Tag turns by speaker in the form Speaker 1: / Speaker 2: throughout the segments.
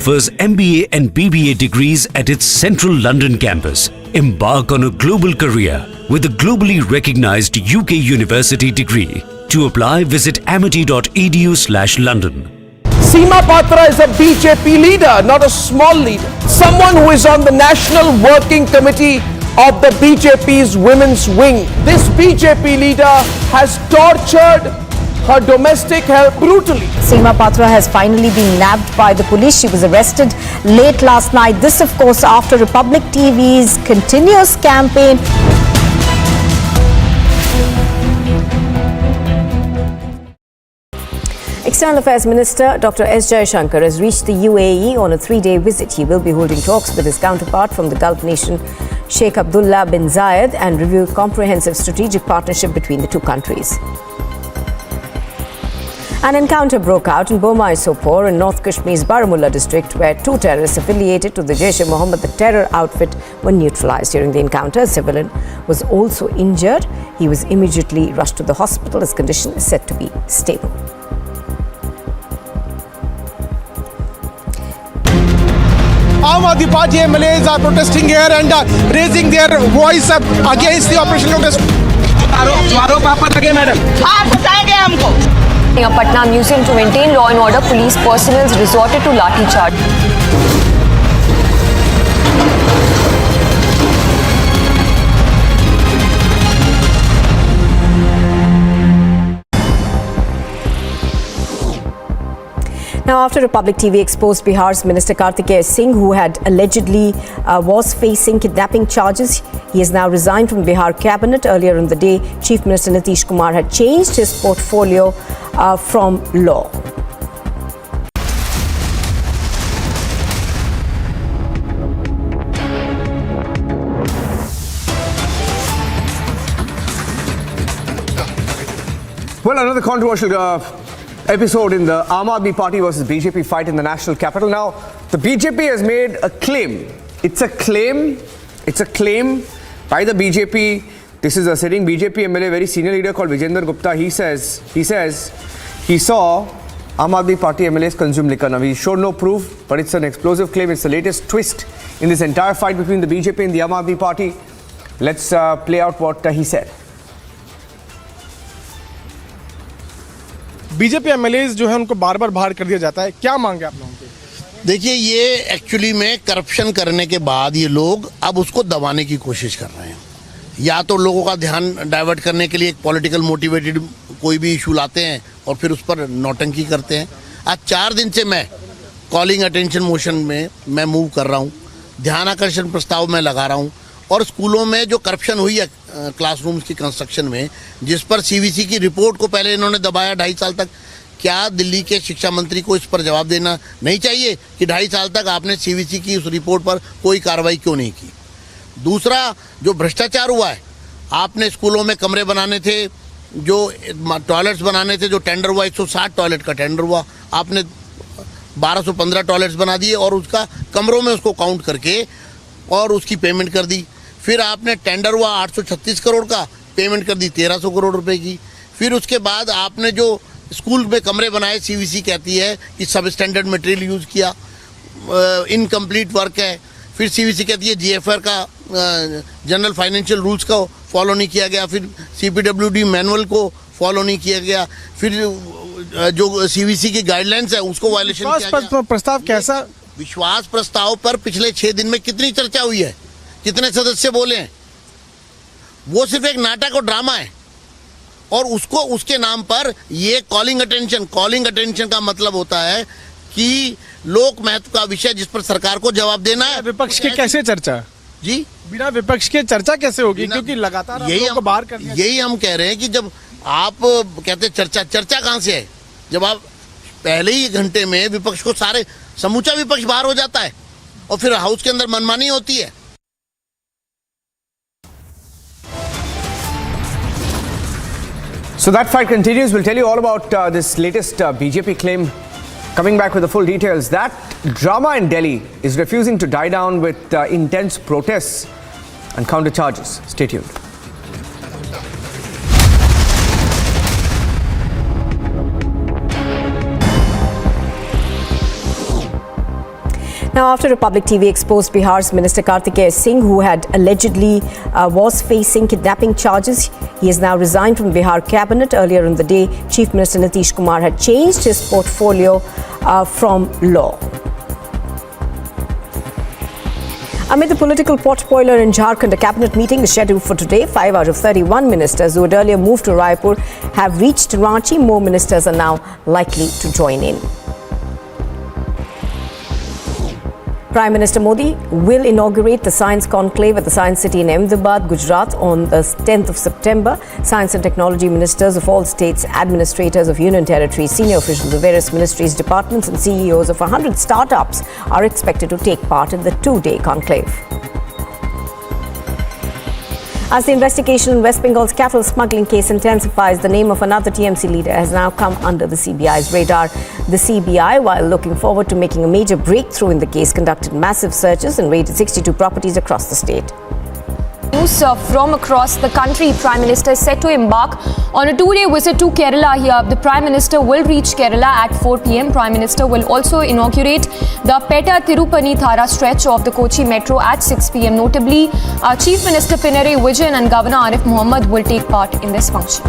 Speaker 1: offers MBA and BBA degrees at its central London campus. Embark on a global career with a globally recognized UK university degree. To apply, visit amity.edu/London.
Speaker 2: Seema Patra is a BJP leader, not a small leader. Someone who is on the National Working Committee of the BJP's women's wing. This BJP leader has tortured her domestic help brutally.
Speaker 3: Seema Patra has finally been nabbed by the police. She was arrested late last night. This, of course, after Republic TV's continuous campaign. External Affairs Minister Dr. S. Jaishankar has reached the UAE on a 3-day visit. He will be holding talks with his counterpart from the Gulf nation, Sheikh Abdullah bin Zayed, and review comprehensive strategic partnership between the two countries. An encounter broke out in Bomai-Sopor in North Kashmir's Baramulla district, where two terrorists affiliated to the Jaish-e-Mohammed, the terror outfit, were neutralized. During the encounter, a civilian was also injured. He was immediately rushed to the hospital. His condition is said to be stable.
Speaker 4: Aam Aadmi Party MLAs are protesting here and raising their voice up against the operation of the आरोप आप पर लगे madam
Speaker 5: आप बताएंगे हमको
Speaker 6: Patna Museum to maintain law and order, police personnel resorted to lathi charge.
Speaker 3: Now, after Republic TV exposed Bihar's Minister Kartikeya Singh, who had allegedly was facing kidnapping charges, he has now resigned from Bihar cabinet. Earlier in the day, Chief Minister Nitish Kumar had changed his portfolio from law.
Speaker 7: Well, another controversial episode in the Aam Aadmi Party versus BJP fight in the national capital. Now, the BJP has made a claim. It's a claim by the BJP. This is a sitting BJP MLA, very senior leader called Vijender Gupta. He says he saw Aam Aadmi Party MLAs consume liquor. Now, he showed no proof, but it's an explosive claim. It's the latest twist in this entire fight between the BJP and the Aam Aadmi Party. Let's play out what he said.
Speaker 4: BJP MLAs जो है उनको बार बार बाहर कर दिया जाता है, क्या मांगे आप लोगों के?
Speaker 8: देखिए, ये एक्चुअली में करप्शन करने के बाद ये लोग अब उसको दबाने की कोशिश कर रहे हैं। या तो लोगों का ध्यान डाइवर्ट करने के लिए एक पॉलिटिकल मोटिवेटेड कोई भी इशू लाते हैं और फिर उस पर नौटंकी करते हैं। आज 4 दिन से मैं कॉलिंग अटेंशन मोशन में मैं मूव कर रहा हूँ, ध्यान आकर्षण प्रस्ताव में लगा रहा हूँ, और स्कूलों में जो करप्शन हुई है क्लासरूम्स की कंस्ट्रक्शन में, जिस पर सीवीसी की रिपोर्ट को पहले इन्होंने दबाया 2.5 साल तक, क्या दिल्ली के शिक्षा मंत्री को इस पर जवाब देना नहीं चाहिए कि 2.5 साल तक आपने सीवीसी की उस रिपोर्ट पर कोई कार्रवाई क्यों नहीं की? दूसरा, जो भ्रष्टाचार हुआ है, आपने स्कूलों में कमरे बनाने थे, जो टॉयलेट्स बनाने थे, जो टेंडर हुआ 160 टॉयलेट का टेंडर हुआ, आपने 1215 टॉयलेट्स बना दिए और उसका कमरों में उसको काउंट करके और उसकी पेमेंट कर दी। फिर आपने टेंडर हुआ 836 करोड़ का, पेमेंट कर दी 1300 करोड़ रुपए की। फिर उसके बाद आपने जो स्कूल में कमरे बनाए, सीवीसी कहती है कि सब स्टैंडर्ड मटेरियल यूज़ किया, इनकम्प्लीट वर्क है। फिर सीवीसी कहती है जीएफआर का जनरल फाइनेंशियल रूल्स को फॉलो नहीं किया गया, फिर सीपीडब्ल्यूडी मैनुअल को फॉलो नहीं किया गया, फिर जो सीवीसी की गाइडलाइंस है उसको वायलेशन किया गया।
Speaker 4: प्रस्ताव कैसा?
Speaker 8: विश्वास प्रस्ताव पर पिछले 6 दिन में कितनी चर्चा हुई है, कितने सदस्य बोले हैं? वो सिर्फ एक नाटक और ड्रामा है, और उसको उसके नाम पर ये कॉलिंग अटेंशन का मतलब होता है कि लोक महत्व का विषय जिस पर सरकार को जवाब देना है।
Speaker 4: विपक्ष की कैसे चर्चा
Speaker 8: जी?
Speaker 4: बिना विपक्ष के चर्चा कैसे होगी? क्योंकि लगातार
Speaker 8: यही हम कह रहे हैं कि जब आप कहते हैं चर्चा कहाँ से है, जब आप पहले ही घंटे में विपक्ष को समूचा विपक्ष बाहर हो जाता है और फिर हाउस के अंदर मनमानी होती है।
Speaker 7: So that fight continues. We'll tell you all about this latest BJP claim. Coming back with the full details. That drama in Delhi is refusing to die down with intense protests and counter charges. Stay tuned.
Speaker 3: Now, after Republic TV exposed Bihar's Minister Kartikeya Singh, who had allegedly was facing kidnapping charges, he has now resigned from Bihar cabinet. Earlier in the day, Chief Minister Nitish Kumar had changed his portfolio from law. Amid the political potboiler in Jharkhand, a cabinet meeting is scheduled for today. 5 out of 31 ministers who had earlier moved to Raipur have reached Ranchi. More ministers are now likely to join in. Prime Minister Modi will inaugurate the Science Conclave at the Science City in Ahmedabad, Gujarat on the 10th of September. Science and technology ministers of all states, administrators of union territories, senior officials of various ministries, departments and CEOs of 100 startups are expected to take part in the two-day conclave. As the investigation in West Bengal's cattle smuggling case intensifies, the name of another TMC leader has now come under the CBI's radar. The CBI, while looking forward to making a major breakthrough in the case, conducted massive searches and raided 62 properties across the state.
Speaker 6: News from across the country. Prime Minister is set to embark on a two-day visit to Kerala here. The Prime Minister will reach Kerala at 4 p.m. Prime Minister will also inaugurate the Petta Tirupani Thara stretch of the Kochi Metro at 6 p.m. Notably, Chief Minister Pinarayi Vijayan and Governor Arif Mohammed will take part in this function.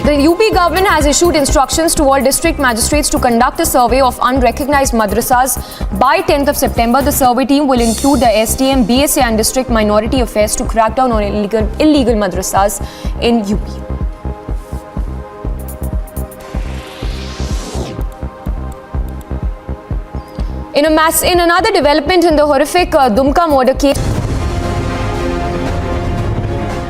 Speaker 6: The UP government has issued instructions to all district magistrates to conduct a survey of unrecognized madrasas by 10th of September. The survey team will include the SDM, BSA and District Minority Affairs to crack down on illegal madrasas in UP. In another development in the horrific Dumka murder case,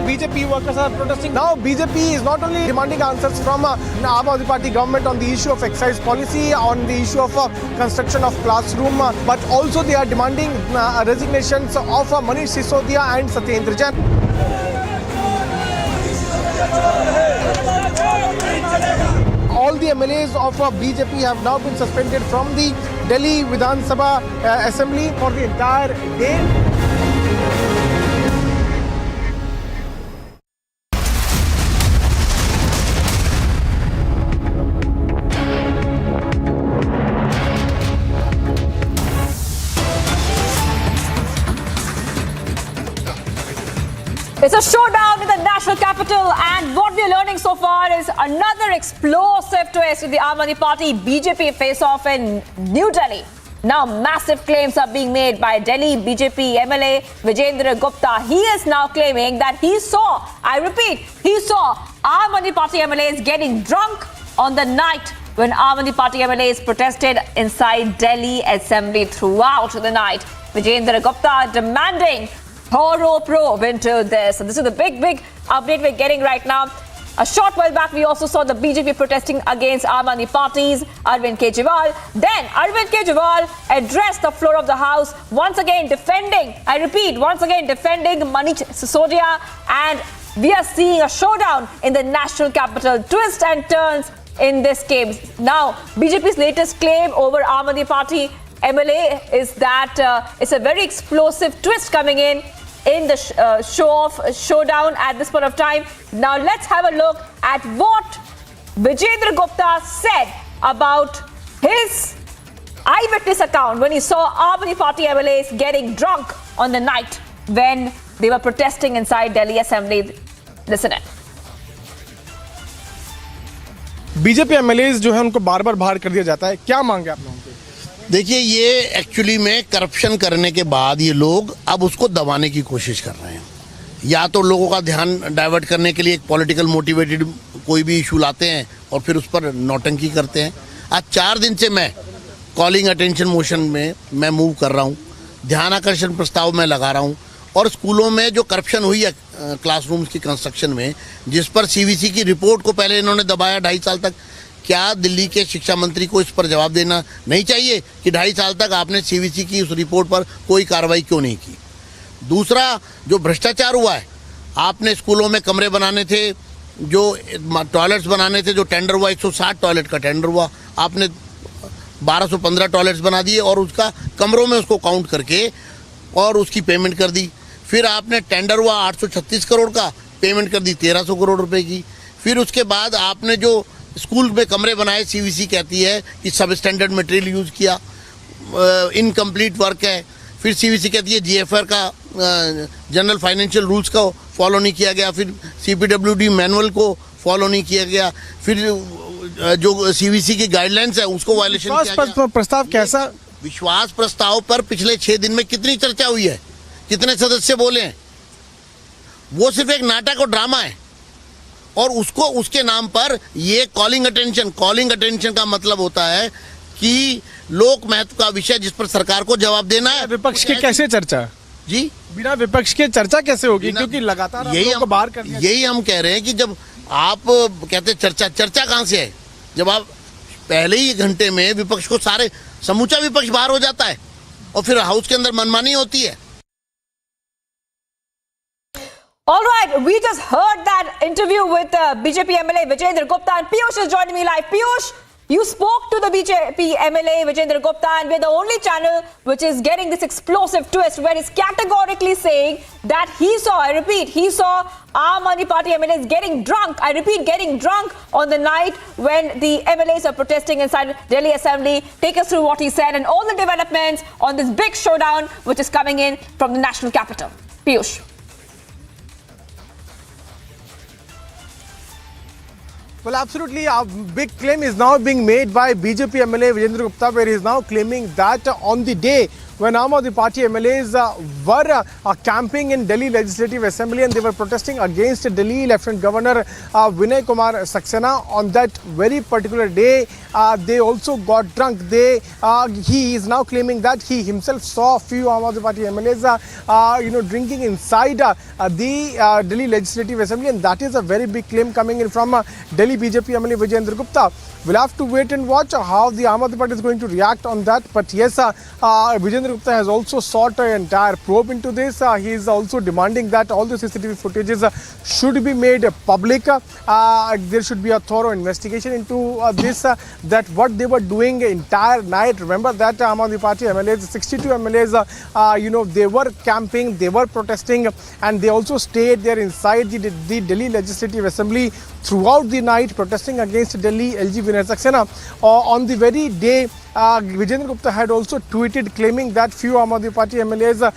Speaker 4: BJP workers are protesting. Now BJP is not only demanding answers from Aam Aadmi Party government on the issue of excise policy, on the issue of construction of classroom, but also they are demanding resignations of Manish Sisodia and Satyendra Jain. All the MLAs of BJP have now been suspended from the Delhi Vidhan Sabha Assembly for the entire day.
Speaker 5: It's a showdown in the national capital, and what we're learning so far is another explosive twist in the Aam Aadmi Party BJP face-off in New Delhi. Now massive claims are being made by Delhi BJP MLA Vijendra Gupta. He is now claiming that he saw, I repeat, he saw Aam Aadmi Party MLAs getting drunk on the night when Aam Aadmi Party MLAs protested inside Delhi Assembly throughout the night. Vijendra Gupta demanding thorough probe into this. And this is the big update we're getting right now. A short while back, we also saw the BJP protesting against Aam Aadmi Party's Arvind Kejriwal. Then Arvind Kejriwal addressed the floor of the House, once again defending, I repeat, once again defending Manish Sisodia. And we are seeing a showdown in the national capital. Twists and turns in this case. Now, BJP's latest claim over Aam Aadmi Party MLA is that it's a very explosive twist coming in the showdown at this point of time. Now let's have a look at what Vijendra Gupta said about his eyewitness account when he saw Aam Aadmi Party MLAs getting drunk on the night when they were protesting inside Delhi Assembly. Listen in.
Speaker 4: BJP MLAs जो है उनको बार-बार बाहर कर दिया जाता है, क्या मांगे आप लोगों की?
Speaker 8: देखिए, ये एक्चुअली में करप्शन करने के बाद ये लोग अब उसको दबाने की कोशिश कर रहे हैं। या तो लोगों का ध्यान डाइवर्ट करने के लिए एक पॉलिटिकल मोटिवेटेड कोई भी इशू लाते हैं और फिर उस पर नौटंकी करते हैं। आज 4 दिन से मैं कॉलिंग अटेंशन मोशन में मैं मूव कर रहा हूँ, ध्यान आकर्षण प्रस्ताव में लगा रहा हूँ, और स्कूलों में जो करप्शन हुई है क्लासरूम्स की कंस्ट्रक्शन में, जिस पर सीवीसी की रिपोर्ट को पहले इन्होंने दबाया 2.5 साल तक, क्या दिल्ली के शिक्षा मंत्री को इस पर जवाब देना नहीं चाहिए कि 2.5 साल तक आपने सीवीसी की उस रिपोर्ट पर कोई कार्रवाई क्यों नहीं की? दूसरा, जो भ्रष्टाचार हुआ है, आपने स्कूलों में कमरे बनाने थे, जो टॉयलेट्स बनाने थे, जो टेंडर हुआ 160 टॉयलेट का टेंडर हुआ, आपने 1215 टॉयलेट्स बना दिए और उसका कमरों में उसको काउंट करके और उसकी पेमेंट कर दी। फिर आपने टेंडर हुआ 836 करोड़ का, पेमेंट कर दी 1300 करोड़ रुपए की। फिर उसके बाद आपने जो स्कूल में कमरे बनाए, सीवीसी कहती है कि सब स्टैंडर्ड मटेरियल यूज़ किया, इनकम्प्लीट वर्क है। फिर सीवीसी कहती है जीएफआर का जनरल फाइनेंशियल रूल्स को फॉलो नहीं किया गया, फिर सीपीडब्ल्यूडी मैनुअल को फॉलो नहीं किया गया, फिर जो सीवीसी की गाइडलाइंस है उसको वायलेशन किया गया।
Speaker 4: प्रस्ताव कैसा?
Speaker 8: विश्वास प्रस्ताव पर पिछले 6 दिन में कितनी चर्चा हुई है, कितने सदस्य बोले हैं? वो सिर्फ एक नाटक और ड्रामा है, और उसको उसके नाम पर ये कॉलिंग अटेंशन का मतलब होता है कि लोक महत्व का विषय जिस पर सरकार को जवाब देना है।
Speaker 4: विपक्ष की कैसे चर्चा
Speaker 8: जी?
Speaker 4: बिना विपक्ष के चर्चा कैसे होगी? क्योंकि लगातार
Speaker 8: यही हम कह रहे हैं कि जब आप कहते हैं चर्चा कहां से है, जब आप पहले ही घंटे में विपक्ष को समूचा विपक्ष बाहर हो जाता है और फिर हाउस के अंदर मनमानी होती है।
Speaker 5: All right, we just heard that interview with BJP MLA Vijayendra Gupta, and Piyush is joining me live. Piyush, you spoke to the BJP MLA Vijayendra Gupta, and we're the only channel which is getting this explosive twist where he's categorically saying that he saw, I repeat, he saw Aam Aadmi Party MLAs getting drunk. I repeat, getting drunk on the night when the MLAs are protesting inside Delhi Assembly. Take us through what he said and all the developments on this big showdown which is coming in from the national capital. Piyush.
Speaker 4: Well, absolutely. A big claim is now being made by BJP MLA Vijayendra Gupta, where he is now claiming that on the day when Aam Aadmi Party MLAs were camping in Delhi Legislative Assembly and they were protesting against Delhi Lieutenant Governor Vinay Kumar Saxena, on that very particular day, they also got drunk. He is now claiming that he himself saw a few Aam Aadmi Party MLAs, drinking inside the Delhi Legislative Assembly, and that is a very big claim coming in from Delhi BJP MLA Vijayendra Gupta. We'll have to wait and watch how the Aam Aadmi Party is going to react on that. But yes, Vijayendra Gupta has also sought an entire probe into this. He is also demanding that all the CCTV footages should be made public. There should be a thorough investigation into this, that what they were doing entire night. Remember that Aam Aadmi Party MLAs, 62 MLAs, they were camping, they were protesting, and they also stayed there inside the Delhi Legislative Assembly throughout the night, protesting against Delhi LG Vinay Saxena. On the very day, Vijayendra Gupta had also tweeted claiming that few Aam Aadmi Party MLAs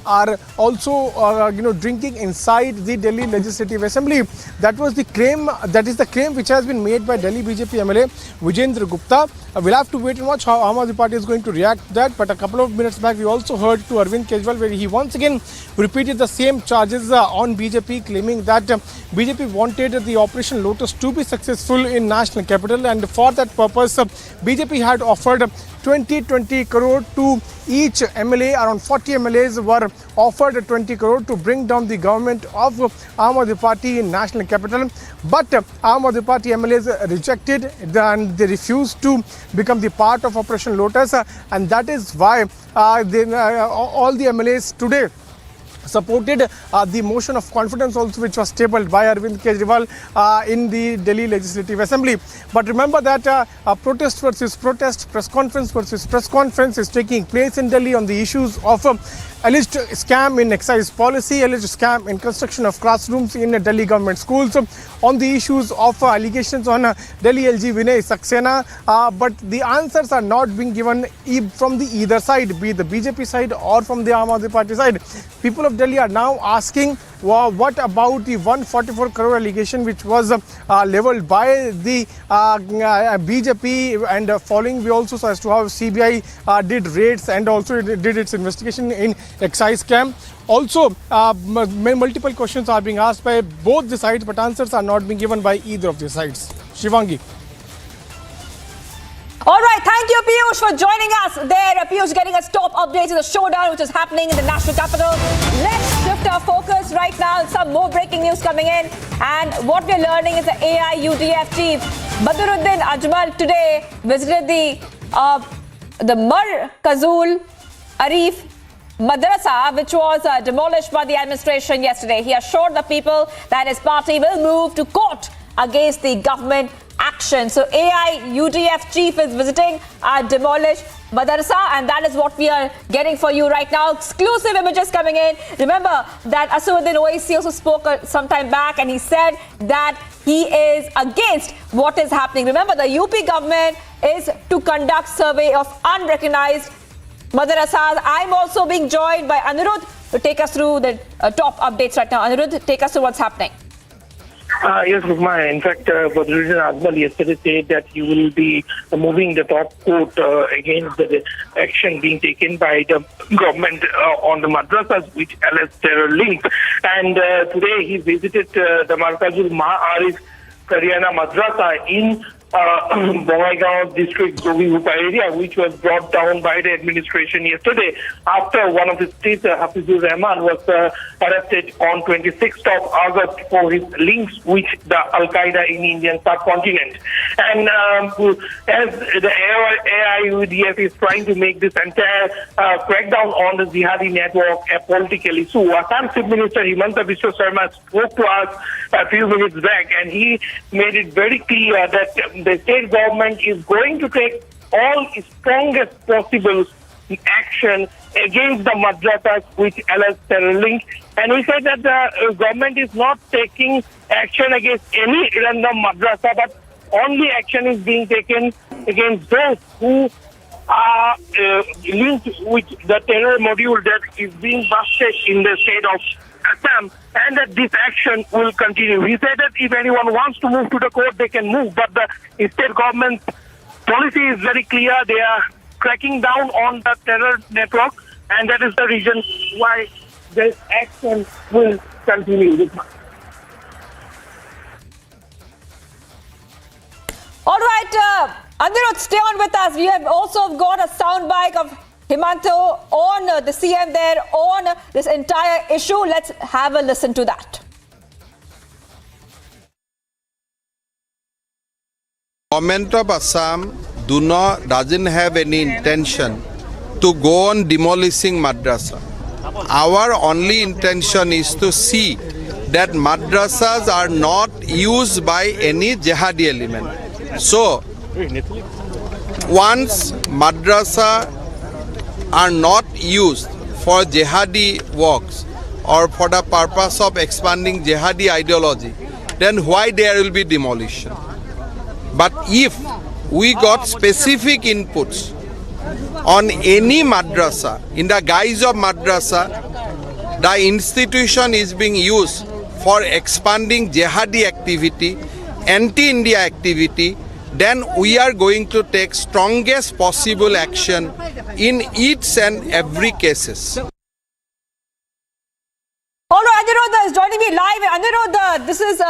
Speaker 4: are also drinking inside the Delhi Legislative Assembly. That was the claim, that is the claim which has been made by Delhi BJP MLA Vijayendra Gupta. We'll have to wait and watch how Aam Aadmi Party is going to react to that. But a couple of minutes back, we also heard to Arvind Kejriwal, where he once again repeated the same charges on BJP, claiming that BJP wanted the Operation Lotus to be successful in national capital, and for that purpose, BJP had offered 20 crore to each MLA. Around 40 MLAs were offered 20 crore to bring down the government of Aam Aadmi Party in national capital. But Aam Aadmi Party MLAs rejected and they refused to become the part of Operation Lotus, and that is why all the MLAs today supported the motion of confidence also, which was tabled by Arvind Kejriwal in the Delhi Legislative Assembly. But remember that protest versus protest, press conference versus press conference is taking place in Delhi on the issues of alleged scam in excise policy, alleged scam in construction of classrooms in Delhi government schools, on the issues of allegations on Delhi LG Vinay Saxena. But the answers are not being given from the either side, be it the BJP side or from the Aam Aadmi Party side. People of Delhi are now asking, what about the 144 crore allegation which was leveled by the BJP, and following we also saw as to how CBI did raids and also did its investigation in excise scam. Also, multiple questions are being asked by both the sides, but answers are not being given by either of the sides. Shivangi.
Speaker 5: All right, thank you, Piyush, for joining us there. Piyush getting us top updates of the showdown which is happening in the national capital. Let's shift our focus right now. Some more breaking news coming in, and what we're learning is the AIUDF chief Badruddin Ajmal today visited the Markazul Arif Madrasa, which was demolished by the administration yesterday. He assured the people that his party will move to court against the government action. So AIUDF chief is visiting a demolished madrasa, and that is what we are getting for you right now. Exclusive images coming in. Remember that Aswaddin Owaisi also spoke some time back, and he said that he is against what is happening. Remember, the UP government is to conduct survey of unrecognized madrasas. I'm also being joined by Anirudh to take us through the top updates right now. Anirudh, take us through what's happening.
Speaker 9: Yes, Rukma. In fact, Badruddin Ajmal yesterday said that he will be moving the top court against the action being taken by the government on the madrasas which allege terror links. And today he visited the Markazul Ma'arif Karyana Madrasa in Bongaigaon district, Govihupa area, which was brought down by the administration yesterday after one of the states, Hafizur Rahman, was arrested on 26th of August for his links with the Al-Qaeda in Indian subcontinent. And as the AIUDF is trying to make this entire crackdown on the jihadi network a political issue, Assam Chief Minister Hemant Sharma spoke to us a few minutes back, and he made it very clear that the state government is going to take all strongest possible action against the madrasas which allege terror link. And we said that the government is not taking action against any random madrasa, but only action is being taken against those who are linked with the terror module that is being busted in the state of Assam, and that this action will continue. He said that if anyone wants to move to the court, they can move, but the state government's policy is very clear. They are cracking down on the terror network, and that is the reason why this action will continue.
Speaker 5: All right, Anirudh, stay on with us. We have also got a soundbite of Hemant on the CM there on this entire issue. Let's have a listen to that.
Speaker 10: Government of Assam doesn't have any intention to go on demolishing madrasa. Our only intention is to see that madrasas are not used by any jihadi element. So, once madrasa are not used for jihadi works or for the purpose of expanding jihadi ideology, then why there will be demolition? But if we got specific inputs on any madrasa, in the guise of madrasa, the institution is being used for expanding jihadi activity, anti-India activity, then we are going to take strongest possible action in each and every cases.
Speaker 5: All right, Anirudh is joining me live. Anirudh, this is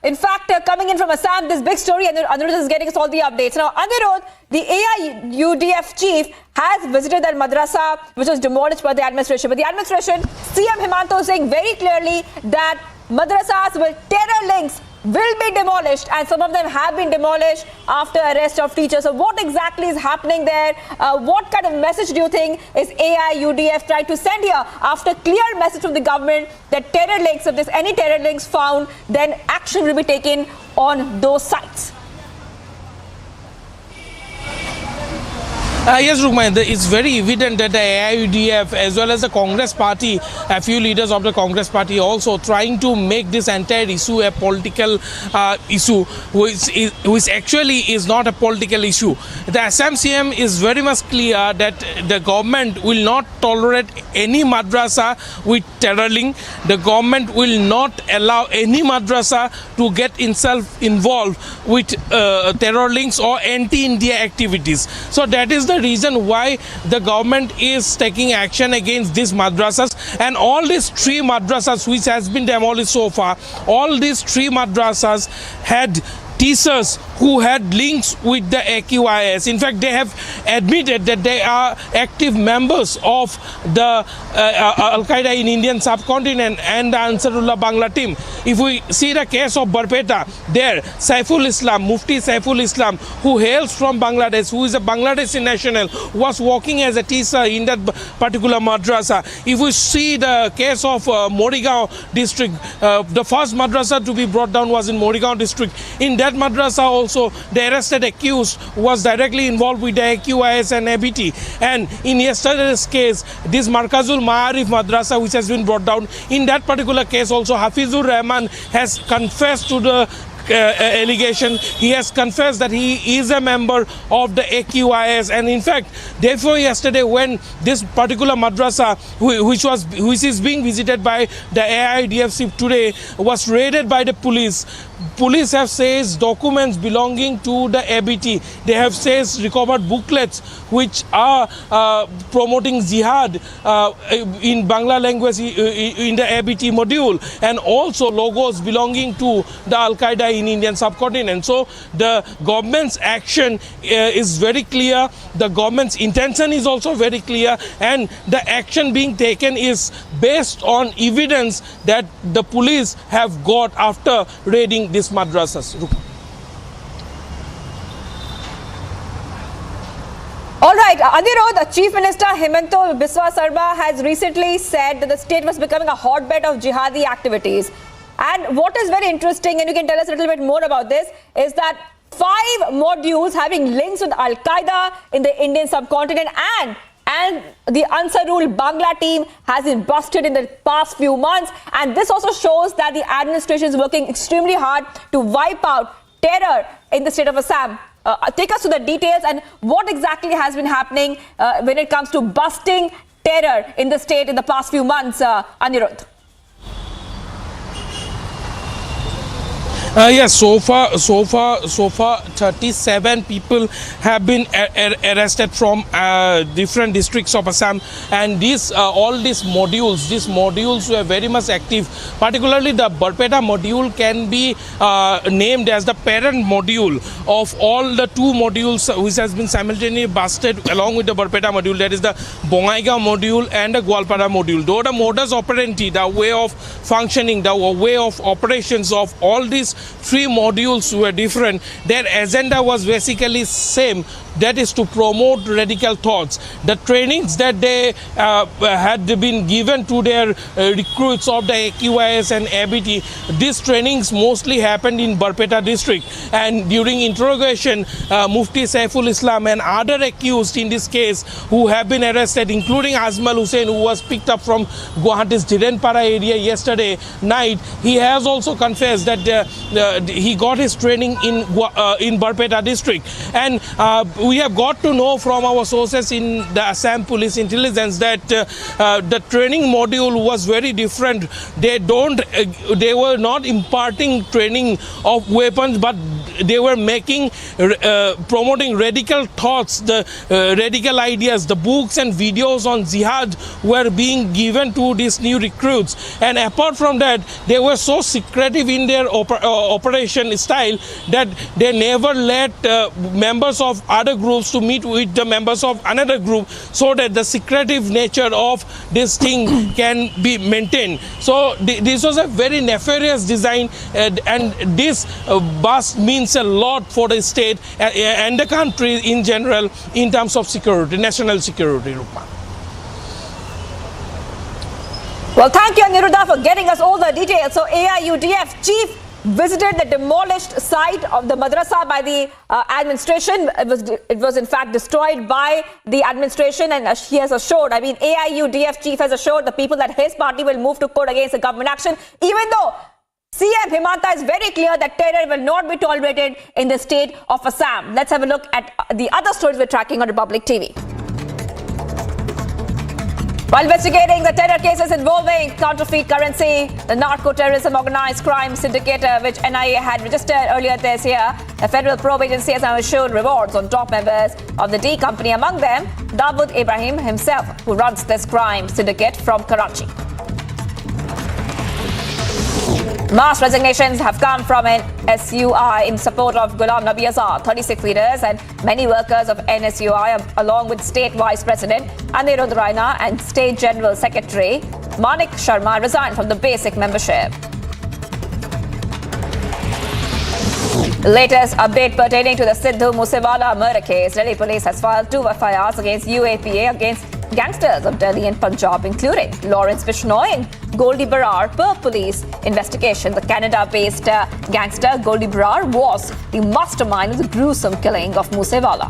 Speaker 5: in fact coming in from Assam, this big story, and Anirudh is getting us all the updates. Now, Anirudh, the AIUDF chief has visited that madrasa which was demolished by the administration. But the administration, CM Hemant is saying very clearly that madrasas with terror links will be demolished, and some of them have been demolished after arrest of teachers. So what exactly is happening there? What kind of message do you think is AIUDF trying to send here after clear message from the government that terror links, if there's any terror links found, then action will be taken on those sites?
Speaker 11: Yes, Rukma, it's very evident that the AIUDF as well as the Congress party, a few leaders of the Congress party also trying to make this entire issue a political issue, which actually is not a political issue. The Assam CM is very much clear that the government will not tolerate any madrasa with terror link. The government will not allow any madrasa to get itself involved with terror links or anti-India activities. So that is the reason why the government is taking action against these madrasas, and all these three madrasas which has been demolished so far, all these three madrasas had teachers who had links with the AQIS. In fact, they have admitted that they are active members of the Al-Qaeda in Indian subcontinent and the Ansarullah Bangla team. If we see the case of Barpeta, there, Saiful Islam, Mufti Saiful Islam, who hails from Bangladesh, who is a Bangladeshi national, was working as a teacher in that particular madrasa. If we see the case of Morigaon district, the first madrasa to be brought down was in Morigaon district. In that madrasa also, also the arrested accused was directly involved with the AQIS and ABT. And in yesterday's case, this Markazul Ma'arif Madrasa, which has been brought down, in that particular case also Hafizur Rahman has confessed to the allegation. He has confessed that he is a member of the AQIS, and in fact, therefore yesterday when this particular madrasa, which is being visited by the AIDFC today, was raided by the police. Police have seized documents belonging to the ABT. They have seized recovered booklets which are promoting jihad in Bangla language in the ABT module, and also logos belonging to the Al-Qaeda in Indian subcontinent. So the government's action is very clear. The government's intention is also very clear, and the action being taken is based on evidence that the police have got after raiding these madrasas.
Speaker 5: All right, Anirudh, Chief Minister Hemant Biswa Sarma has recently said that the state was becoming a hotbed of jihadi activities. And what is very interesting, and you can tell us a little bit more about this, is that 5 modules having links with Al-Qaeda in the Indian subcontinent and the Ansarul Bangla team has been busted in the past few months. And this also shows that the administration is working extremely hard to wipe out terror in the state of Assam. Take us to the details and what exactly has been happening when it comes to busting terror in the state in the past few months, Anirudh.
Speaker 11: Yes, so far 37 people have been arrested from different districts of Assam, and all these modules were very much active. Particularly the Barpeta module can be named as the parent module of all the 2 modules which has been simultaneously busted along with the Barpeta module, that is the Bongaigaon module and the Gwalpara module. Though the modus operandi, the way of functioning, the way of operations of all these 3 modules were different, their agenda was basically same, that is to promote radical thoughts. The trainings that they had been given to their recruits of the AQIS and ABT, these trainings mostly happened in Barpeta district, and during interrogation Mufti Saiful Islam and other accused in this case who have been arrested, including Azmal Hussain, who was picked up from Guwahati's Dhirenpara area yesterday night, he has also confessed that he got his training in Barpeta district. And we have got to know from our sources in the Assam Police Intelligence that the training module was very different. They were not imparting training of weapons, but they were promoting radical thoughts, the radical ideas. The books and videos on jihad were being given to these new recruits. And apart from that, they were so secretive in their operation style that they never let members of other groups to meet with the members of another group, so that the secretive nature of this thing can be maintained. So this was a very nefarious design, and this bust means a lot for the state and the country in general in terms of security, national security. Rukma.
Speaker 5: Well, thank you, Aniruddha, for getting us all the details. So AIUDF chief visited the demolished site of the madrasa by the administration. It was in fact destroyed by the administration, and he has assured, AIUDF chief has assured the people that his party will move to court against the government action, even though CM Hemanta is very clear that terror will not be tolerated in the state of Assam. Let's have a look at the other stories we're tracking on Republic TV. While investigating the terror cases involving counterfeit currency, the narco-terrorism organized crime syndicate, which NIA had registered earlier this year, the federal probe agency has now issued rewards on top members of the D company, among them Dawood Ibrahim himself, who runs this crime syndicate from Karachi. Mass resignations have come from NSUI in support of Ghulam Nabi Azad. 36 leaders and many workers of NSUI, along with State Vice President Anirudh Raina and State General Secretary Manik Sharma, resigned from the basic membership. Latest update pertaining to the Sidhu Moosewala murder case. Delhi police has filed 2 FIRs against UAPA against gangsters of Delhi and Punjab, including Lawrence Bishnoi and Goldie Barar. Per police investigation, the Canada-based gangster Goldie Barar was the mastermind of the gruesome killing of Moosewala.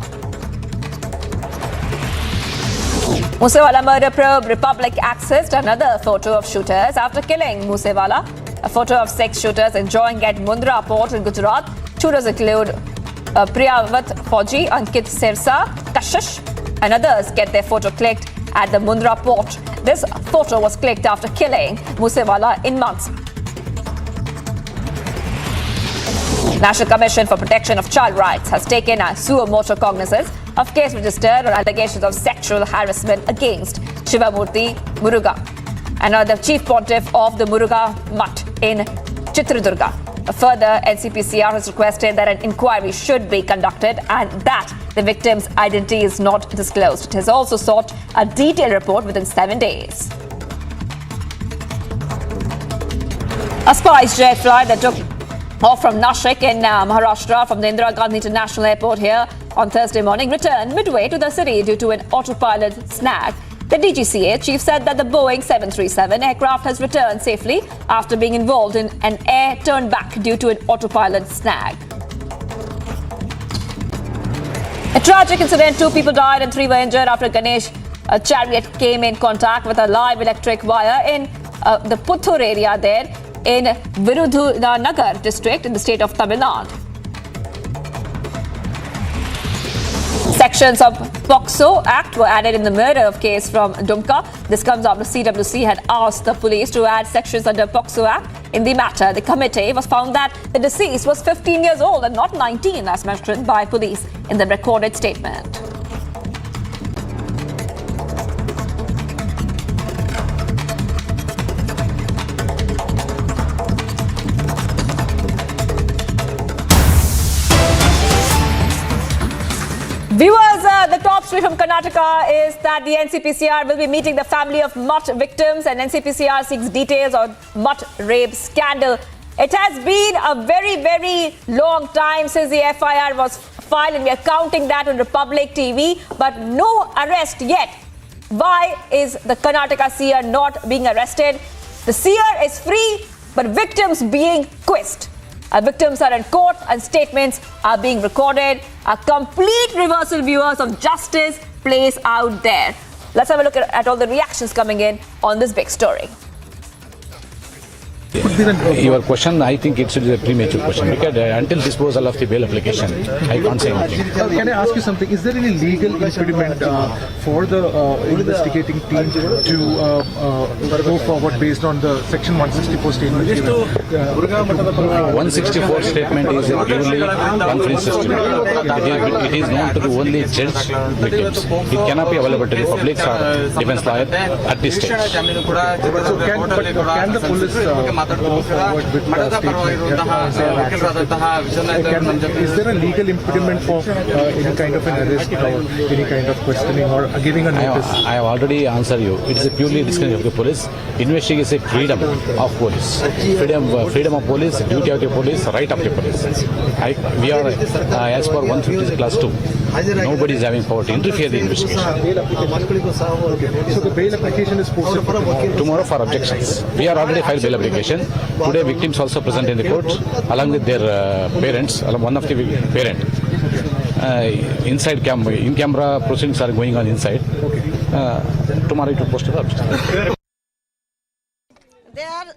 Speaker 5: Moosewala murder probe Republic accessed another photo of shooters after killing Moosewala. A photo of 6 shooters enjoying at Mundra port in Gujarat. Shooters include Priyavat Fauji, Ankit Sirsa, Kashish, and others get their photo clicked at the Mundra port. This photo was clicked after killing Moosewala in months. National Commission for Protection of Child Rights has taken a suo motu cognizance of case registered on allegations of sexual harassment against Shivamurthy Muruga, another chief pontiff of the Muruga Mutt in Chitradurga. Further, NCPCR has requested that an inquiry should be conducted and that the victim's identity is not disclosed. It has also sought a detailed report within 7 days. A spice jet flight that took off from Nashik in Maharashtra from the Indira Gandhi International Airport here on Thursday morning returned midway to the city due to an autopilot snag. The DGCA chief said that the Boeing 737 aircraft has returned safely after being involved in an air turn back due to an autopilot snag. A tragic incident, 2 people died and 3 were injured after Ganesh chariot came in contact with a live electric wire in the Puttur area there in Virudhunagar district in the state of Tamil Nadu. Sections of POCSO Act were added in the murder case from Dumka. This comes after CWC had asked the police to add sections under POCSO Act. In the matter, the committee was found that the deceased was 15 years old and not 19 as mentioned by police in the recorded statement. Viewers, the top story from Karnataka is that the NCPCR will be meeting the family of Mutt victims and NCPCR seeks details on Mutt rape scandal. It has been a very, very long time since the FIR was filed and we are counting that on Republic TV, but no arrest yet. Why is the Karnataka seer not being arrested? The seer is free, but victims being quizzed. Victims are in court and statements are being recorded. A complete reversal, viewers, of justice plays out there. Let's have a look at all the reactions coming in on this big story.
Speaker 12: Your question, I think it should be a premature question because until disposal of the bail application, I can't say anything.
Speaker 13: Can I ask you something? Is there any legal impediment for the investigating team to go forward based on the Section 164 statement?
Speaker 12: 164 statement is a purely conference statement. It is known to the only judge victims. It cannot be available to the public or defense lawyer at this stage.
Speaker 13: So can the police go forward with is there a legal impediment for any kind of an arrest or any kind of questioning or giving a notice?
Speaker 12: I have already answered you. It is a purely discretion of the police. Investigation is a freedom of police. Freedom of police, duty of the police, right of the police. We are as per 150 class 2. Nobody is having power to interfere in the investigation.
Speaker 13: So the bail application is posted for
Speaker 12: tomorrow for objections. We are already filed bail application. Today victims also present in the court along with their parents, one of the parent. Inside in camera proceedings are going on inside. Tomorrow it will post the objections.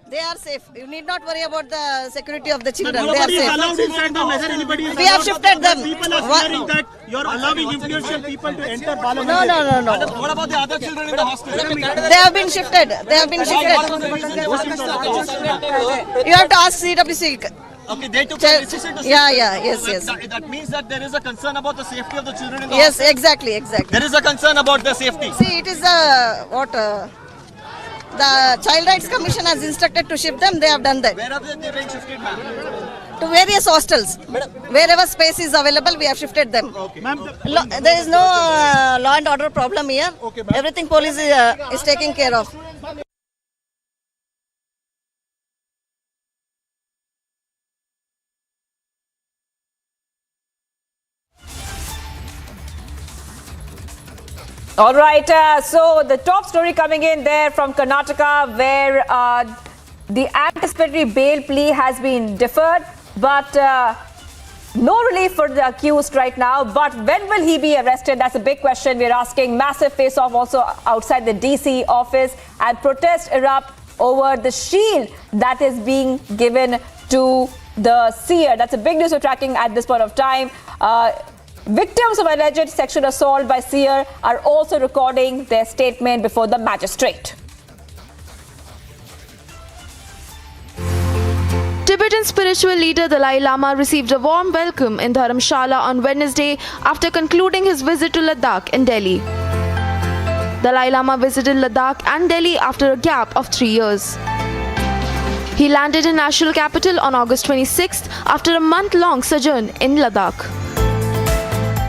Speaker 14: They are safe. You need not worry about the security of the children. They are safe. We have shifted them.
Speaker 15: People are fearing that you are allowing influential people to enter Parliament.
Speaker 14: No.
Speaker 15: What about the other children in the hospital?
Speaker 14: They have been shifted. You have to ask CWC.
Speaker 15: Okay, they took a decision to
Speaker 14: yes.
Speaker 15: That means that there is a concern about the safety of the children in the
Speaker 14: hospital. Yes, exactly.
Speaker 15: There is a concern about their safety.
Speaker 14: See, it is the Child Rights Commission has instructed to shift them. They have done that.
Speaker 15: Where are they being shifted, ma'am?
Speaker 14: To various hostels. Wherever space is available, we have shifted them.
Speaker 15: Okay. Ma'am,
Speaker 14: there is no law and order problem here.
Speaker 15: Okay,
Speaker 14: everything police is taking care of.
Speaker 5: All right, so the top story coming in there from Karnataka, where the anticipatory bail plea has been deferred, but no relief for the accused right now. But when will he be arrested? That's a big question we're asking. Massive face-off also outside the DC office, and protests erupt over the shield that is being given to the seer. That's a big news we're tracking at this point of time. Victims of alleged sexual assault by seer are also recording their statement before the magistrate.
Speaker 16: Tibetan spiritual leader Dalai Lama received a warm welcome in Dharamshala on Wednesday after concluding his visit to Ladakh and Delhi. Dalai Lama visited Ladakh and Delhi after a gap of 3 years. He landed in national capital on August 26th after a month-long sojourn in Ladakh.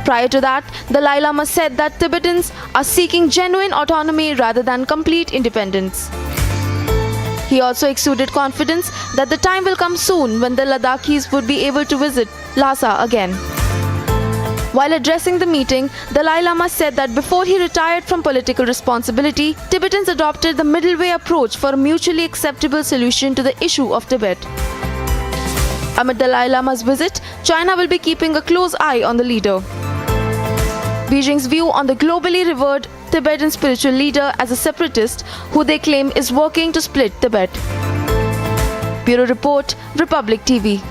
Speaker 16: Prior to that, Dalai Lama said that Tibetans are seeking genuine autonomy rather than complete independence. He also exuded confidence that the time will come soon when the Ladakhis would be able to visit Lhasa again. While addressing the meeting, Dalai Lama said that before he retired from political responsibility, Tibetans adopted the middle way approach for a mutually acceptable solution to the issue of Tibet. Amid Dalai Lama's visit, China will be keeping a close eye on the leader. Beijing's view on the globally revered Tibetan spiritual leader as a separatist who they claim is working to split Tibet. Bureau Report, Republic TV.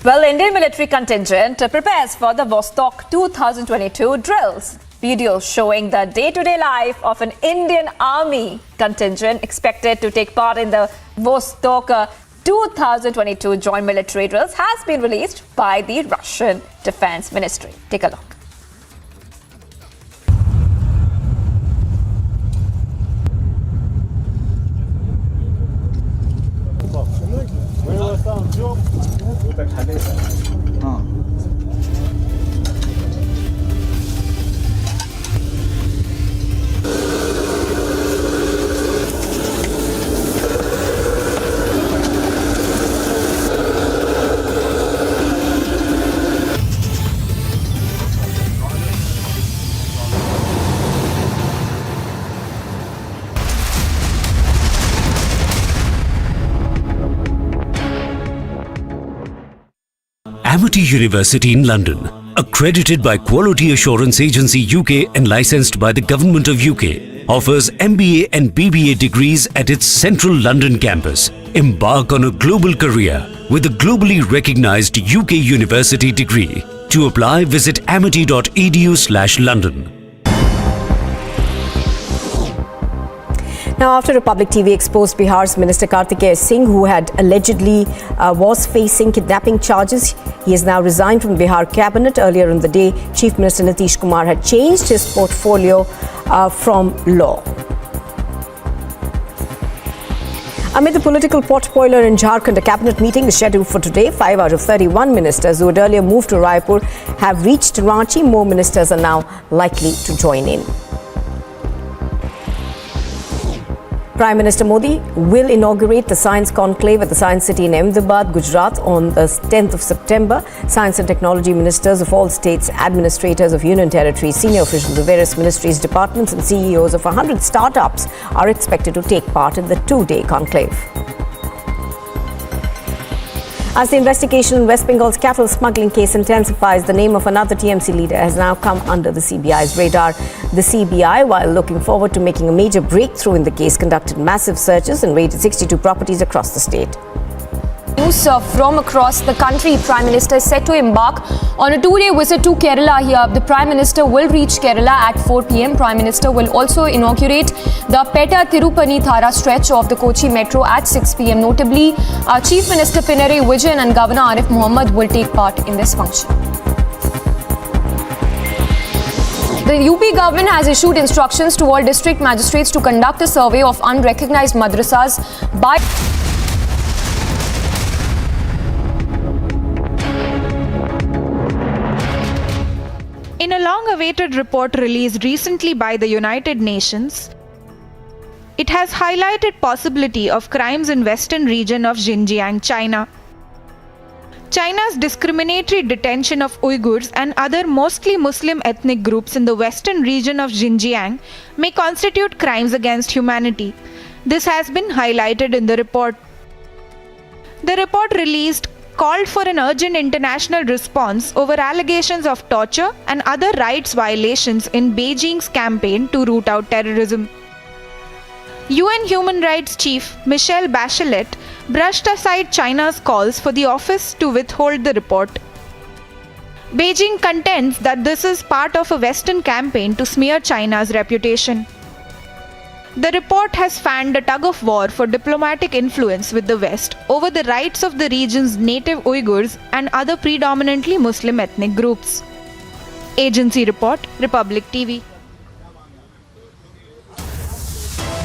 Speaker 5: Well, Indian military contingent prepares for the Vostok 2022 drills. Videos showing the day-to-day life of an Indian army contingent expected to take part in the Vostok 2022 joint military drills has been released by the Russian Defense Ministry. Take a look.
Speaker 1: Amity University in London, accredited by Quality Assurance Agency UK and licensed by the Government of UK, offers MBA and BBA degrees at its central London campus. Embark on a global career with a globally recognized UK university degree. To apply, visit amity.edu/London.
Speaker 3: Now, after Republic TV exposed Bihar's Minister Kartikeya Singh, who had allegedly was facing kidnapping charges, he has now resigned from Bihar cabinet. Earlier in the day, Chief Minister Nitish Kumar had changed his portfolio from law. Amid the political potboiler in Jharkhand, a cabinet meeting is scheduled for today. 5 out of 31 ministers who had earlier moved to Raipur have reached Ranchi. More ministers are now likely to join in. Prime Minister Modi will inaugurate the Science Conclave at the Science City in Ahmedabad, Gujarat on the 10th of September. Science and technology ministers of all states, administrators of union territories, senior officials of various ministries, departments and CEOs of 100 startups are expected to take part in the two-day conclave. As the investigation in West Bengal's cattle smuggling case intensifies, the name of another TMC leader has now come under the CBI's radar. The CBI, while looking forward to making a major breakthrough in the case, conducted massive searches and raided 62 properties across the state.
Speaker 6: News from across the country. Prime Minister is set to embark on a two-day visit to Kerala here. The Prime Minister will reach Kerala at 4 p.m. Prime Minister will also inaugurate the Petta-Tirupani-Thara stretch of the Kochi Metro at 6 p.m. Notably, Chief Minister Pinarayi Vijayan and Governor Arif Mohammed will take part in this function. The UP government has issued instructions to all district magistrates to conduct a survey of unrecognized madrasas by
Speaker 17: In a long-awaited report released recently by the United Nations, it has highlighted possibility of crimes in western region of Xinjiang, China. China's discriminatory detention of Uyghurs and other mostly Muslim ethnic groups in the western region of Xinjiang may constitute crimes against humanity. This has been highlighted in the report. The report released called for an urgent international response over allegations of torture and other rights violations in Beijing's campaign to root out terrorism. UN Human Rights Chief Michelle Bachelet brushed aside China's calls for the office to withhold the report. Beijing contends that this is part of a Western campaign to smear China's reputation. The report has fanned a tug of war for diplomatic influence with the West over the rights of the region's native Uyghurs and other predominantly Muslim ethnic groups. Agency report, Republic TV.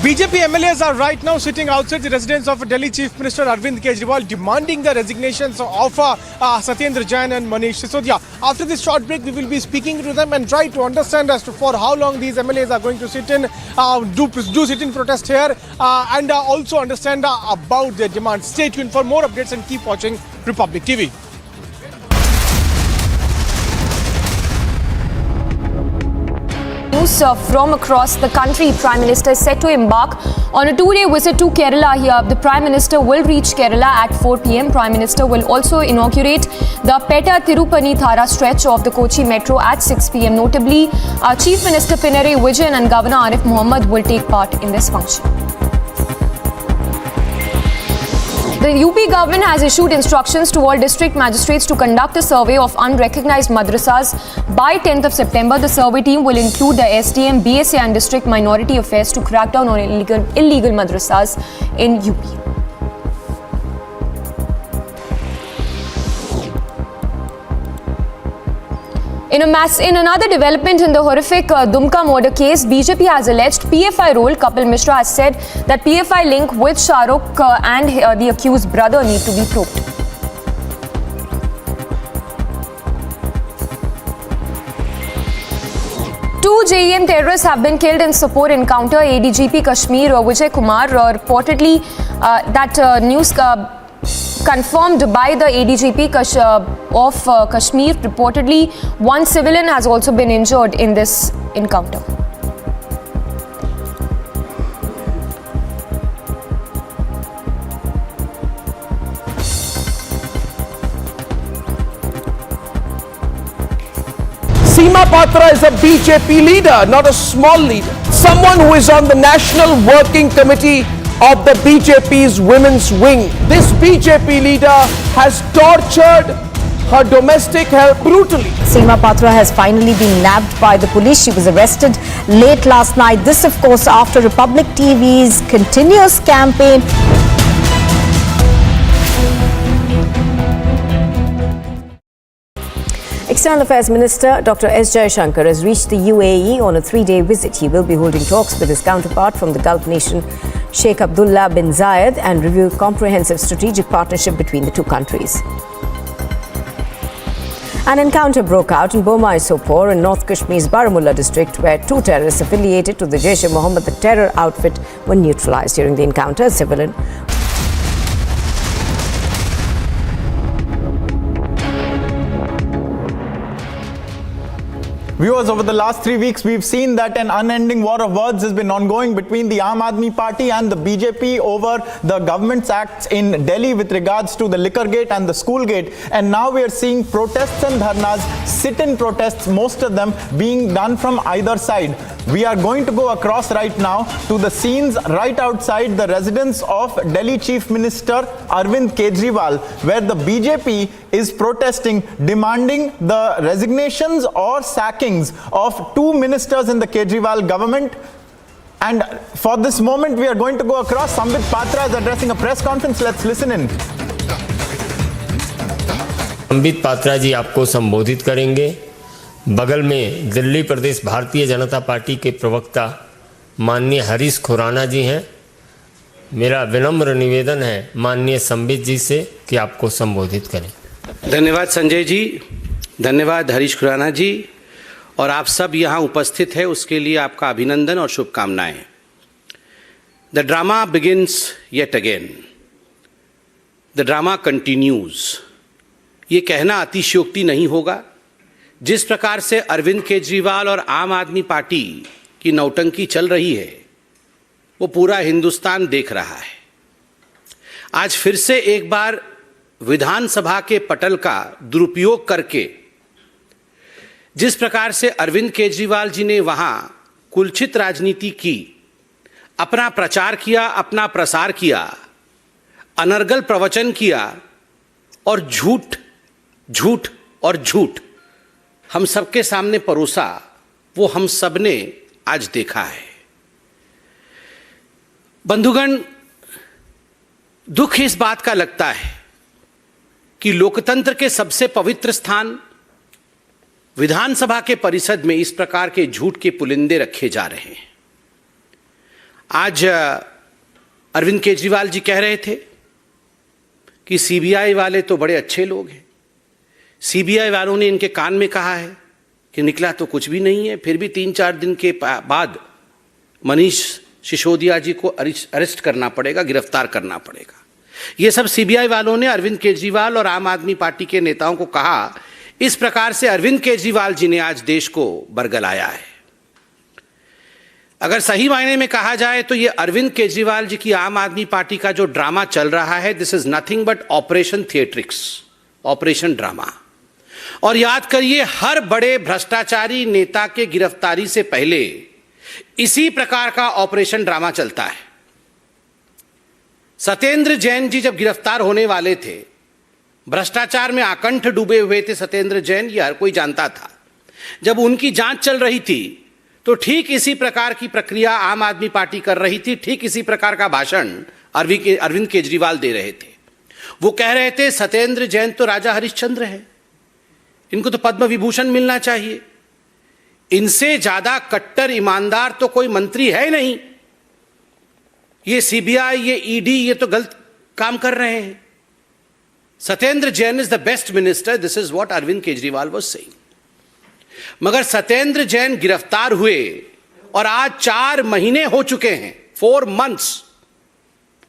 Speaker 4: BJP MLAs are right now sitting outside the residence of Delhi Chief Minister Arvind Kejriwal demanding the resignations of Satyendra Jain and Manish Sisodia. After this short break, we will be speaking to them and try to understand as to for how long these MLAs are going to sit in, do sit in protest here and also understand about their demands. Stay tuned for more updates and keep watching Republic TV.
Speaker 6: From across the country, Prime Minister is set to embark on a two-day visit to Kerala here. The Prime Minister will reach Kerala at 4 p.m. Prime Minister will also inaugurate the Petta-Tirupani-Thara stretch of the Kochi Metro at 6 p.m. Notably, Chief Minister Pinarayi Vijayan and Governor Arif Mohammed will take part in this function. The UP government has issued instructions to all district magistrates to conduct a survey of unrecognized madrasas by 10th of September. The survey team will include the SDM, BSA and District Minority Affairs to crack down on illegal madrasas in UP. In another development in the horrific Dumka murder case, BJP has alleged PFI role. Kapil Mishra has said that PFI link with Shah Rukh and the accused brother need to be probed. Two JEM terrorists have been killed in Sopore encounter. ADGP Kashmir Vijay Kumar reportedly that news confirmed by the ADGP of Kashmir. Reportedly, one civilian has also been injured in this encounter.
Speaker 2: Seema Patra is a BJP leader, not a small leader. Someone who is on the National Working Committee of the BJP's women's wing. This BJP leader has tortured her domestic help brutally.
Speaker 3: Seema Patra has finally been nabbed by the police. She was arrested late last night. This, of course, after Republic TV's continuous campaign. External Affairs Minister Dr. S. Jaishankar has reached the UAE on a 3-day visit. He will be holding talks with his counterpart from the Gulf nation, Sheikh Abdullah bin Zayed, and review comprehensive strategic partnership between the two countries. An encounter broke out in Bomai-Sopore in North Kashmir's Baramulla district, where two terrorists affiliated to the Jaish-e-Mohammed, the terror outfit, were neutralized. During the encounter, a civilian
Speaker 18: Viewers, over the last 3 weeks, we've seen that an unending war of words has been ongoing between the Aam Aadmi Party and the BJP over the government's acts in Delhi with regards to the liquor gate and the school gate. And now we are seeing protests and dharnas, sit-in protests, most of them being done from either side. We are going to go across right now to the scenes right outside the residence of Delhi Chief Minister Arvind Kejriwal, where the BJP is protesting, demanding the resignations or sackings of 2 ministers in the Kejriwal government. And for this moment, we are going to go across. Sambit Patra is addressing a press conference. Let's listen in.
Speaker 19: Sambit Patra जी आपको संबोधित करेंगे। बगल में दिल्ली प्रदेश Bharatiya Janata party के प्रवक्ता माननीय हरीश खुराना जी हैं। मेरा विनम्र निवेदन है माननीय संबित जी से कि आपको संबोधित करें।
Speaker 20: धन्यवाद संजय जी, धन्यवाद हरीश खुराना जी, और आप सब यहाँ उपस्थित हैं उसके लिए आपका अभिनंदन और शुभकामनाएं। The drama begins yet again, the drama continues ये कहना अतिशयोक्ति नहीं होगा, जिस प्रकार से अरविंद केजरीवाल और आम आदमी पार्टी की नौटंकी चल रही है वो पूरा हिंदुस्तान देख रहा है। आज फिर से एक बार विधानसभा के पटल का दुरुपयोग करके जिस प्रकार से अरविंद केजरीवाल जी ने वहां कुलछित राजनीति की, अपना प्रचार किया, अपना प्रसार किया, अनर्गल प्रवचन किया और झूठ झूठ और झूठ हम सबके सामने परोसा, वो हम सब ने आज देखा है। बंधुगण, दुख इस बात का लगता है कि लोकतंत्र के सबसे पवित्र स्थान विधानसभा के परिषद में इस प्रकार के झूठ के पुलिंदे रखे जा रहे हैं। आज अरविंद केजरीवाल जी कह रहे थे कि सीबीआई वाले तो बड़े अच्छे लोग हैं। सीबीआई वालों ने इनके कान में कहा है कि निकला तो कुछ भी नहीं है, फिर भी 3-4 दिन के बाद मनीष सिसोदिया जी को अरेस्ट करना पड़ेगा, गिरफ्तार करना पड़ेगा। ये सब सीबीआई वालों ने अरविंद केजरीवाल और आम आदमी पार्टी के नेताओं को कहा। इस प्रकार से अरविंद केजरीवाल जी ने आज देश को बरगलाया है। अगर सही मायने में कहा जाए तो ये अरविंद केजरीवाल जी की आम आदमी पार्टी का जो ड्रामा चल रहा है, this is nothing but operation theatrics, operation drama. और याद करिए, हर बड़े भ्रष्टाचारी नेता के गिरफ्तारी से पहले इसी प्रकार का ऑपरेशन ड्रामा चलता है। सत्येंद्र जैन जी जब गिरफ्तार होने वाले थे, भ्रष्टाचार में आकंठ डूबे हुए थे सत्येंद्र जैन, ये हर कोई जानता था। जब उनकी जांच चल रही थी तो ठीक इसी प्रकार की प्रक्रिया आम आदमी पार्टी कर रही थी, ठीक इसी प्रकार का भाषण अरविंद केजरीवाल दे रहे थे। वो कह रहे थे सत्येंद्र जैन तो राजा हरिश्चंद्र है, इनको तो पद्म विभूषण मिलना चाहिए, इनसे ज्यादा कट्टर ईमानदार तो कोई मंत्री है नहीं, ये सीबीआई, ये ईडी, ये तो गलत काम कर रहे हैं। Satyendra Jain is the best minister, this is what Arvind Kejriwal was saying. मगर सत्येंद्र जैन गिरफ्तार हुए और आज 4 महीने हो चुके हैं, 4 months,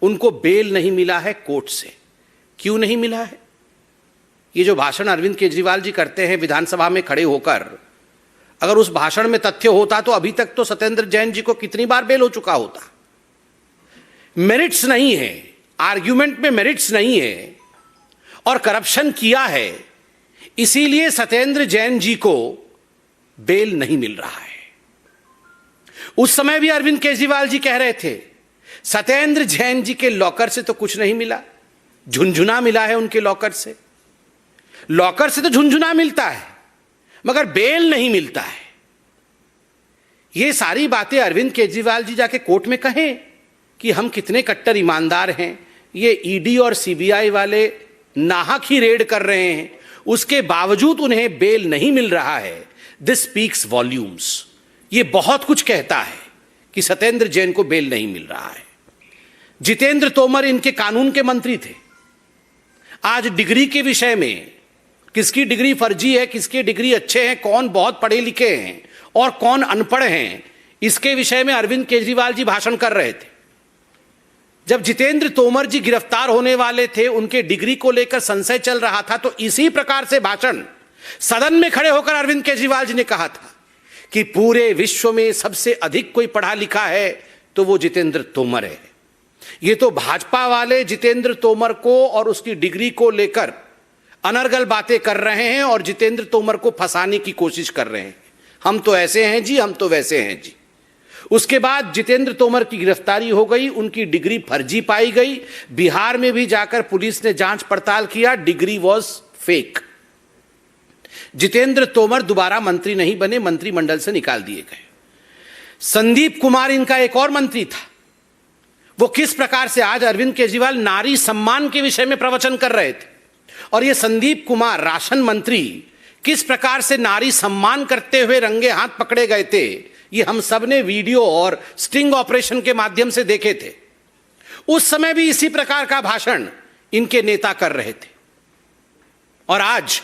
Speaker 20: उनको बेल नहीं मिला है कोर्ट से। क्यों नहीं मिला है? ये जो भाषण अरविंद केजरीवाल जी करते हैं विधानसभा में खड़े होकर, अगर उस भाषण में तथ्य होता तो अभी तक तो सत्येंद्र जैन जी को कितनी बार बेल हो चुका होता। मेरिट्स नहीं है, आर्ग्यूमेंट में मेरिट्स नहीं है और करप्शन किया है, इसीलिए सत्येंद्र जैन जी को बेल नहीं मिल रहा है। उस समय भी अरविंद केजरीवाल जी कह रहे थे सत्येंद्र जैन जी के लॉकर से तो कुछ नहीं मिला, झुनझुना मिला है उनके लॉकर से। लॉकर से तो झुनझुना मिलता है मगर बेल नहीं मिलता है। ये सारी बातें अरविंद केजरीवाल जी जाके कोर्ट में कहें कि हम कितने कट्टर ईमानदार हैं, ये ईडी और सीबीआई वाले नाहक ही रेड कर रहे हैं, उसके बावजूद उन्हें बेल नहीं मिल रहा है। This speaks volumes. ये बहुत कुछ कहता है कि सत्येंद्र जैन को बेल नहीं मिल रहा है। जितेंद्र तोमर इनके कानून के मंत्री थे। आज डिग्री के विषय में किसकी डिग्री फर्जी है, किसकी डिग्री अच्छे हैं, कौन बहुत पढ़े लिखे हैं और कौन अनपढ़ हैं, इसके विषय में अरविंद केजरीवाल जी भाषण कर रहे थे। जब जितेंद्र तोमर जी गिरफ्तार होने वाले थे, उनके डिग्री को लेकर संशय चल रहा था, तो इसी प्रकार से भाषण सदन में खड़े होकर अरविंद केजरीवाल जी ने कहा था कि पूरे विश्व में सबसे अधिक कोई पढ़ा लिखा है तो वो जितेंद्र तोमर है। ये तो भाजपा वाले जितेंद्र तोमर को और उसकी डिग्री को लेकर अनर्गल बातें कर रहे हैं और जितेंद्र तोमर को फंसाने की कोशिश कर रहे हैं। हम तो ऐसे हैं जी, हम तो वैसे हैं जी। उसके बाद जितेंद्र तोमर की गिरफ्तारी हो गई, उनकी डिग्री फर्जी पाई गई। बिहार में भी जाकर पुलिस ने जांच पड़ताल किया, degree was fake. Jitendra Tomar दोबारा मंत्री नहीं बने, मंत्रिमंडल से निकाल दिए गए। संदीप कुमार इनका एक और मंत्री था। वो किस प्रकार से आज अरविंद केजरीवाल नारी सम्मान के विषय में प्रवचन कर रहे थे और ये संदीप कुमार राशन मंत्री किस प्रकार से नारी सम्मान करते हुए रंगे हाथ पकड़े गए थे, ये हम सब ने वीडियो और स्टिंग ऑपरेशन के माध्यम से देखे थे। उस समय भी इसी प्रकार का भाषण इनके नेता कर रहे थे और आज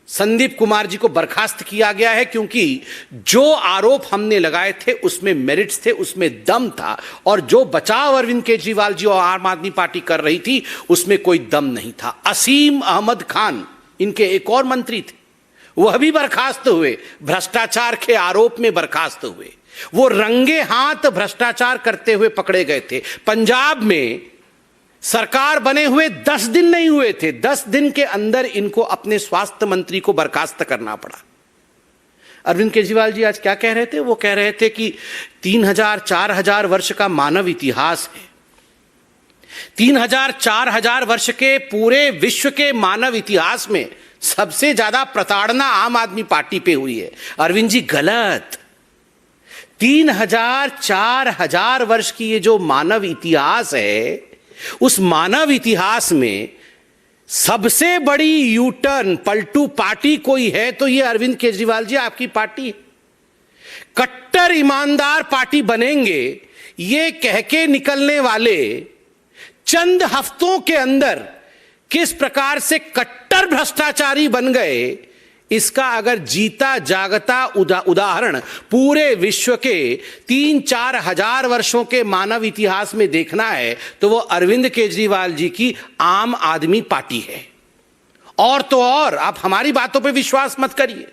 Speaker 20: संदीप कुमार जी को बर्खास्त किया गया है क्योंकि जो आरोप हमने लगाए थे उसमें मेरिट्स थे, उसमें दम था और जो बचाव अरविंद केजरीवाल जी और आम आदमी पार्टी कर रही थी उसमें कोई दम नहीं था। असीम अहमद खान इनके एक और मंत्री थे, वह भी बर्खास्त हुए, भ्रष्टाचार के आरोप में बर्खास्त हुए। वो रंगे हाथ भ्रष्टाचार करते हुए पकड़े गए थे। पंजाब में सरकार बने हुए 10 दिन नहीं हुए थे, 10 दिन के अंदर इनको अपने स्वास्थ्य मंत्री को बर्खास्त करना पड़ा। अरविंद केजरीवाल जी आज क्या कह रहे थे? वो कह रहे थे कि 3000-4000 वर्ष का मानव इतिहास है, 3000-4000 वर्ष के पूरे विश्व के मानव इतिहास में सबसे ज्यादा प्रताड़ना आम आदमी पार्टी पे हुई है। अरविंद जी गलत। 3000-4000 वर्ष की ये जो मानव इतिहास है, उस मानव इतिहास में सबसे बड़ी यूटर्न पलटू पार्टी कोई है तो ये अरविंद केजरीवाल जी आपकी पार्टी है। कट्टर ईमानदार पार्टी बनेंगे ये कह के निकलने वाले चंद हफ्तों के अंदर किस प्रकार से कट्टर भ्रष्टाचारी बन गए, इसका अगर जीता जागता उदाहरण पूरे विश्व के 3-4 हजार वर्षों के मानव इतिहास में देखना है तो वो अरविंद केजरीवाल जी की आम आदमी पार्टी है। और तो और आप हमारी बातों पे विश्वास मत करिए।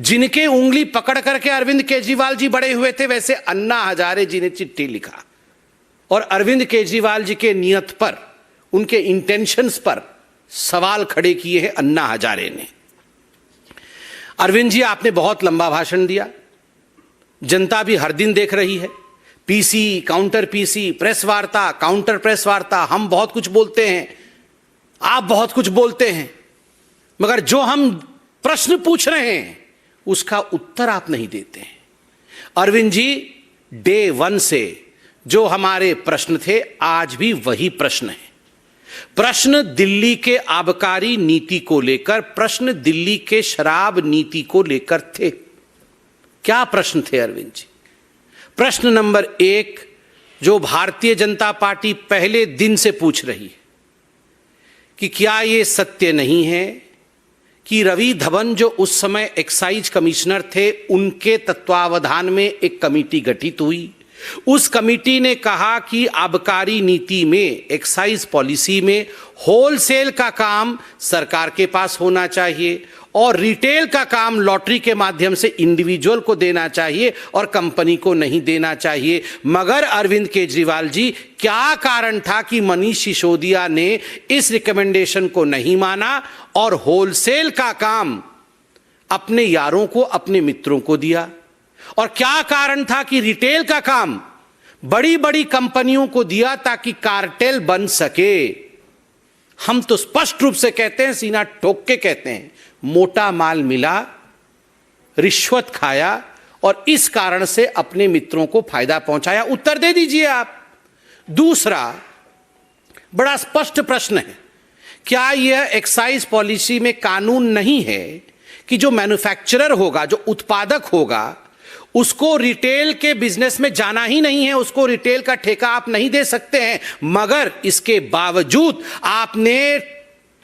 Speaker 20: जिनके उंगली पकड़ करके अरविंद केजरीवाल जी बड़े हुए थे, वैसे अन्ना हजारे जी ने चिट्ठी लिखा और अरविंद केजरीवाल जी के नियत पर, उनके इंटेंशंस पर सवाल खड़े किए हैं अन्ना हजारे ने। अरविंद जी आपने बहुत लंबा भाषण दिया, जनता भी हर दिन देख रही है। पीसी, काउंटर पीसी, प्रेस वार्ता, काउंटर प्रेस वार्ता, हम बहुत कुछ बोलते हैं, आप बहुत कुछ बोलते हैं, मगर जो हम प्रश्न पूछ रहे हैं उसका उत्तर आप नहीं देते हैं। अरविंद जी डे 1 से जो हमारे प्रश्न थे आज भी वही प्रश्न है। प्रश्न दिल्ली के आबकारी नीति को लेकर, प्रश्न दिल्ली के शराब नीति को लेकर थे। क्या प्रश्न थे अरविंद जी? प्रश्न नंबर 1 जो भारतीय जनता पार्टी पहले दिन से पूछ रही है कि क्या यह सत्य नहीं है कि रवि धवन जो उस समय एक्साइज कमिश्नर थे, उनके तत्वावधान में एक कमेटी गठित हुई। उस कमेटी ने कहा कि आबकारी नीति में, एक्साइज पॉलिसी में होलसेल का काम सरकार के पास होना चाहिए और रिटेल का काम लॉटरी के माध्यम से इंडिविजुअल को देना चाहिए और कंपनी को नहीं देना चाहिए। मगर अरविंद केजरीवाल जी, क्या कारण था कि मनीष सिसोदिया ने इस रिकमेंडेशन को नहीं माना और होलसेल का काम अपने यारों को, अपने मित्रों को दिया? और क्या कारण था कि रिटेल का काम बड़ी बड़ी कंपनियों को दिया ताकि कार्टेल बन सके? हम तो स्पष्ट रूप से कहते हैं, सीना ठोक के कहते हैं, मोटा माल मिला, रिश्वत खाया और इस कारण से अपने मित्रों को फायदा पहुंचाया। उत्तर दे दीजिए आप। दूसरा बड़ा स्पष्ट प्रश्न है, क्या यह एक्साइज पॉलिसी में कानून नहीं है कि जो मैन्युफैक्चरर होगा, जो उत्पादक होगा, उसको रिटेल के बिजनेस में जाना ही नहीं है, उसको रिटेल का ठेका आप नहीं दे सकते हैं, मगर इसके बावजूद आपने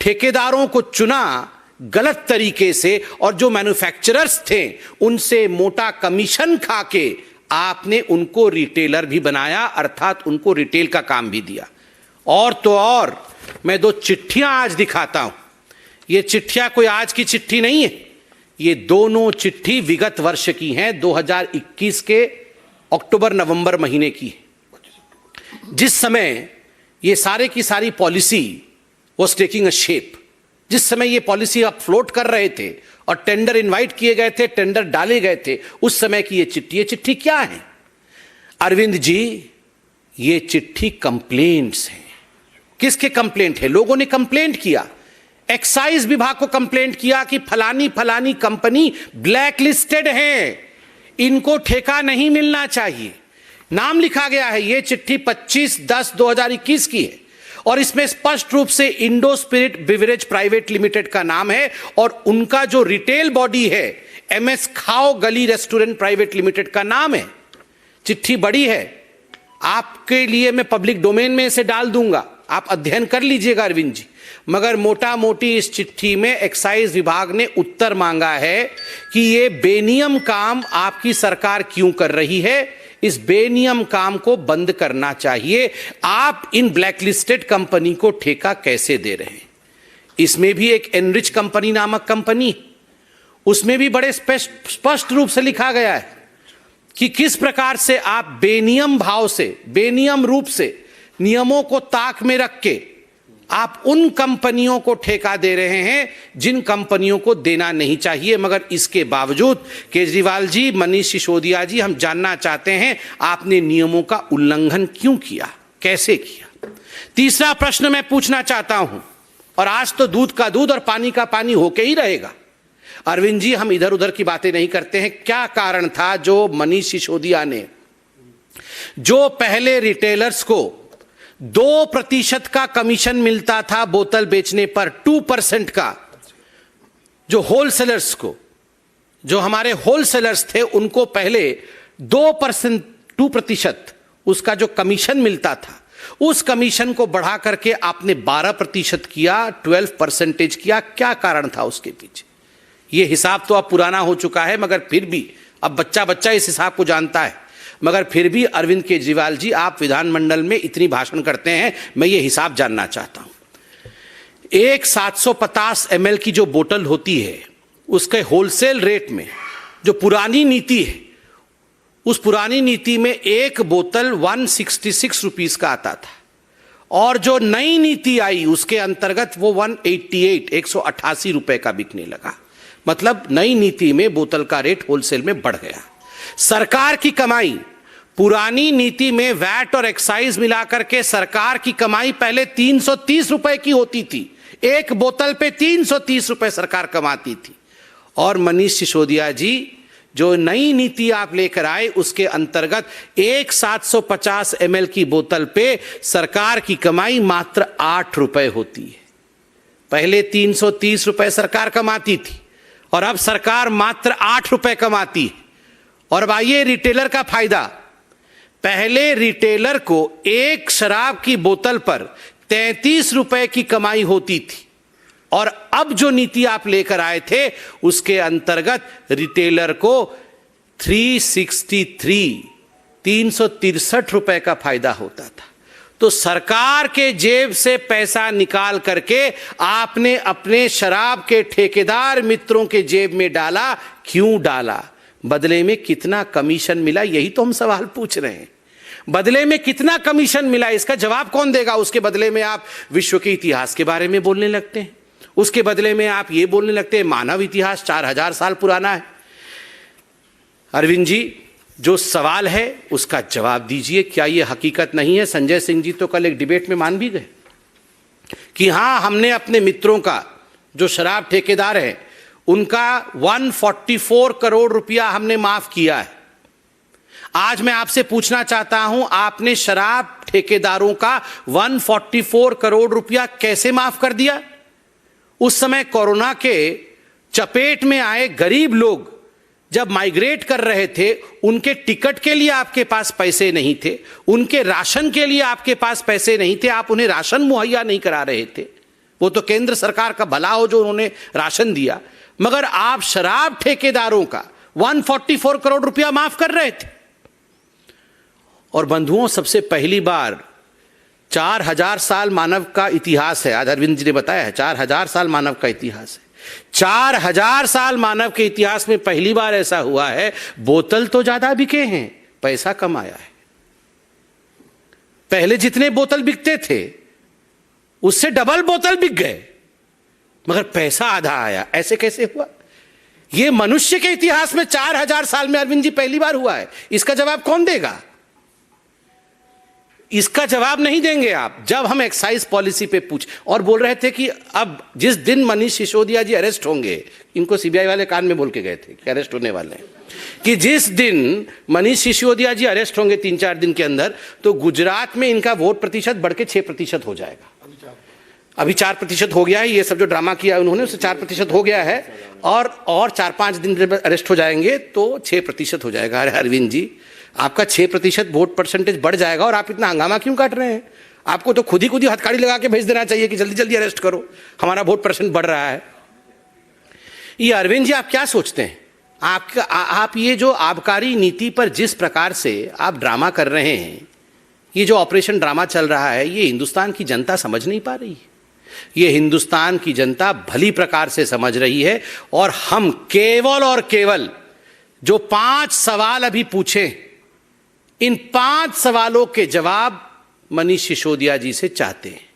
Speaker 20: ठेकेदारों को चुना गलत तरीके से और जो मैन्युफैक्चरर्स थे उनसे मोटा कमीशन खा के आपने उनको रिटेलर भी बनाया, अर्थात उनको रिटेल का काम भी दिया। और तो और मैं 2 चिट्ठियां आज दिखाता हूं। ये चिट्ठियां कोई आज की चिट्ठी नहीं है, ये दोनों चिट्ठी विगत वर्ष की हैं, 2021 के अक्टूबर-नवंबर महीने की है, जिस समय ये सारे की सारी policy was taking a shape, जिस समय ये पॉलिसी आप फ्लोट कर रहे थे और टेंडर इनवाइट किए गए थे, टेंडर डाले गए थे, उस समय की ये चिट्ठी क्या है अरविंद जी? ये चिट्ठी कंप्लेंट्स हैं। किसके कंप्लेंट है? लोगों ने कंप्लेंट किया, एक्साइज विभाग को कंप्लेंट किया कि फलानी फलानी कंपनी ब्लैक लिस्टेड है, इनको ठेका नहीं मिलना चाहिए। नाम लिखा गया है। यह चिट्ठी 25/10/2021 की है और इसमें स्पष्ट रूप से Indo spirit beverage private limited का नाम है और उनका जो रिटेल बॉडी है MS खाओ गली रेस्टोरेंट प्राइवेट लिमिटेड का नाम है। चिट्ठी बड़ी है, आपके लिए मैं पब्लिक डोमेन में इसे डाल दूंगा, आप अध्ययन कर लीजिएगा अरविंद जी। मगर मोटा मोटी इस चिट्ठी में एक्साइज विभाग ने उत्तर मांगा है कि ये बेनियम काम आपकी सरकार क्यों कर रही है, इस बेनियम काम को बंद करना चाहिए, आप इन ब्लैकलिस्टेड कंपनी को ठेका कैसे दे रहे हैं। इसमें भी एक एनरिच कंपनी नामक कंपनी, उसमें भी बड़े स्पष्ट रूप से लिखा गया है कि किस प्रकार से आप बेनियम भाव से, बेनियम रूप से नियमों को ताक में रख के आप उन कंपनियों को ठेका दे रहे हैं जिन कंपनियों को देना नहीं चाहिए। मगर इसके बावजूद केजरीवाल जी, मनीष सिसोदिया जी, हम जानना चाहते हैं आपने नियमों का उल्लंघन क्यों किया, कैसे किया। तीसरा प्रश्न मैं पूछना चाहता हूं, और आज तो दूध का दूध और पानी का पानी होके ही रहेगा। अरविंद जी, हम इधर उधर की बातें नहीं करते हैं। क्या कारण था जो मनीष सिसोदिया ने, जो पहले रिटेलर्स को 2% का कमीशन मिलता था बोतल बेचने पर, 2% का, जो होलसेलर्स को, जो हमारे होलसेलर्स थे उनको पहले 2% उसका जो कमीशन मिलता था, उस कमीशन को बढ़ा करके आपने 12% किया, 12% किया। क्या कारण था उसके पीछे? यह हिसाब तो अब पुराना हो चुका है, मगर फिर भी अब बच्चा बच्चा इस हिसाब को जानता है। मगर फिर भी अरविंद केजरीवाल जी, आप विधानमंडल में इतनी भाषण करते हैं, मैं ये हिसाब जानना चाहता हूं। एक 750 ml की जो बोतल होती है, उसके होलसेल रेट में जो पुरानी नीति है, उस पुरानी नीति में एक बोतल 166 रुपीस का आता था, और जो नई नीति आई उसके अंतर्गत वो 188 रुपए का बिकने लगा। मतलब नई नीति में बोतल का रेट होलसेल में बढ़ गया। सरकार की कमाई, पुरानी नीति में वैट और एक्साइज मिलाकर के सरकार की कमाई पहले 330 रुपए की होती थी, एक बोतल पे 330 रुपए सरकार कमाती थी। और मनीष सिसोदिया जी, जो नई नीति आप लेकर आए उसके अंतर्गत एक 750 ml की बोतल पे सरकार की कमाई मात्र 8 रुपए होती है। पहले 330 रुपए सरकार कमाती थी और अब सरकार मात्र 8 रुपए कमाती है। और अब आइए रिटेलर का फायदा। पहले रिटेलर को एक शराब की बोतल पर 33 रुपए की कमाई होती थी, और अब जो नीति आप लेकर आए थे उसके अंतर्गत रिटेलर को 363 रुपए का फायदा होता था। तो सरकार के जेब से पैसा निकाल करके आपने अपने शराब के ठेकेदार मित्रों के जेब में डाला। क्यों डाला? बदले में कितना कमीशन मिला, यही तो हम सवाल पूछ रहे हैं। बदले में कितना कमीशन मिला, इसका जवाब कौन देगा? उसके बदले में आप विश्व के इतिहास के बारे में बोलने लगते हैं, उसके बदले में आप ये बोलने लगते हैं मानव इतिहास 4000 साल पुराना है। अरविंद जी, जो सवाल है उसका जवाब दीजिए। क्या ये हकीकत नहीं है? संजय सिंह जी तो कल एक डिबेट में मान भी गए कि हां, हमने अपने मित्रों का, जो शराब ठेकेदार है, उनका 144 करोड़ रुपया हमने माफ किया है। आज मैं आपसे पूछना चाहता हूं, आपने शराब ठेकेदारों का 144 करोड़ रुपया कैसे माफ कर दिया? उस समय कोरोना के चपेट में आए गरीब लोग जब माइग्रेट कर रहे थे, उनके टिकट के लिए आपके पास पैसे नहीं थे, उनके राशन के लिए आपके पास पैसे नहीं थे, आप उन्हें राशन मुहैया नहीं करा रहे थे। वो तो केंद्र सरकार का भला हो जो उन्होंने राशन दिया, मगर आप शराब ठेकेदारों का 144 करोड़ रुपया माफ कर रहे थे। और बंधुओं, सबसे पहली बार 4000 साल मानव का इतिहास है, आज अरविंद जी ने बताया है 4000 साल मानव का इतिहास है। 4000 साल मानव के इतिहास में पहली बार ऐसा हुआ है, बोतल तो ज्यादा बिके हैं, पैसा कम आया है। पहले जितने बोतल बिकते थे उससे डबल बोतल बिक गए, मगर पैसा आधा आया। ऐसे कैसे हुआ? यह मनुष्य के इतिहास में 4000 साल में अरविंद जी पहली बार हुआ है। इसका जवाब कौन देगा? इसका जवाब नहीं देंगे आप। जब हम एक्साइज पॉलिसी पे पूछ और बोल रहे थे कि अब जिस दिन मनीष सिसोदिया जी अरेस्ट होंगे, इनको सीबीआई वाले कान में बोल के गए थे कि अरेस्ट होने वाले हैं, कि जिस दिन मनीष सिसोदिया जी अरेस्ट होंगे 3-4 दिन के अंदर, तो गुजरात में इनका वोट प्रतिशत बढ़ के 6% हो जाएगा। अभी 4% हो गया है। ये सब जो ड्रामा किया उन्होंने, उससे 4% हो गया है, और 4-5 दिन अरेस्ट हो जाएंगे तो 6% हो जाएगा। अरे अरविंद जी, आपका 6% वोट परसेंटेज बढ़ जाएगा और आप इतना हंगामा क्यों काट रहे हैं? आपको तो खुद ही हथकड़ी लगा के भेज देना चाहिए कि जल्दी जल्दी अरेस्ट करो, हमारा वोट परसेंट बढ़ रहा है। ये अरविंद जी, आप क्या सोचते हैं? आप ये जो आबकारी नीति पर जिस प्रकार से आप ड्रामा कर रहे हैं, ये जो ऑपरेशन ड्रामा चल रहा है, ये हिंदुस्तान की जनता समझ नहीं पा रही है। ये हिंदुस्तान की जनता भली प्रकार से समझ रही है और हम केवल और केवल जो 5 सवाल अभी पूछे, इन 5 सवालों के जवाब मनीष सिसोदिया जी से चाहते हैं।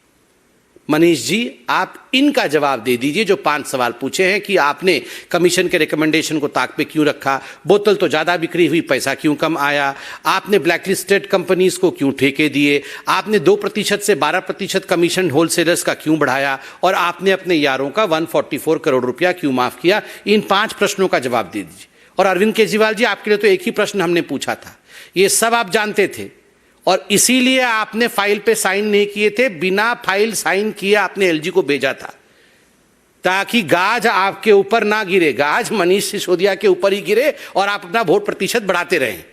Speaker 20: मनीष जी, आप इनका जवाब दे दीजिए। जो 5 सवाल पूछे हैं कि आपने कमीशन के रिकमेंडेशन को ताक पे क्यों रखा, बोतल तो ज़्यादा बिक्री हुई, पैसा क्यों कम आया, आपने ब्लैकलिस्टेड कंपनीज को क्यों ठेके दिए, आपने 2% से 12% कमीशन होलसेलर्स का क्यों बढ़ाया, और आपने अपने यारों का 144 करोड़ रुपया क्यों माफ़ किया। इन 5 प्रश्नों का जवाब दे दीजिए। और अरविंद केजरीवाल जी, आपके लिए तो एक ही प्रश्न हमने पूछा था, ये सब आप जानते थे और इसीलिए आपने फाइल पे साइन नहीं किए थे। बिना फाइल साइन किए आपने एलजी को भेजा था ताकि गाज आपके ऊपर ना गिरे, गाज मनीष सिसोदिया के ऊपर ही गिरे और आप अपना वोट प्रतिशत बढ़ाते रहें।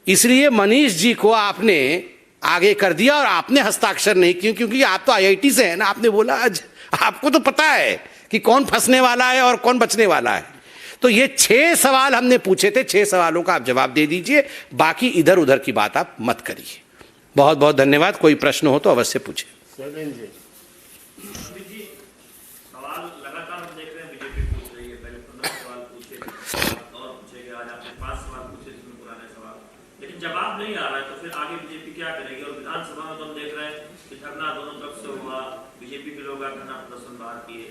Speaker 20: इसलिए मनीष जी को आपने आगे कर दिया और आपने हस्ताक्षर नहीं किए, क्योंकि आप तो आईआईटी से हैं ना। आपने बोला आज आपको तो पता है कि कौन फंसने वाला है और कौन बचने वाला है। तो ये 6 सवाल हमने पूछे थे, 6 सवालों का आप जवाब दे दीजिए, बाकी इधर उधर की बात आप मत करिए। बहुत बहुत धन्यवाद। कोई प्रश्न हो तो अवश्य पूछे।
Speaker 21: जवाब नहीं आ रहा है तो फिर आगे बीजेपी क्या करेगी? और विधानसभा में तो हम देख रहे हैं कि धरना दोनों तरफ से हुआ, बीजेपी के लोग धरना प्रदर्शन बाहर किए,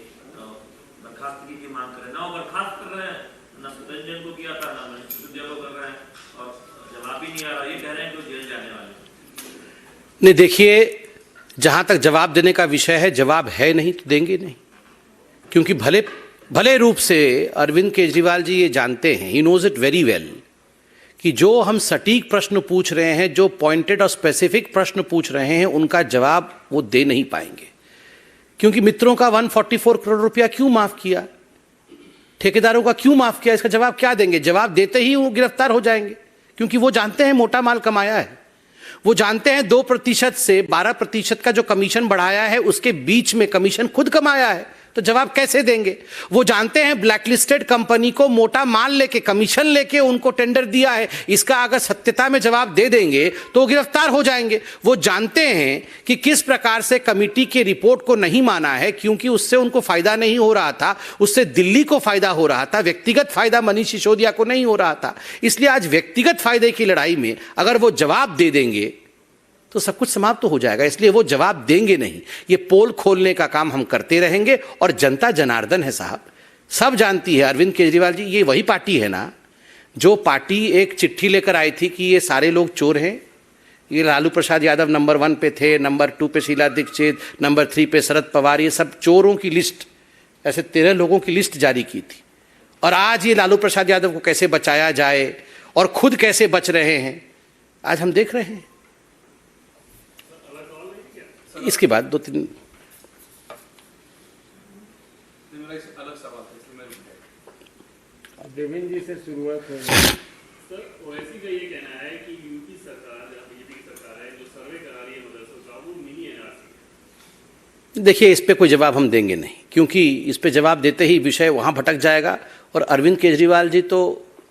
Speaker 21: बर्खास्तगी की मांग कर रहे हैं, ना बर्खास्त कर रहे हैं, ना सोरेन जैन को किया था, ना मनीष सिसोदिया को कर रहे हैं, और जवाब ही नहीं आ रहा। ये कह रहे हैं कि जेल जाने वाले।
Speaker 20: नहीं, देखिए, जहां तक जवाब देने का विषय है, जवाब है नहीं तो देंगे नहीं, क्योंकि भले रूप से अरविंद केजरीवाल जी ये जानते हैं, he knows it very well, कि जो हम सटीक प्रश्न पूछ रहे हैं, जो पॉइंटेड और स्पेसिफिक प्रश्न पूछ रहे हैं, उनका जवाब वो दे नहीं पाएंगे। क्योंकि मित्रों का 144 करोड़ रुपया क्यों माफ किया, ठेकेदारों का क्यों माफ किया, इसका जवाब क्या देंगे? जवाब देते ही वो गिरफ्तार हो जाएंगे, क्योंकि वो जानते हैं मोटा माल कमाया है। वो जानते हैं 2% से 12% का जो कमीशन बढ़ाया है, उसके बीच में कमीशन खुद कमाया है, तो जवाब कैसे देंगे? वो जानते हैं ब्लैकलिस्टेड कंपनी को मोटा माल लेके, कमीशन लेके उनको टेंडर दिया है, इसका अगर सत्यता में जवाब दे देंगे तो गिरफ्तार हो जाएंगे। वो जानते हैं कि किस प्रकार से कमेटी की रिपोर्ट को नहीं माना है, क्योंकि उससे उनको फायदा नहीं हो रहा था, उससे दिल्ली को फायदा हो रहा था, व्यक्तिगत फायदा मनीष सिसोदिया को नहीं हो रहा था। इसलिए आज व्यक्तिगत फायदे की लड़ाई में अगर वो जवाब दे देंगे तो सब कुछ समाप्त तो हो जाएगा। इसलिए वो जवाब देंगे नहीं। ये पोल खोलने का काम हम करते रहेंगे, और जनता जनार्दन है साहब, सब जानती है। अरविंद केजरीवाल जी, ये वही पार्टी है ना जो पार्टी एक चिट्ठी लेकर आई थी कि ये सारे लोग चोर हैं। ये लालू प्रसाद यादव नंबर 1 पे थे, नंबर 2 पे शीला दीक्षित, नंबर 3 पे शरद पवार, ये सब चोरों की लिस्ट, ऐसे 13 लोगों की लिस्ट जारी की थी। और आज ये लालू प्रसाद यादव को कैसे बचाया जाए और खुद कैसे बच रहे हैं, आज हम देख रहे हैं। इसके बाद 2-3
Speaker 21: देवेंद्र जी से शुरुआत है। सर, ओवैसी का ये कहना है कि यूपी सरकार, बीजेपी की सरकार है, जो सर्वे करा रही है मदरसों का, वो मिनी एनआरसी।
Speaker 20: देखिए, इस पे कोई जवाब हम देंगे नहीं, क्योंकि इस पे जवाब देते ही विषय वहाँ भटक जाएगा। और अरविंद केजरीवाल जी तो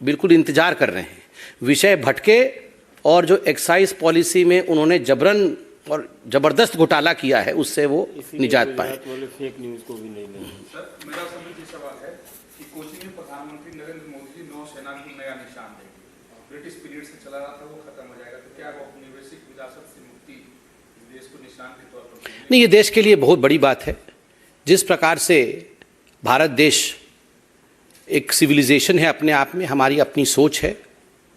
Speaker 20: बिल्कुल इंतजार कर रहे हैं विषय भटके, और जो एक्साइज पॉलिसी में उन्होंने जबरन और जबरदस्त घोटाला किया है, उससे वो निजात पाए।
Speaker 21: फेक न्यूज़ को भी नहीं लेंगे।
Speaker 13: सर, मेरा समझ सवाल है कि कोची में प्रधानमंत्री नरेंद्र मोदी जी नौसेना को नया निशान देंगे। ब्रिटिश पीरियड से चला रहा था, वो खत्म हो जाएगा, तो क्या वो औपनिवेशिक विरासत से मुक्ति इस देश को निशान के तौर पर?
Speaker 20: नहीं, ये देश के लिए बहुत बड़ी बात है। जिस प्रकार से भारत देश एक सिविलाइजेशन है अपने आप में, हमारी अपनी सोच है,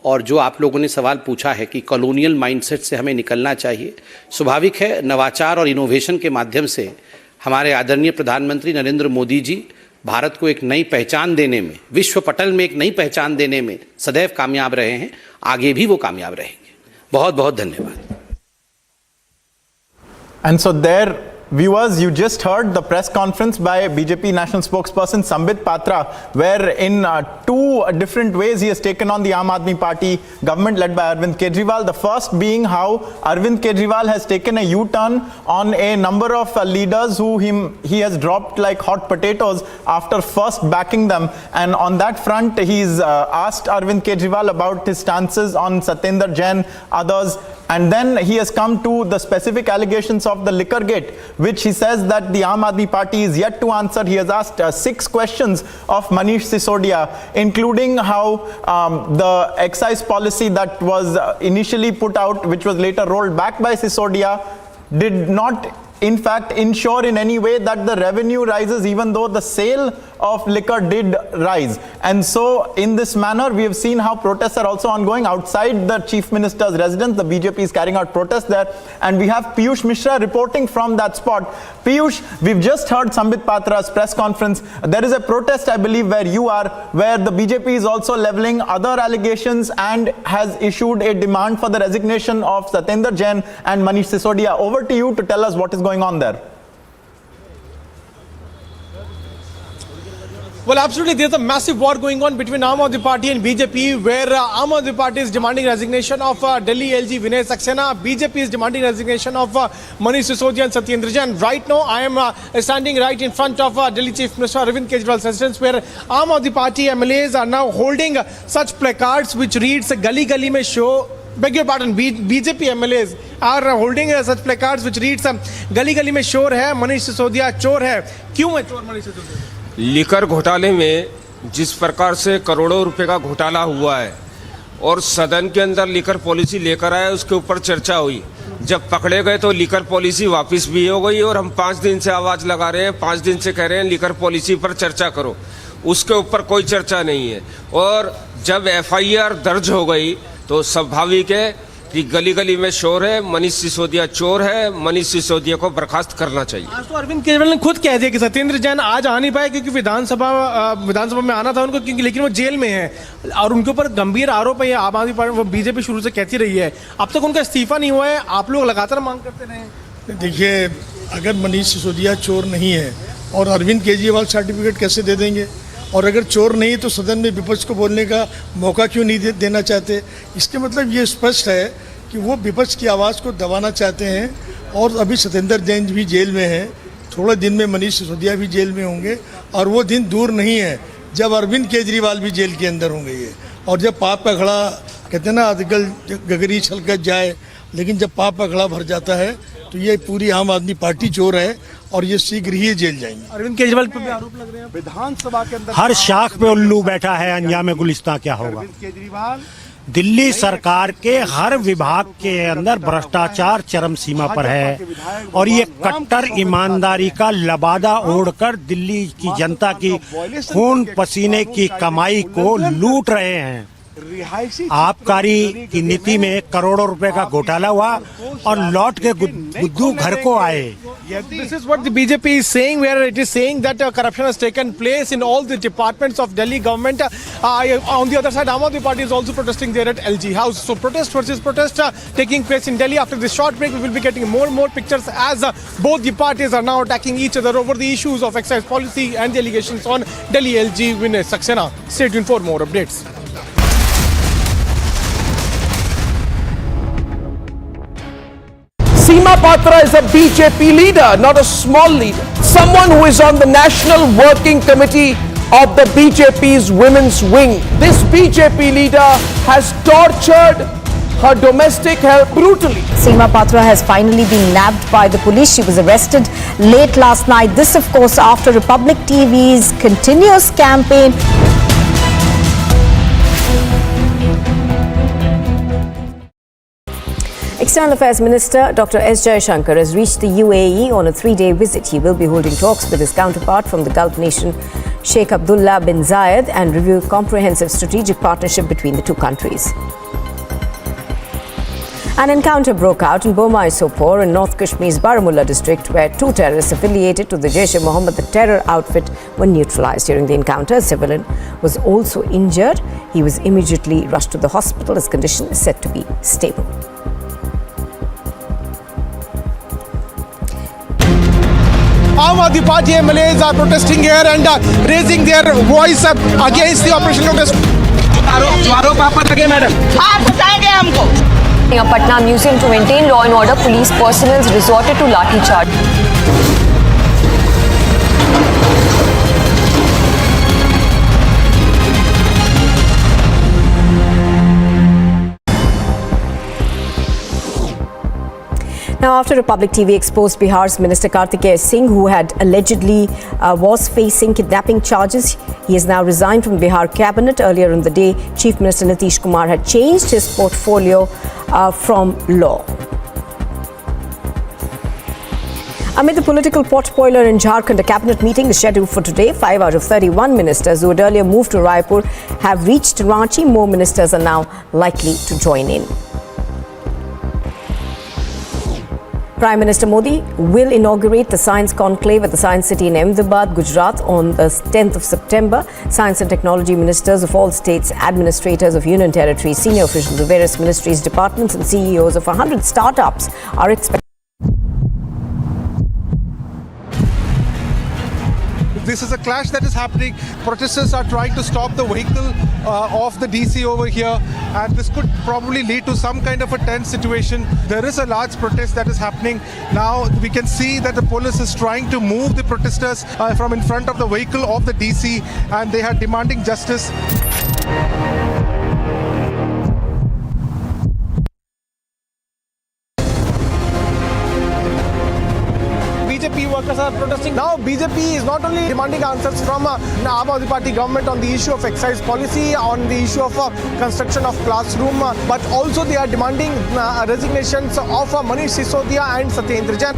Speaker 20: और जो आप लोगों ने सवाल पूछा है कि कॉलोनियल माइंडसेट से हमें निकलना चाहिए, स्वाभाविक है। नवाचार और इनोवेशन के माध्यम से हमारे आदरणीय प्रधानमंत्री नरेंद्र मोदी जी भारत को एक नई पहचान देने में, विश्व पटल में एक नई पहचान देने में सदैव कामयाब रहे हैं, आगे भी वो कामयाब रहेंगे। बहुत बहुत धन्यवाद।
Speaker 18: And so there, viewers, you just heard the press conference by BJP national spokesperson Sambit Patra, where in 2 different ways he has taken on the Aam Aadmi Party government led by Arvind Kejriwal. The first being how Arvind Kejriwal has taken a U-turn on a number of leaders who he has dropped like hot potatoes after first backing them. And on that front, he's asked Arvind Kejriwal about his stances on Satyendra Jain, others, And then he has come to the specific allegations of the liquor gate, which he says that the Aam Aadmi Party is yet to answer. He has asked 6 questions of Manish Sisodia, including how the excise policy that was initially put out, which was later rolled back by Sisodia, did not in fact ensure in any way that the revenue rises, even though the sale of liquor did rise. And so in this manner, we have seen how protests are also ongoing outside the Chief Minister's residence. The BJP is carrying out protests there, and we have Piyush Mishra reporting from that spot. Piyush, we've just heard Sambit Patra's press conference. There is a protest, I believe, where you are, where the BJP is also leveling other allegations and has issued a demand for the resignation of Satendra Jain and Manish Sisodia. Over to you to tell us what is going on there.
Speaker 4: Well, absolutely. There's a massive war going on between Aam Aadmi Party and BJP, where Aam Aadmi Party is demanding resignation of Delhi LG Vinay Saxena. BJP is demanding resignation of Manish Sisodia and Satendra Jain. Right now, I am standing right in front of Delhi Chief Minister Arvind Kejriwal's residence, where Aam Aadmi Party MLAs are now holding such placards which reads "Gali Gali Mein Show." Beg your pardon, BJP MLAs are holding such placards which reads "Gali Gali Mein Shor hai, Manish Sisodia chor hai." Kyun hai chor Manish Sisodia?
Speaker 7: Liquor घोटाले में जिस प्रकार से करोड़ों रुपए का घोटाला हुआ है और सदन के अंदर लिकर पॉलिसी लेकर आए, उसके ऊपर चर्चा हुई। जब पकड़े गए तो लिकर पॉलिसी वापस भी हो गई और हम 5 दिन से आवाज़ लगा रहे हैं, 5 दिन से कह रहे हैं लिकर पॉलिसी पर चर्चा करो, उसके ऊपर कोई चर्चा नहीं है। और जब FIR दर्ज हो गई तो स्वाभाविक है कि गली गली में शोर है, मनीष सिसोदिया चोर है, मनीष सिसोदिया को बर्खास्त करना चाहिए।
Speaker 4: आज तो अरविंद केजरीवाल ने खुद कह दिया कि सत्येंद्र जैन आज आ नहीं पाए क्योंकि विधानसभा में आना था उनको, क्योंकि लेकिन वो जेल में है और उनके ऊपर गंभीर आरोप है। आम आदमी पार्टी बीजेपी शुरू से कहती रही है, अब तक उनका इस्तीफा नहीं हुआ है, आप लोग लगातार मांग करते रहे।
Speaker 22: देखिए, अगर मनीष सिसोदिया चोर नहीं है और अरविंद केजरीवाल सर्टिफिकेट कैसे दे देंगे, और अगर चोर नहीं तो सदन में विपक्ष को बोलने का मौका क्यों नहीं देना चाहते। इसके मतलब ये स्पष्ट है कि वो विपक्ष की आवाज़ को दबाना चाहते हैं। और अभी सत्येंद्र जैन भी जेल में है, थोड़े दिन में मनीष सिसोदिया भी जेल में होंगे और वो दिन दूर नहीं है जब अरविंद केजरीवाल भी जेल के अंदर होंगे। ये और जब पाप का घड़ा, कहते हैं ना, अदगल गगरी छलक जाए, लेकिन जब पाप का घड़ा भर जाता है तो ये पूरी आम आदमी पार्टी चोर है और ये शीघ्र ही जेल जाएंगे।
Speaker 4: अरविंद केजरीवाल पर भी आरोप लग रहे हैं विधानसभा के अंदर
Speaker 23: हर शाख पे उल्लू बैठा है, अंजाम गुलिस्तां क्या होगा।
Speaker 4: केजरीवाल
Speaker 23: दिल्ली सरकार के हर विभाग के अंदर भ्रष्टाचार चरम सीमा पर है और ये कट्टर ईमानदारी का लबादा ओढ़कर दिल्ली की जनता की खून पसीने की कमाई को लूट रहे हैं। आबकारी की नीति में करोड़ों रुपए का घोटाला हुआ और लौट के बुद्धू घर को आए।
Speaker 4: This is what the BJP is saying, where it is saying that corruption has taken place in all the departments of Delhi government. On the other side, Aam Aadmi Party is also protesting there at LG House. So protest versus protest taking place in Delhi. After this short break, we will be getting more and more pictures as both the parties are now attacking each other over the issues of excise policy and the allegations on Delhi LG Vinay Saxena. Stay tuned for more updates.
Speaker 2: Seema Patra is a BJP leader, not a small leader. Someone who is on the National Working Committee of the BJP's women's wing. This BJP leader has tortured her domestic help brutally.
Speaker 3: Seema Patra has finally been nabbed by the police. She was arrested late last night. This, of course, after Republic TV's continuous campaign. External Affairs Minister Dr. S. Jaishankar has reached the UAE on a 3-day visit. He will be holding talks with his counterpart from the Gulf nation, Sheikh Abdullah bin Zayed, and review comprehensive strategic partnership between the two countries. An encounter broke out in Bomai Sopore in North Kashmir's Baramulla district, where 2 terrorists affiliated to the Jaish-e-Mohammed, the terror outfit, were neutralized. During the encounter, a civilian was also injured. He was immediately rushed to the hospital. His condition is said to be stable.
Speaker 4: Aam Aadmi Party MLAs are protesting here and raising their voice against the operation notice. आरोप आप पर लगे madam.
Speaker 14: आप बताएंगे हमको।
Speaker 6: Patna Museum to maintain law and order, police personnel resorted to lathi charge.
Speaker 3: Now, after Republic TV exposed Bihar's Minister Kartikeya Singh, who had allegedly was facing kidnapping charges, he has now resigned from Bihar cabinet. Earlier in the day, Chief Minister Nitish Kumar had changed his portfolio from law. Amid the political potboiler in Jharkhand, a cabinet meeting is scheduled for today. 5 out of 31 ministers who had earlier moved to Raipur have reached Ranchi. More ministers are now likely to join in. Prime Minister Modi will inaugurate the Science Conclave at the Science City in Ahmedabad, Gujarat on the 10th of September. Science and technology ministers of all states, administrators of union territories, senior officials of various ministries, departments and CEOs of 100 startups are expected.
Speaker 4: This is a clash that is happening. Protesters are trying to stop the vehicle of the DC over here, and this could probably lead to some kind of a tense situation. There is a large protest that is happening. Now we can see that the police is trying to move the protesters from in front of the vehicle of the DC, and they are demanding justice. BJP workers are protesting. Now BJP is not only demanding answers from the Aam Aadmi Party government on the issue of excise policy, on the issue of construction of classroom, but also they are demanding resignations of Manish Sisodia and Satyendra Jain.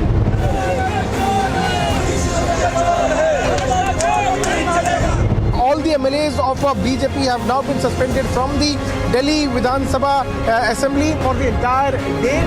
Speaker 4: All the MLAs of BJP have now been suspended from the Delhi Vidhan Sabha Assembly for the entire day.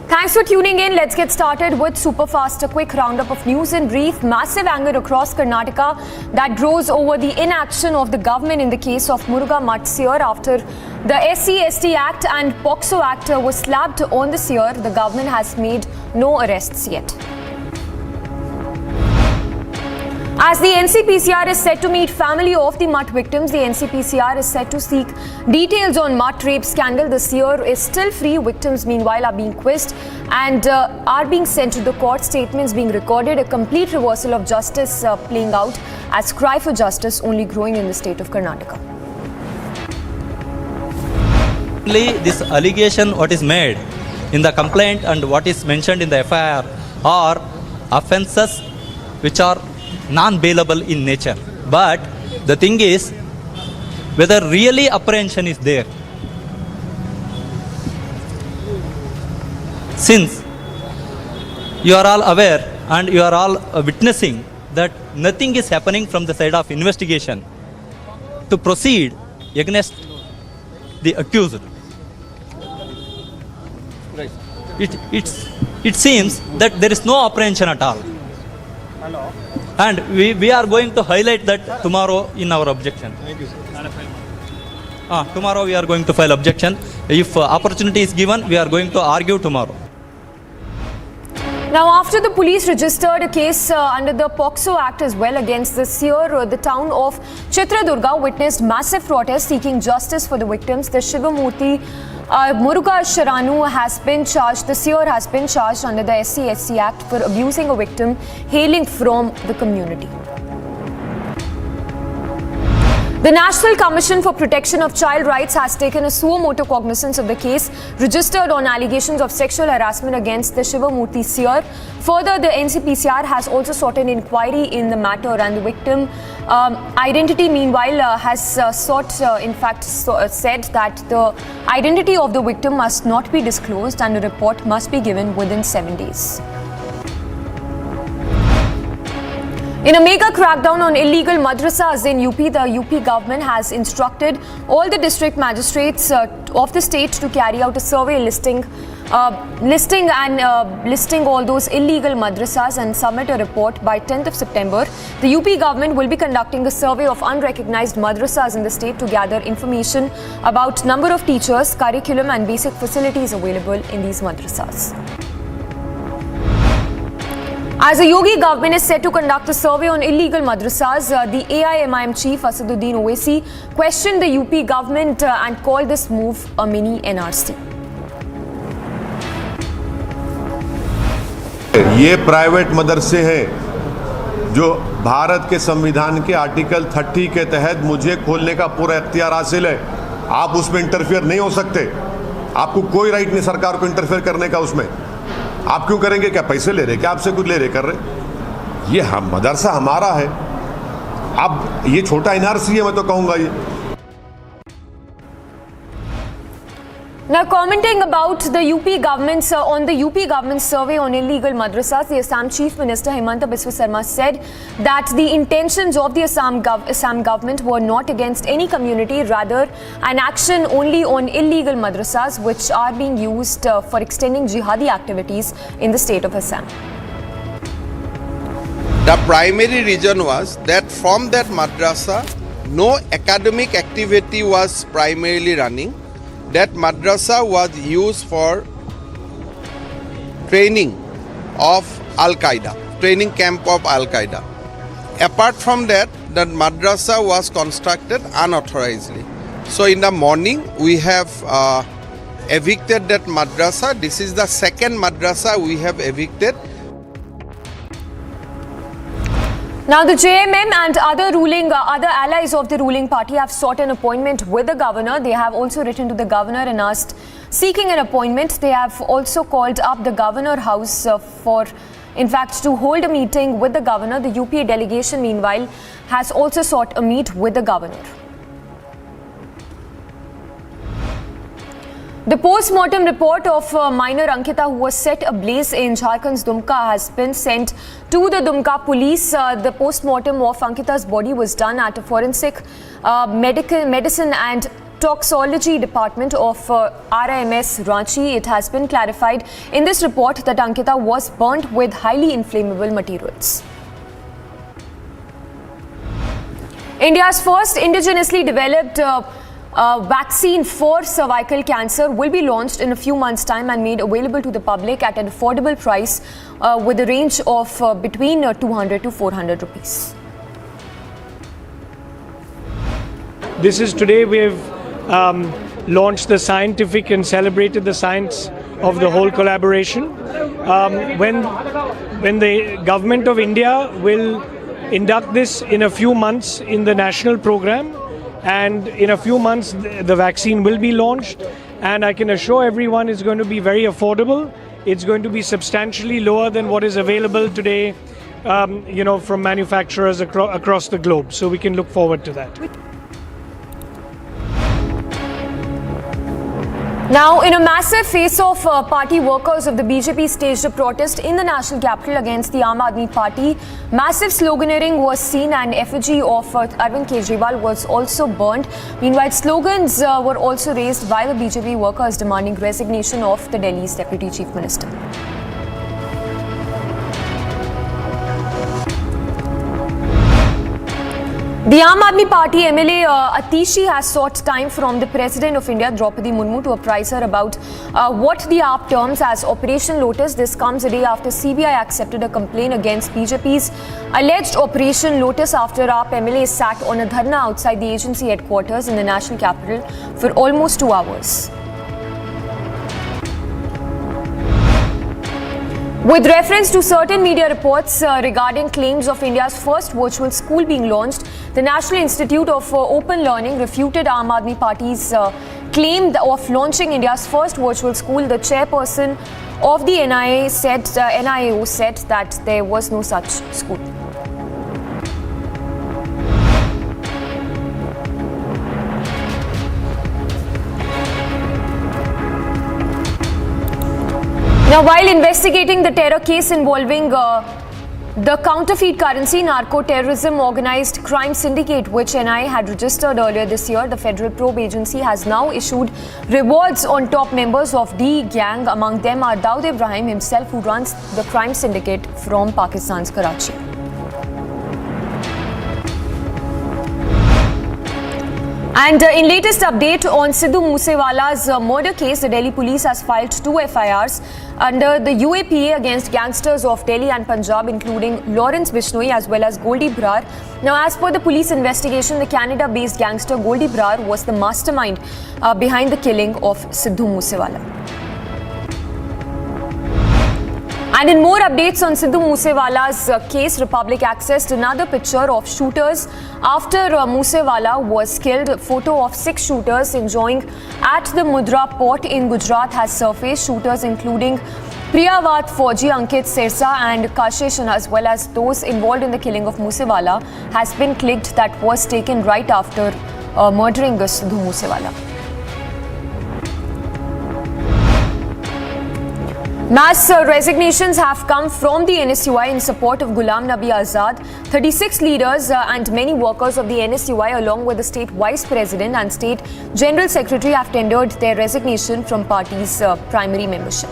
Speaker 6: Thanks for tuning in. Let's get started with Superfast. A quick roundup of news in brief. Massive anger across Karnataka that grows over the inaction of the government in the case of Muruga Mutt seer after the SC/ST Act and POCSO Act was slapped on the seer. The government has made no arrests yet. As the NCPCR is set to meet family of the Mutt victims, the NCPCR is set to seek details on Mutt rape scandal. The seer is still free. Victims, meanwhile, are being quizzed and are being sent to the court. Statements being recorded. A complete reversal of justice playing out as cry for justice only growing in the state of Karnataka.
Speaker 8: This allegation, what is made in the complaint and what is mentioned in the FIR are offences which are non-bailable in nature. But the thing is, whether really apprehension is there. Since you are all aware and you are all witnessing that nothing is happening from the side of investigation to proceed against the accused. Right. It seems that there is no apprehension at all. Hello. And we are going to highlight that tomorrow in our objection. Thank you, sir. Tomorrow we are going to file objection. If opportunity is given, we are going to argue tomorrow.
Speaker 6: Now, after the police registered a case under the POCSO Act as well against the seer, the town of Chitradurga witnessed massive protests seeking justice for the victims. The Shivamurti Muruga Sharanu has been charged, the seer has been charged under the SC/ST Act for abusing a victim hailing from the community. The National Commission for Protection of Child Rights has taken a suo motu cognizance of the case registered on allegations of sexual harassment against the Shivamurti seer. Further, the NCPCR has also sought an inquiry in the matter, and the victim identity meanwhile has said that the identity of the victim must not be disclosed and a report must be given within 7 days. In a mega crackdown on illegal madrasas in UP, the UP government has instructed all the district magistrates of the state to carry out a survey listing all those illegal madrasas and submit a report by 10th of September. The UP government will be conducting a survey of unrecognized madrasas in the state to gather information about number of teachers, curriculum and basic facilities available in these madrasas. As the Yogi government is set to conduct a survey on illegal madrasas, the AIMIM chief Asaduddin Owaisi questioned the UP government and called this move a mini NRC.
Speaker 9: ये private मदरसे हैं जो भारत के संविधान के article 30 के तहत मुझे खोलने का पूरा इख्तियार हासिल है। आप उसमें इंटरफेयर नहीं हो सकते। आपको कोई राइट नहीं सरकार को इंटरफेयर करने का उसमें। आप क्यों करेंगे? क्या पैसे ले रहे? क्या आपसे कुछ ले रहे कर रहे? ये हम मदरसा हमारा है। अब ये छोटा एनआरसी है, मैं तो कहूँगा ये।
Speaker 6: Now, commenting about the UP government's on the UP government's survey on illegal madrasas, the Assam Chief Minister Hemant said that the intentions of the Assam government were not against any community, rather an action only on illegal madrasas which are being used for extending jihadi activities in the state of Assam.
Speaker 10: The primary reason was that from that madrasa, no academic activity was primarily running. That madrasa was used for training of Al-Qaeda, training camp of Al-Qaeda. Apart from that, that madrasa was constructed unauthorizedly. So in the morning, we have evicted that madrasa. This is the second madrasa we have evicted.
Speaker 6: Now, the JMM and other allies of the ruling party have sought an appointment with the governor. They have also written to the governor and asked, seeking an appointment. They have also called up the governor house to hold a meeting with the governor. The UPA delegation, meanwhile, has also sought a meet with the governor. The post-mortem report of minor Ankita, who was set ablaze in Jharkhand's Dumka, has been sent to the Dumka police. The post-mortem of Ankita's body was done at a forensic medicine and toxicology department of RIMS Ranchi. It has been clarified in this report that Ankita was burnt with highly inflammable materials. India's first indigenously developed vaccine for cervical cancer will be launched in a few months' time and made available to the public at an affordable price with a range of between 200 to 400 rupees.
Speaker 23: This is today we've launched the scientific and celebrated the science of the whole collaboration. When the government of India will induct this in a few months in the national program, and in a few months the vaccine will be launched, and I can assure everyone it's going to be very affordable. It's going to be substantially lower than what is available today, from manufacturers across the globe. So we can look forward to that.
Speaker 6: Now, in a massive face-off, party workers of the BJP staged a protest in the national capital against the Aam Aadmi Party. Massive sloganeering was seen and effigy of Arvind Kejriwal was also burned. Meanwhile, slogans were also raised by the BJP workers demanding resignation of the Delhi's Deputy Chief Minister. The Aam Aadmi Party MLA Atishi has sought time from the President of India, Draupadi Murmu, to apprise her about what the AAP terms as Operation Lotus. This comes a day after CBI accepted a complaint against BJP's alleged Operation Lotus after AAP MLA sat on a dharna outside the agency headquarters in the national capital for almost 2 hours. With reference to certain media reports regarding claims of India's first virtual school being launched, the National Institute of Open Learning refuted Aam Aadmi Party's claim of launching India's first virtual school. The chairperson of the NIO said that there was no such school. Now, while investigating the terror case involving the counterfeit currency narco-terrorism organized crime syndicate which NIA had registered earlier this year, the Federal Probe Agency has now issued rewards on top members of the gang. Among them are Dawood Ibrahim himself, who runs the crime syndicate from Pakistan's Karachi. And in latest update on Sidhu Moosewala's murder case, the Delhi police has filed 2 FIRs under the UAPA against gangsters of Delhi and Punjab, including Lawrence Bishnoi as well as Goldie Brar. Now, as per the police investigation, the Canada-based gangster Goldie Brar was the mastermind behind the killing of Sidhu Moosewala. And in more updates on Sidhu Moosewala's case, Republic accessed another picture of shooters after Moosewala was killed. A photo of 6 shooters enjoying at the Mudra port in Gujarat has surfaced. Shooters including Priyawat Fauji, Ankit Sirsa and Kasheshan, as well as those involved in the killing of Moosewala, has been clicked that was taken right after murdering Sidhu Moosewala. Mass resignations have come from the NSUI in support of Ghulam Nabi Azad. 36 leaders and many workers of the NSUI, along with the state vice president and state general secretary, have tendered their resignation from party's primary membership.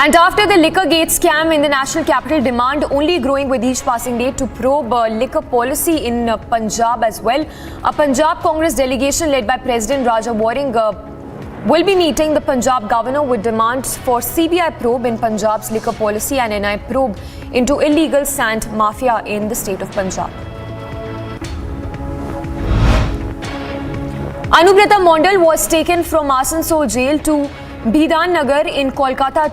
Speaker 6: And after the liquor gate scam in the national capital, demand only growing with each passing day to probe liquor policy in Punjab as well. A Punjab Congress delegation led by President Raja Waring will be meeting the Punjab governor with demands for CBI probe in Punjab's liquor policy and NI probe into illegal sand mafia in the state of Punjab. Anubrata Mondal was taken from Asansol jail to Bhidan Nagar in Kolkata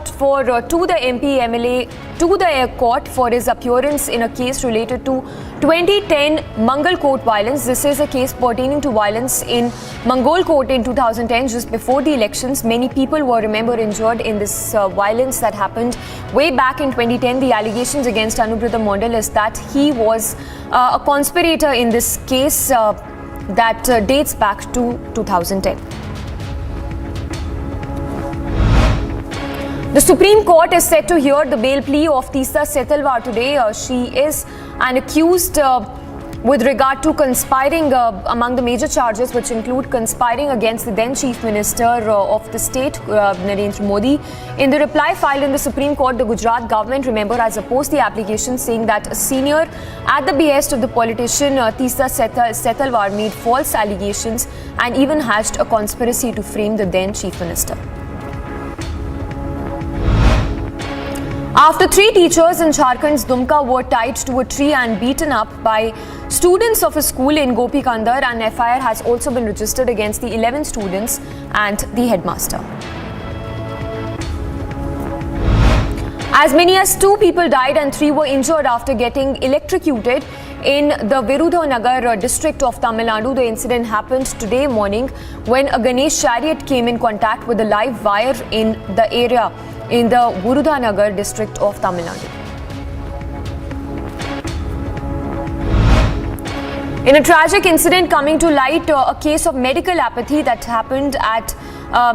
Speaker 6: to the MP MLA to the court for his appearance in a case related to 2010 Mangal Court violence. This is a case pertaining to violence in Mongol Court in 2010, just before the elections. Many people were injured in this violence that happened way back in 2010. The allegations against Anubrata Mondal is that he was a conspirator in this case that dates back to 2010. The Supreme Court is set to hear the bail plea of Teesta Setalvar today. She is an accused with regard to conspiring among the major charges, which include conspiring against the then Chief Minister of the state, Narendra Modi. In the reply filed in the Supreme Court, the Gujarat government, remember, has opposed the application, saying that a senior at the behest of the politician Teesta Setalvar made false allegations and even hatched a conspiracy to frame the then Chief Minister. After 3 teachers in Jharkhand's Dumka were tied to a tree and beaten up by students of a school in Gopi Kandar, an FIR has also been registered against the 11 students and the headmaster. As many as 2 people died and 3 were injured after getting electrocuted in the Virudhunagar district of Tamil Nadu. The incident happened today morning when a Ganesh chariot came in contact with a live wire in the area in the Virudhunagar district of Tamil Nadu. In a tragic incident coming to light, a case of medical apathy that happened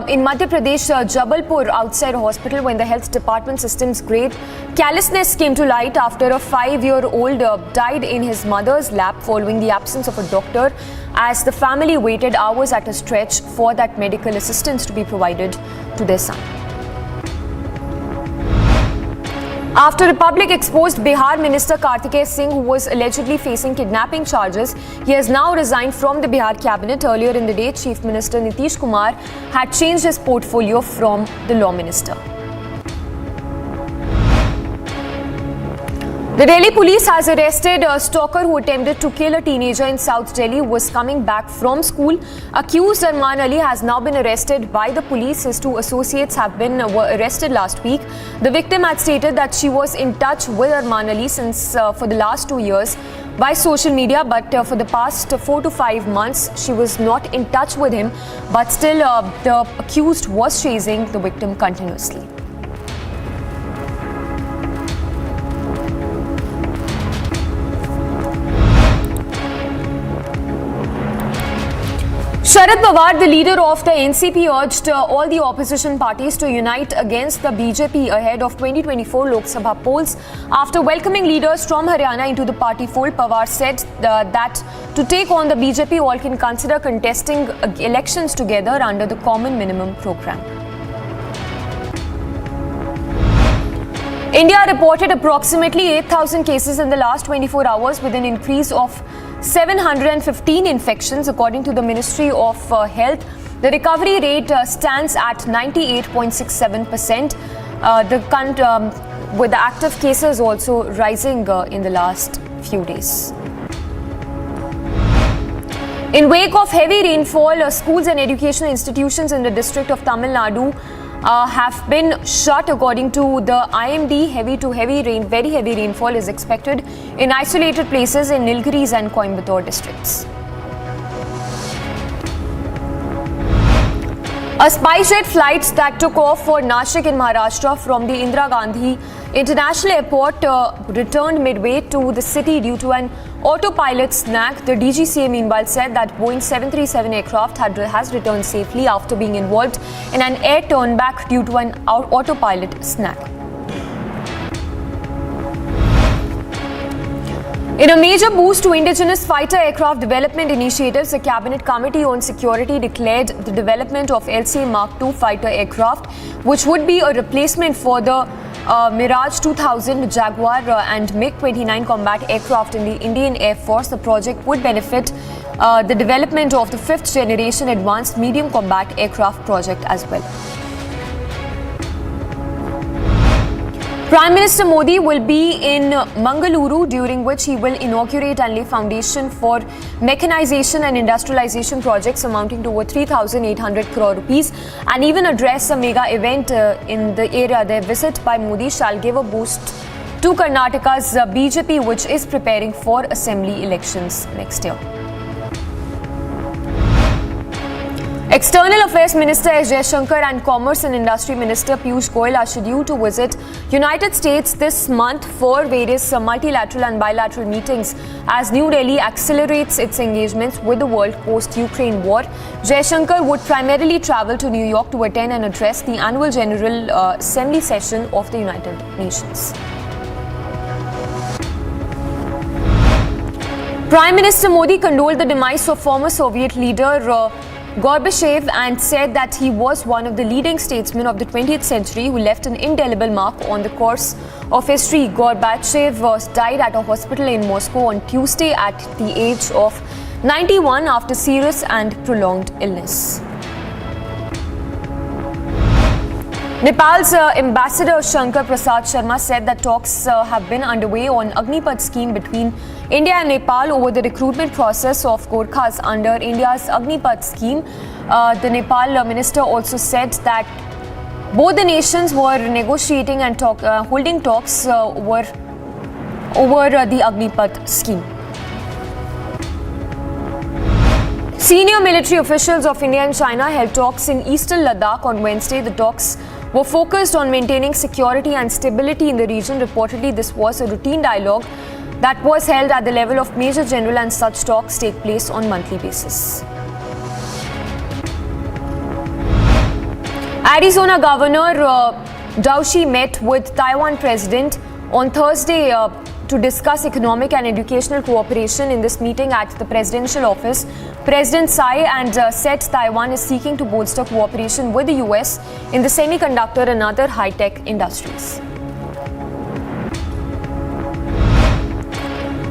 Speaker 6: in Madhya Pradesh, Jabalpur, outside a hospital, when the health department system's great callousness came to light after a 5-year-old died in his mother's lap following the absence of a doctor, as the family waited hours at a stretch for that medical assistance to be provided to their son. After Republic exposed Bihar Minister Kartikeya Singh, who was allegedly facing kidnapping charges, he has now resigned from the Bihar cabinet. Earlier in the day, Chief Minister Nitish Kumar had changed his portfolio from the Law Minister. The Delhi police has arrested a stalker who attempted to kill a teenager in South Delhi who was coming back from school. Accused Arman Ali has now been arrested by the police. His 2 associates were arrested last week. The victim had stated that she was in touch with Arman Ali since for the last 2 years by social media, but for the past 4 to 5 months she was not in touch with him. But still, the accused was chasing the victim continuously. Sharad Pawar, the leader of the NCP, urged all the opposition parties to unite against the BJP ahead of 2024 Lok Sabha polls. After welcoming leaders from Haryana into the party fold, Pawar said that to take on the BJP, all can consider contesting elections together under the Common Minimum Programme. India reported approximately 8,000 cases in the last 24 hours with an increase of 715 infections, according to the Ministry of Health. The recovery rate stands at 98.67%. With the active cases also rising in the last few days. In wake of heavy rainfall, schools and educational institutions in the district of Tamil Nadu have been shut. According to the IMD, very heavy rainfall is expected in isolated places in Nilgiris and Coimbatore districts. A SpiceJet flight that took off for Nashik in Maharashtra from the Indira Gandhi International Airport returned midway to the city due to an autopilot snag. The DGCA meanwhile said that Boeing 737 aircraft has returned safely after being involved in an air turnback due to an autopilot snag. In a major boost to indigenous fighter aircraft development initiatives, the Cabinet Committee on Security declared the development of LCA Mark II fighter aircraft, which would be a replacement for the Mirage 2000 Jaguar and MiG-29 combat aircraft in the Indian Air Force. The project would benefit the development of the 5th generation advanced medium combat aircraft project as well. Prime Minister Modi will be in Mangaluru, during which he will inaugurate and lay foundation for mechanization and industrialization projects amounting to over 3,800 crore rupees and even address a mega event in the area. Their visit by Modi shall give a boost to Karnataka's BJP, which is preparing for assembly elections next year. External Affairs Minister S. Jaishankar and Commerce and Industry Minister Piyush Goyal are scheduled to visit United States this month for various multilateral and bilateral meetings as New Delhi accelerates its engagements with the world post-Ukraine war. Jaishankar would primarily travel to New York to attend and address the annual General Assembly session of the United Nations. Prime Minister Modi condoled the demise of former Soviet leader Gorbachev and said that he was one of the leading statesmen of the 20th century who left an indelible mark on the course of history. Gorbachev died at a hospital in Moscow on Tuesday at the age of 91 after serious and prolonged illness. Nepal's Ambassador Shankar Prasad Sharma said that talks have been underway on Agnipath scheme between India and Nepal over the recruitment process of Gorkhas under India's Agnipath scheme. The Nepal minister also said that both the nations were negotiating and holding talks over the Agnipath scheme. Senior military officials of India and China held talks in eastern Ladakh on Wednesday. The talks were focused on maintaining security and stability in the region. Reportedly, this was a routine dialogue that was held at the level of Major General, and such talks take place on monthly basis. Arizona Governor Daushi met with Taiwan President on Thursday to discuss economic and educational cooperation. In this meeting at the presidential office, President Tsai said Taiwan is seeking to bolster cooperation with the US in the semiconductor and other high-tech industries.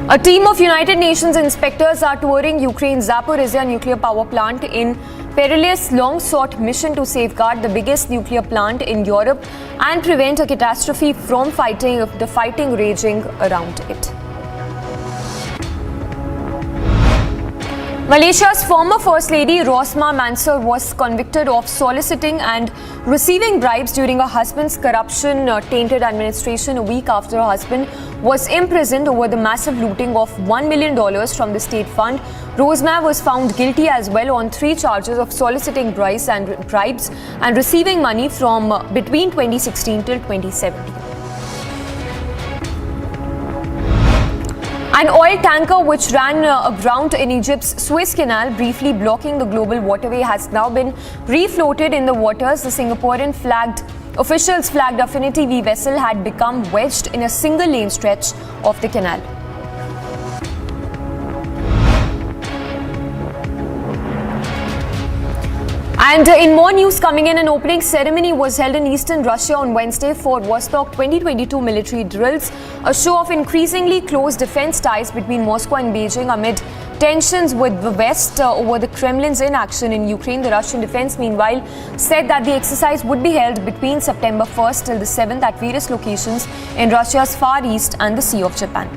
Speaker 6: A team of United Nations inspectors are touring Ukraine's Zaporizhzhia nuclear power plant in perilous, long-sought mission to safeguard the biggest nuclear plant in Europe and prevent a catastrophe from the fighting raging around it. Malaysia's former First Lady Rosmah Mansor was convicted of soliciting and receiving bribes during her husband's corruption-tainted administration a week after her husband was imprisoned over the massive looting of $1 million from the state fund. Rosmah was found guilty as well on 3 charges of soliciting bribes and receiving money from between 2016 till 2017. An oil tanker which ran aground in Egypt's Suez Canal, briefly blocking the global waterway, has now been refloated in the waters. The Singaporean officials flagged Affinity V vessel had become wedged in a single-lane stretch of the canal. And in more news coming in, an opening ceremony was held in eastern Russia on Wednesday for Vostok 2022 military drills, a show of increasingly close defense ties between Moscow and Beijing amid tensions with the West over the Kremlin's inaction in Ukraine. The Russian defense, meanwhile, said that the exercise would be held between September 1st till the 7th at various locations in Russia's Far East and the Sea of Japan.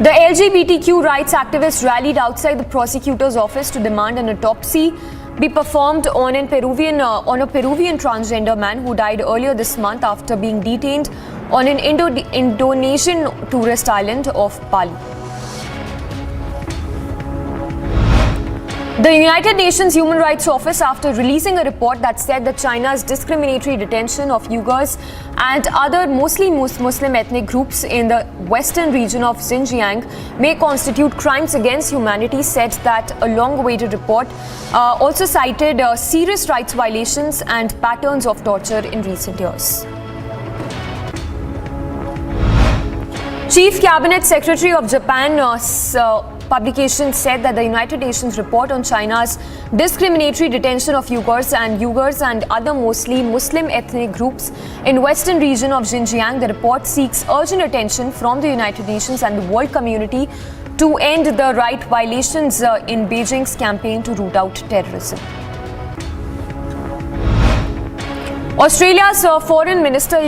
Speaker 6: The LGBTQ rights activists rallied outside the prosecutor's office to demand an autopsy be performed on a Peruvian transgender man who died earlier this month after being detained on an Indonesian tourist island of Bali. The United Nations Human Rights Office, after releasing a report that said that China's discriminatory detention of Uyghurs and other mostly Muslim ethnic groups in the western region of Xinjiang may constitute crimes against humanity, said that a long-awaited report also cited serious rights violations and patterns of torture in recent years. Chief Cabinet Secretary of Japan publication said that the United Nations report on China's discriminatory detention of Uyghurs and other mostly Muslim ethnic groups in western region of Xinjiang. The report seeks urgent attention from the United Nations and the world community to end the right violations in Beijing's campaign to root out terrorism. Australia's foreign minister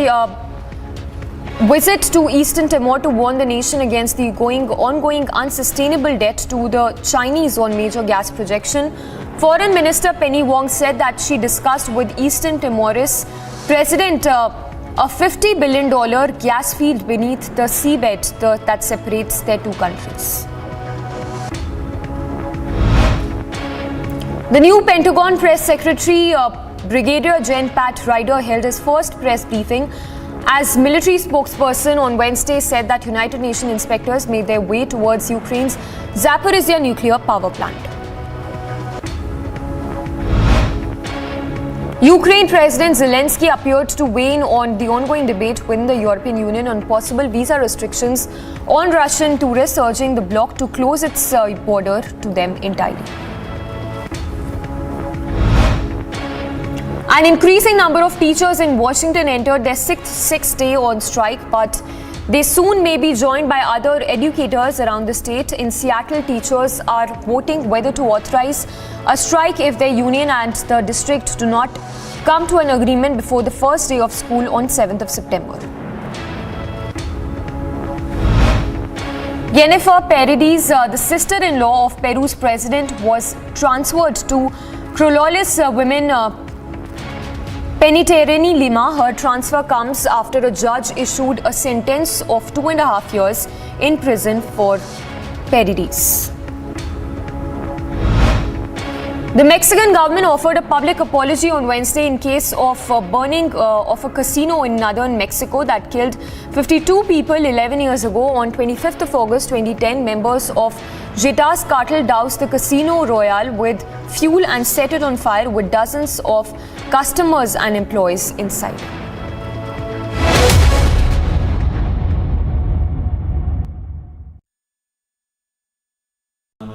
Speaker 6: visit to Eastern Timor to warn the nation against the ongoing unsustainable debt to the Chinese on major gas projection. Foreign Minister Penny Wong said that she discussed with Eastern Timor's president a $50 billion gas field beneath the seabed that separates their two countries. The new Pentagon press secretary, Brigadier Gen Pat Ryder, held his first press briefing as military spokesperson on Wednesday, said that United Nations inspectors made their way towards Ukraine's Zaporizhzhia nuclear power plant. Ukraine President Zelensky appeared to weigh in on the ongoing debate within the European Union on possible visa restrictions on Russian tourists, urging the bloc to close its border to them entirely. An increasing number of teachers in Washington entered their sixth day on strike, but they soon may be joined by other educators around the state. In Seattle, teachers are voting whether to authorize a strike if their union and the district do not come to an agreement before the first day of school on 7th of September. Jennifer Paredes, the sister-in-law of Peru's president, was transferred to Crololis Women Penitentiary Lima. Her transfer comes after a judge issued a sentence of 2.5 years in prison for Paredes. The Mexican government offered a public apology on Wednesday in case of burning of a casino in northern Mexico that killed 52 people 11 years ago. On 25th of August 2010, members of Zetas cartel doused the Casino Royale with fuel and set it on fire with dozens of customers and employees inside.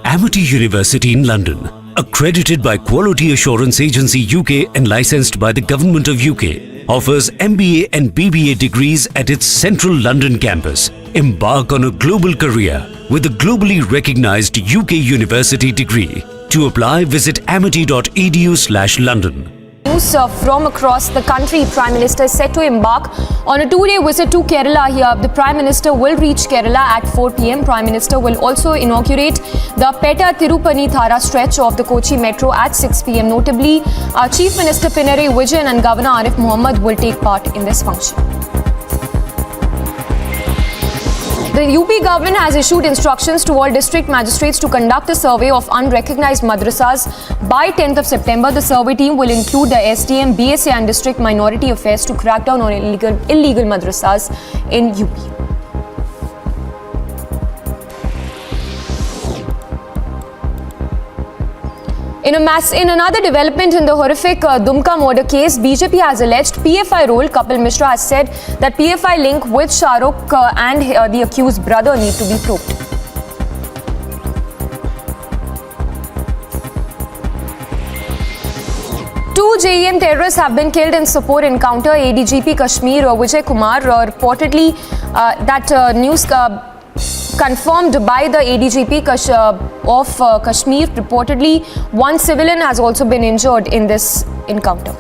Speaker 1: Amity University in London, accredited by Quality Assurance Agency UK and licensed by the Government of UK, offers MBA and BBA degrees at its central London campus. Embark on a global career with a globally recognized UK university degree. To apply, visit amity.edu/London.
Speaker 6: News from across the country. Prime Minister is set to embark on a two-day visit to Kerala here. The Prime Minister will reach Kerala at 4 p.m. Prime Minister will also inaugurate the Petta Tirupani-Thara stretch of the Kochi Metro at 6 p.m. Notably, Chief Minister Pinarayi Vijayan and Governor Arif Mohammed will take part in this function. The UP government has issued instructions to all district magistrates to conduct a survey of unrecognized madrasas by 10th of September. The survey team will include the SDM, BSA and District Minority Affairs to crack down on illegal madrasas in UP. In another development in the horrific Dumka murder case, BJP has alleged PFI role. Kapil Mishra has said that PFI link with Shah Rukh and the accused brother need to be probed. Two JEM terrorists have been killed in Sopore encounter. ADGP Kashmir Vijay Kumar reportedly news confirmed by the ADGP of Kashmir. Reportedly, one civilian has also been injured in this encounter.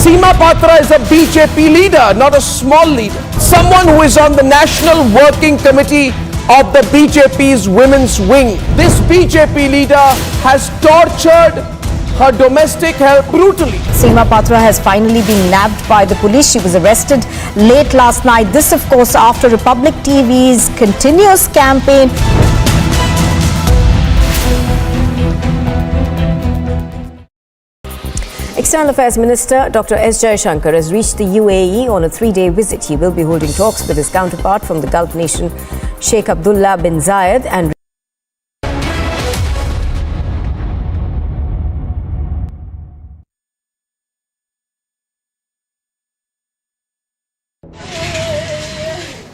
Speaker 2: Seema Patra is a BJP leader, not a small leader. Someone who is on the National Working Committee of the BJP's women's wing. This BJP leader has tortured her domestic help brutally.
Speaker 3: Seema Patra has finally been nabbed by the police. She was arrested late last night. This, of course, after Republic TV's continuous campaign. External Affairs Minister Dr. S. Jaishankar has reached the UAE on a 3-day visit. He will be holding talks with his counterpart from the Gulf nation, Sheikh Abdullah bin Zayed, and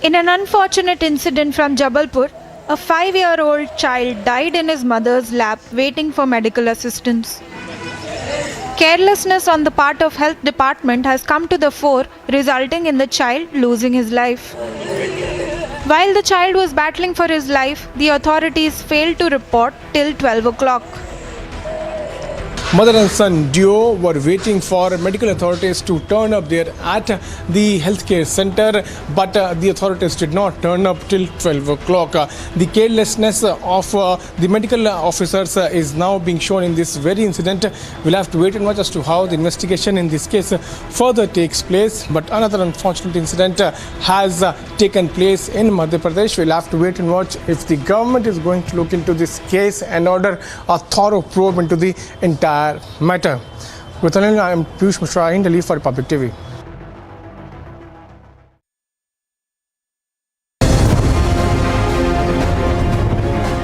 Speaker 17: In an unfortunate incident from Jabalpur, a 5-year-old child died in his mother's lap waiting for medical assistance. Carelessness on the part of Health Department has come to the fore, resulting in the child losing his life. While the child was battling for his life, the authorities failed to report till 12 o'clock.
Speaker 4: Mother and son duo were waiting for medical authorities to turn up there at the healthcare center, but the authorities did not turn up till 12 o'clock. The carelessness of the medical officers is now being shown in this very incident. We'll have to wait and watch as to how the investigation in this case further takes place. But another unfortunate incident has taken place in Madhya Pradesh. We'll have to wait and watch if the government is going to look into this case and order a thorough probe into the entire matter. With Anil, I am Piyush Mishra in Delhi for Republic TV.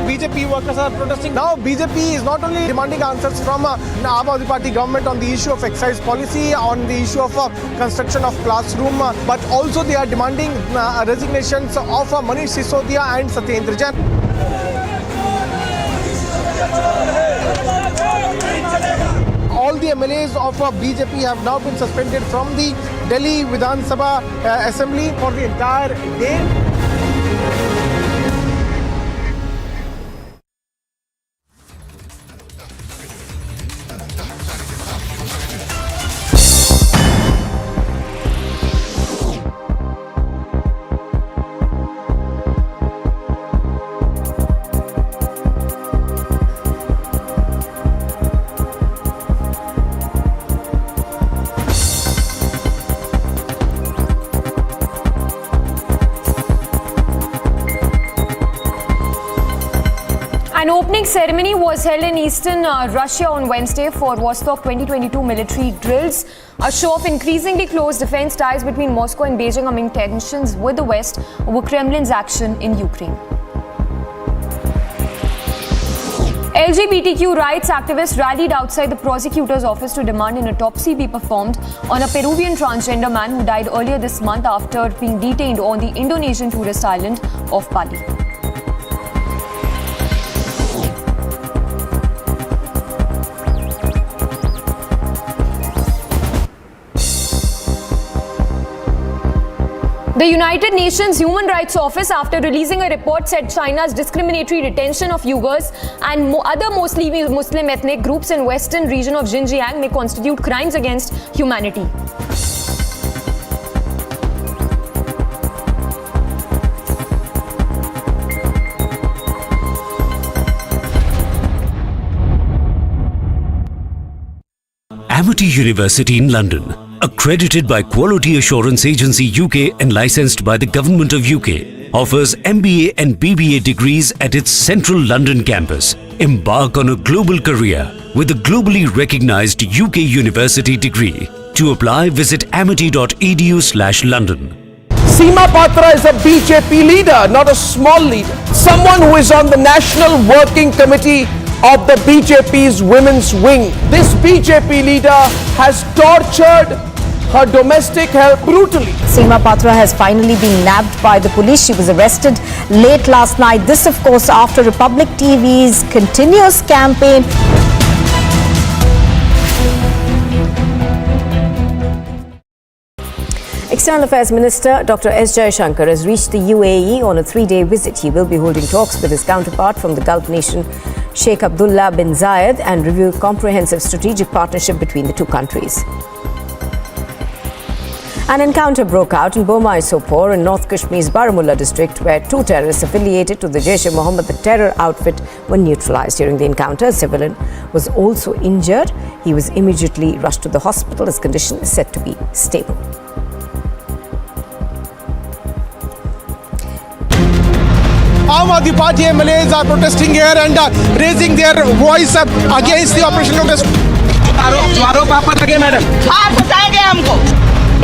Speaker 4: BJP workers are protesting. Now BJP is not only demanding answers from the Aam Aadmi Party government on the issue of excise policy, on the issue of construction of classroom, but also they are demanding resignations of Manish Sisodia and Satyendra Jain. All the MLAs of BJP have now been suspended from the Delhi Vidhan Sabha Assembly for the entire day.
Speaker 6: An opening ceremony was held in eastern Russia on Wednesday for Vostok 2022 military drills, a show of increasingly close defense ties between Moscow and Beijing amid tensions with the West over Kremlin's action in Ukraine. LGBTQ rights activists rallied outside the prosecutor's office to demand an autopsy be performed on a Peruvian transgender man who died earlier this month after being detained on the Indonesian tourist island of Bali. The United Nations Human Rights Office, after releasing a report, said China's discriminatory detention of Uyghurs and other mostly Muslim ethnic groups in western region of Xinjiang may constitute crimes against humanity.
Speaker 1: Amity University in London, accredited by Quality Assurance Agency UK and licensed by the Government of UK, offers MBA and BBA degrees at its central London campus. Embark on a global career with a globally recognized UK university degree. To apply, visit amity.edu/London.
Speaker 2: Seema Patra is a BJP leader, not a small leader. Someone who is on the National Working Committee of the BJP's women's wing. This BJP leader has tortured her domestic help brutally.
Speaker 3: Seema Patra has finally been nabbed by the police. She was arrested late last night. This, of course, after Republic TV's continuous campaign. External Affairs Minister Dr. S. Jaishankar has reached the UAE on a 3-day visit. He will be holding talks with his counterpart from the Gulf nation, Sheikh Abdullah bin Zayed, and review comprehensive strategic partnership between the two countries. An encounter broke out in Bomai-Sopore in North Kashmir's Baramulla district, where two terrorists affiliated to the Jaish-e-Mohammed, the terror outfit, were neutralized. During the encounter, a civilian was also injured. He was immediately rushed to the hospital. His condition is said to be stable.
Speaker 4: Aam Aadmi Party MLAs are protesting here and raising their voice up against the operation of the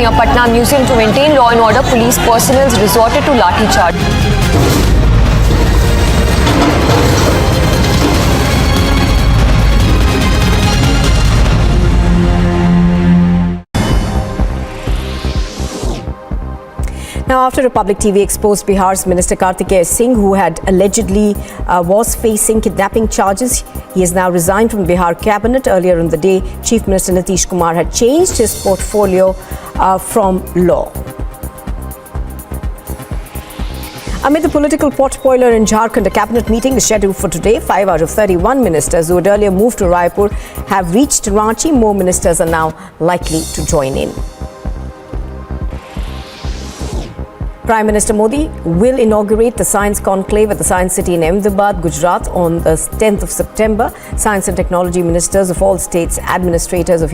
Speaker 6: Patna Museum to maintain law and order, police personnel resorted to lathi charge.
Speaker 3: Now, after Republic TV exposed Bihar's Minister Kartikeya Singh, who had allegedly was facing kidnapping charges, he has now resigned from Bihar cabinet. Earlier in the day, Chief Minister Nitish Kumar had changed his portfolio from law. Amid the political potboiler in Jharkhand, a cabinet meeting is scheduled for today. 5 out of 31 ministers who had earlier moved to Raipur have reached Ranchi. More ministers are now likely to join in. Prime Minister Modi will inaugurate the Science Conclave at the Science City in Ahmedabad, Gujarat on the 10th of September. Science and technology ministers of all states, administrators of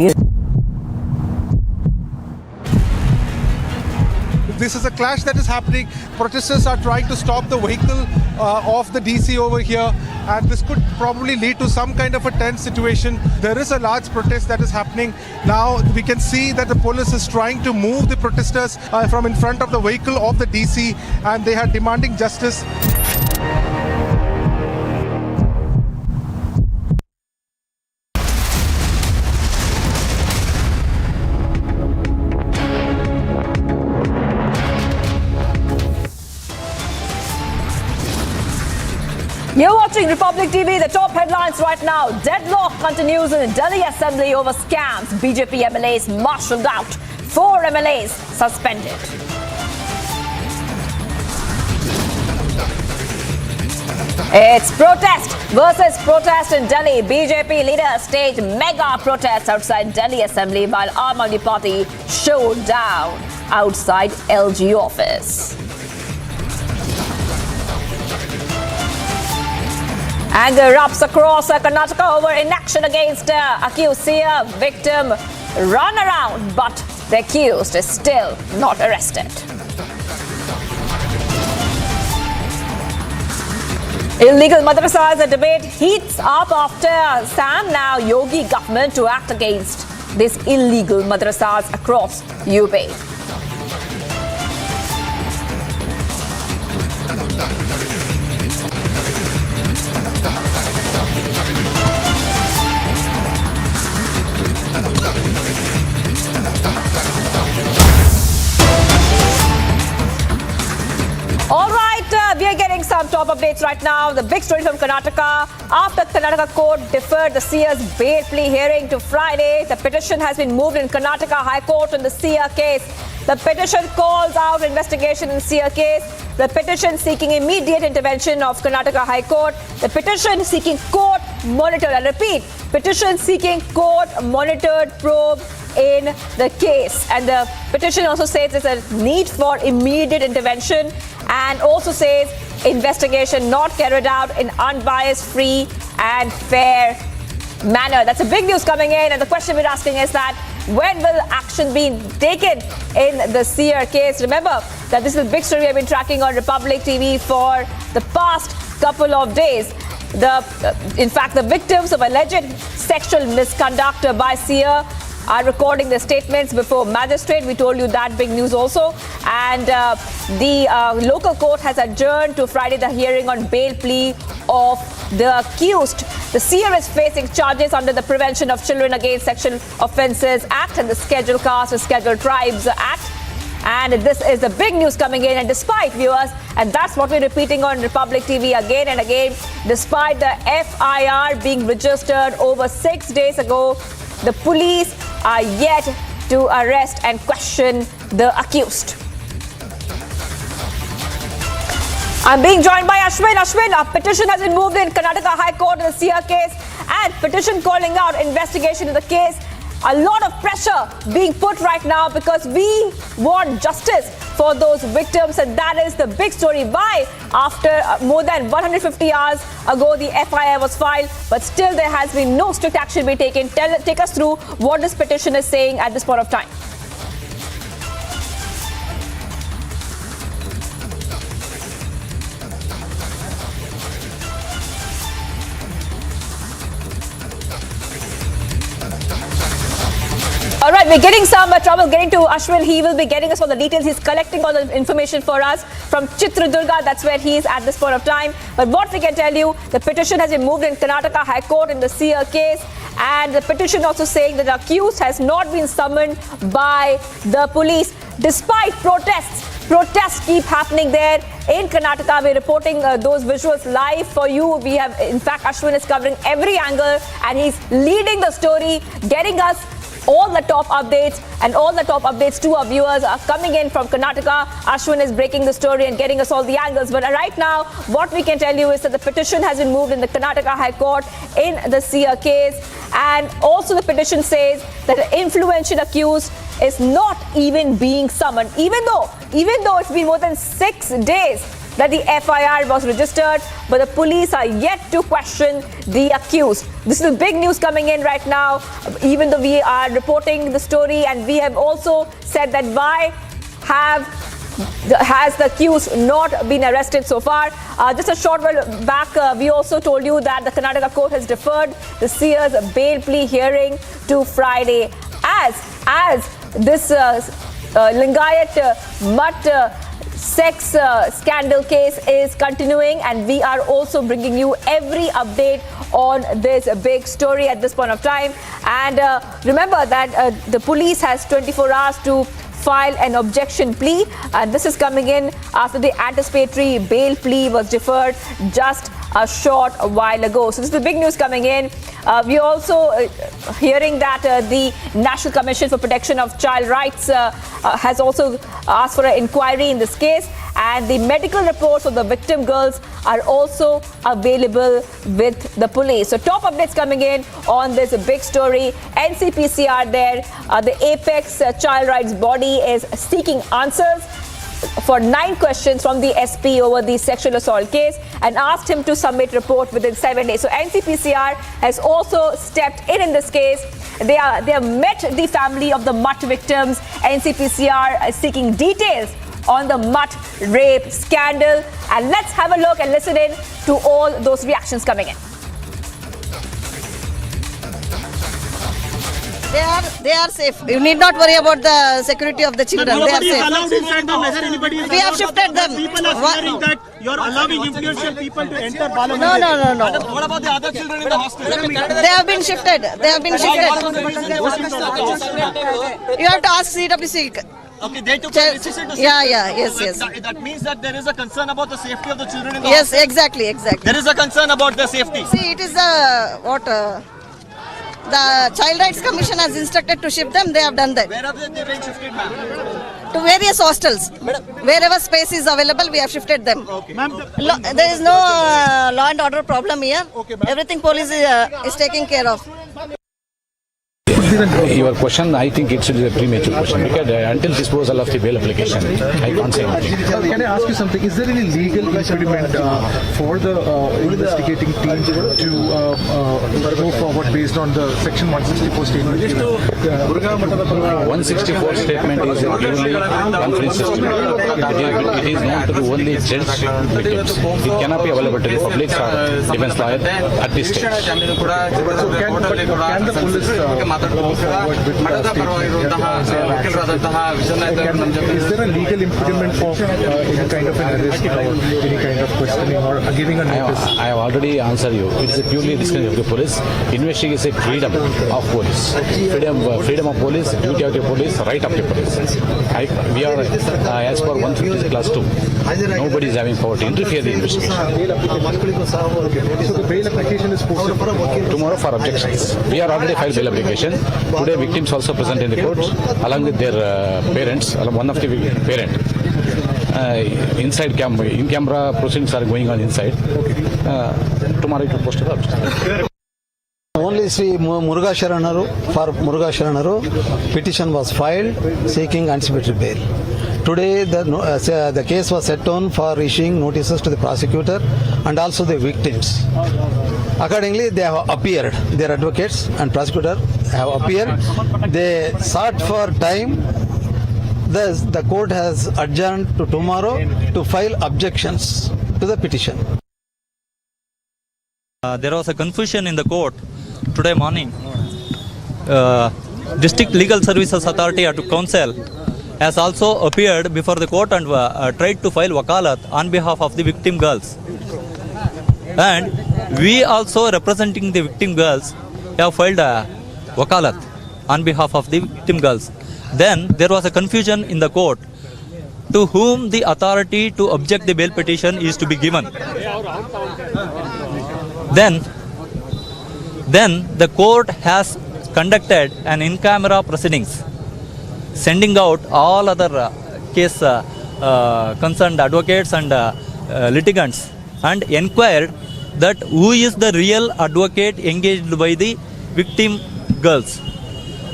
Speaker 4: This is a clash that is happening. Protesters are trying to stop the vehicle of the DC over here, and this could probably lead to some kind of a tense situation. There is a large protest that is happening. Now we can see that the police is trying to move the protesters from in front of the vehicle of the DC, and they are demanding justice.
Speaker 5: You're watching Republic TV. The top headlines right now. Deadlock continues in the Delhi Assembly over scams. BJP MLAs marshalled out. 4 MLAs suspended. It's protest versus protest in Delhi. BJP leaders staged mega protests outside Delhi Assembly while Aam Aadmi Party showed down outside LG office. Anger erupts across Karnataka over inaction against accused seer. Victim run around, but the accused is still not arrested. Illegal madrasas, a debate heats up after Sam now Yogi government to act against these illegal madrasas across UP. All right, we are getting some top updates right now. The big story from Karnataka. After Karnataka court deferred the seer's bail plea hearing to Friday, the petition has been moved in Karnataka High Court on the seer case. The petition calls out investigation in seer case. The petition seeking immediate intervention of Karnataka High Court. The petition seeking court monitored, I repeat, petition seeking court monitored probe in the case. And the petition also says there's a need for immediate intervention and also says investigation not carried out in unbiased, free and fair manner. That's a big news coming in, and the question we're asking is that when will action be taken in the seer case? Remember that this is a big story we've been tracking on Republic TV for the past couple of days. In fact, the victims of alleged sexual misconduct by seer are recording their statements before magistrate. We told you that big news also. And the local court has adjourned to Friday the hearing on bail plea of the accused. The seer is facing charges under the Prevention of Children Against Sexual Offences Act and the Scheduled Caste and Scheduled Tribes Act. And this is the big news coming in. And despite, viewers, and that's what we're repeating on Republic TV again and again, despite the FIR being registered over 6 days ago, the police are yet to arrest and question the accused. I'm being joined by Ashwin. Ashwin, a petition has been moved in Karnataka High Court in the seer case, and petition calling out investigation in the case. a lot of pressure being put right now because we want justice for those victims, and that is the big story. Why, after more than 150 hours ago, the FIR was filed, but still there has been no strict action being taken. Take us through what this petition is saying at this point of time. All right, we're getting some trouble getting to Ashwin. He will be getting us all the details. He's collecting all the information for us from Chitradurga. That's where he is at this point of time. But what we can tell you, the petition has been moved in Karnataka High Court in the Seer case. And the petition also saying that the accused has not been summoned by the police despite protests. Protests keep happening there in Karnataka. We're reporting those visuals live for you. We have, in fact, Ashwin is covering every angle and he's leading the story, getting us all the top updates, and all the top updates to our viewers are coming in from Karnataka. Ashwin is breaking the story and getting us all the angles. But right now, what we can tell you is that the petition has been moved in the Karnataka High Court in the Seer case. And also the petition says that the influential accused is not even being summoned, even though it's been more than 6 days that the FIR was registered, but the police are yet to question the accused. This is big news coming in right now, even though we are reporting the story, and we have also said that why has the accused not been arrested so far. Just a short while back, we also told you that the Karnataka court has deferred the Seer's bail plea hearing to Friday as this Lingayat Mutt sex scandal case is continuing, and we are also bringing you every update on this big story at this point of time. And remember that the police has 24 hours to file an objection plea, and this is coming in after the anticipatory bail plea was deferred just a short while ago. So this is the big news coming in. We're also hearing that the National Commission for Protection of Child Rights has also asked for an inquiry in this case, and the medical reports of the victim girls are also available with the police. So top updates coming in on this big story. NCPCR there, the apex child rights body is seeking answers for 9 questions from the SP over the sexual assault case and asked him to submit report within 7 days. So NCPCR has also stepped in this case. They have met the family of the Mutt victims. NCPCR is seeking details on the Mutt rape scandal. And let's have a look and listen in to all those reactions coming in.
Speaker 14: They are safe. You need not worry about the security of the children. They are safe. We have shifted them.
Speaker 23: People are fearing that you are allowing influential people to enter Parliament.
Speaker 14: No.
Speaker 23: What about the other children in the hostel?
Speaker 14: They have been shifted. You have to ask CWC.
Speaker 23: Okay, they took a decision to shift.
Speaker 14: Yes.
Speaker 23: That means that there is a concern about the safety of the children in the
Speaker 14: Yes,
Speaker 23: hostel.
Speaker 14: exactly.
Speaker 23: There is a concern about their safety.
Speaker 14: See, it is the Child Rights Commission has instructed to shift them. They have done that.
Speaker 23: Where have they been shifted, ma'am?
Speaker 14: To various hostels. Wherever space is available, we have shifted them.
Speaker 23: Okay.
Speaker 14: There is no law and order problem here. Everything police is taking care of.
Speaker 11: Your question, I think it should be a premature question because until disposal of the bail application, I can't say anything.
Speaker 12: Can I ask you something? Is there any legal impediment for the investigating team to go forward based on the Section 164 statement?
Speaker 11: 164 statement is a purely conference statement. It is known to the only judge victims. It cannot be available to the public or defense lawyer at this stage.
Speaker 12: So can the police go forward with is there a legal impediment for any kind of an arrest or any kind of questioning or giving a notice?
Speaker 11: I have already answered you. It is a purely discretion of the police. Investigation is a freedom of police. Freedom of police, duty of the police, right of the police. We are as per 150 class 2. Nobody is having power to interfere in the investigation.
Speaker 12: So the bail application is posted
Speaker 11: tomorrow for objections. We are already filed bail application. Today victims also present in the court along with their parents, one of the parent. In camera proceedings are going on inside. Tomorrow it will post it up.
Speaker 15: Accordingly, Sri Muruga Sharanaru, for Muruga Sharanaru, petition was filed seeking anticipatory bail. Today, the case was set on for issuing notices to the prosecutor and also the victims. Accordingly, they have appeared. Their advocates and prosecutor have appeared. They sought for time. Thus, the court has adjourned to tomorrow to file objections to the petition.
Speaker 8: There was a confusion in the court today morning. District Legal Services Authority at Council has also appeared before the court and tried to file wakalat on behalf of the victim girls. And we also representing the victim girls have filed a wakalat on behalf of the victim girls. Then there was a confusion in the court to whom the authority to object the bail petition is to be given. Then the court has conducted an in-camera proceedings, sending out all other case concerned advocates and litigants, and inquired that who is the real advocate engaged by the victim girls.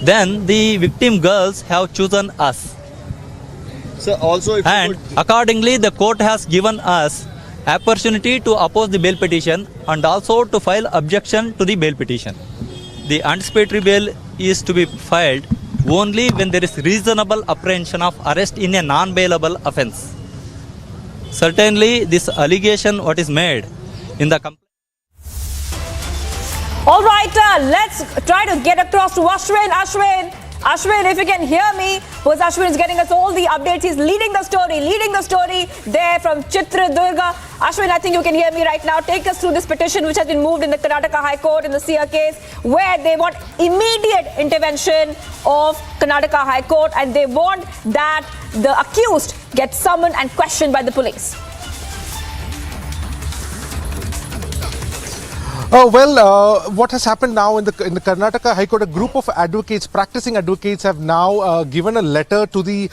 Speaker 8: Then the victim girls have chosen us.
Speaker 16: So also,
Speaker 8: and accordingly, the court has given us opportunity to oppose the bail petition and also to file objection to the bail petition. The anticipatory bail is to be filed only when there is reasonable apprehension of arrest in a non-bailable offence. Certainly, this allegation what is made in the complaint.
Speaker 5: All right, let's try to get across to Ashwin. Ashwin, if you can hear me, because Ashwin is getting us all the updates. He's leading the story there from Chitradurga. Ashwin, I think you can hear me right now. Take us through this petition which has been moved in the Karnataka High Court in the Seer case, where they want immediate intervention of Karnataka High Court, and they want that the accused gets summoned and questioned by the police.
Speaker 4: What has happened now in the Karnataka High Court? A group of advocates, practicing advocates, have now given a letter to the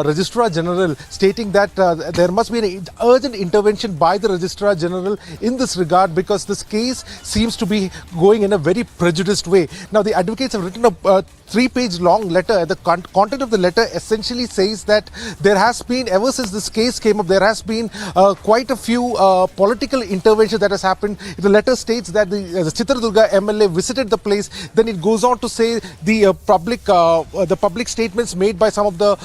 Speaker 4: Registrar General stating that there must be an urgent intervention by the Registrar General in this regard, because this case seems to be going in a very prejudiced way. Now, the advocates have written a 3-page long letter. The content of the letter essentially says that there has been, ever since this case came up, there has been quite a few political intervention that has happened. The letter states that the Chitradurga MLA visited the place. Then it goes on to say the public statements made by some of the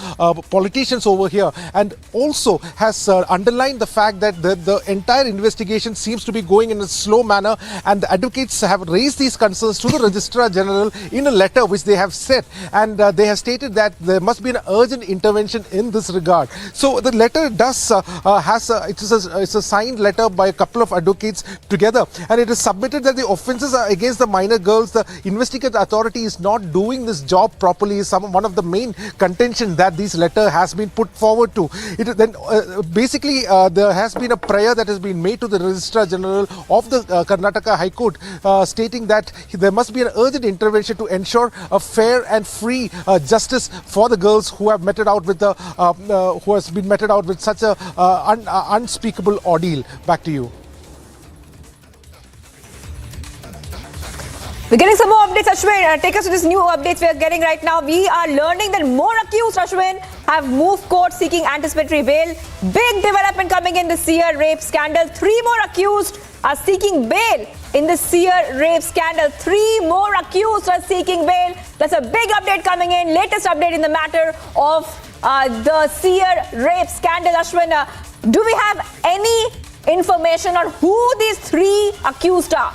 Speaker 4: politicians over here, and also has underlined the fact that the entire investigation seems to be going in a slow manner, and the advocates have raised these concerns to the Registrar General in a letter which they have said, and they have stated that there must be an urgent intervention in this regard. So the letter does it's a signed letter by a couple of advocates together, and it is submitted that the offences are against the minor girls. The investigative authority is not doing this job properly is one of the main contention that this letter has been put forward to. Basically there has been a prayer that has been made to the Registrar General of the Karnataka High Court stating that there must be an urgent intervention to ensure a fair and free justice for the girls who have meted out with who has been meted out with such a unspeakable ordeal. Back to you.
Speaker 5: We're getting some more updates, Ashwin. Take us to this new updates we are getting right now. We are learning that more accused, Ashwin, have moved court seeking anticipatory bail. Big development coming in the Seer rape scandal. 3 more accused are seeking bail in the Seer rape scandal. 3 more accused are seeking bail. That's a big update coming in. Latest update in the matter of the Seer rape scandal. Ashwin, do we have any information on who these 3 accused are?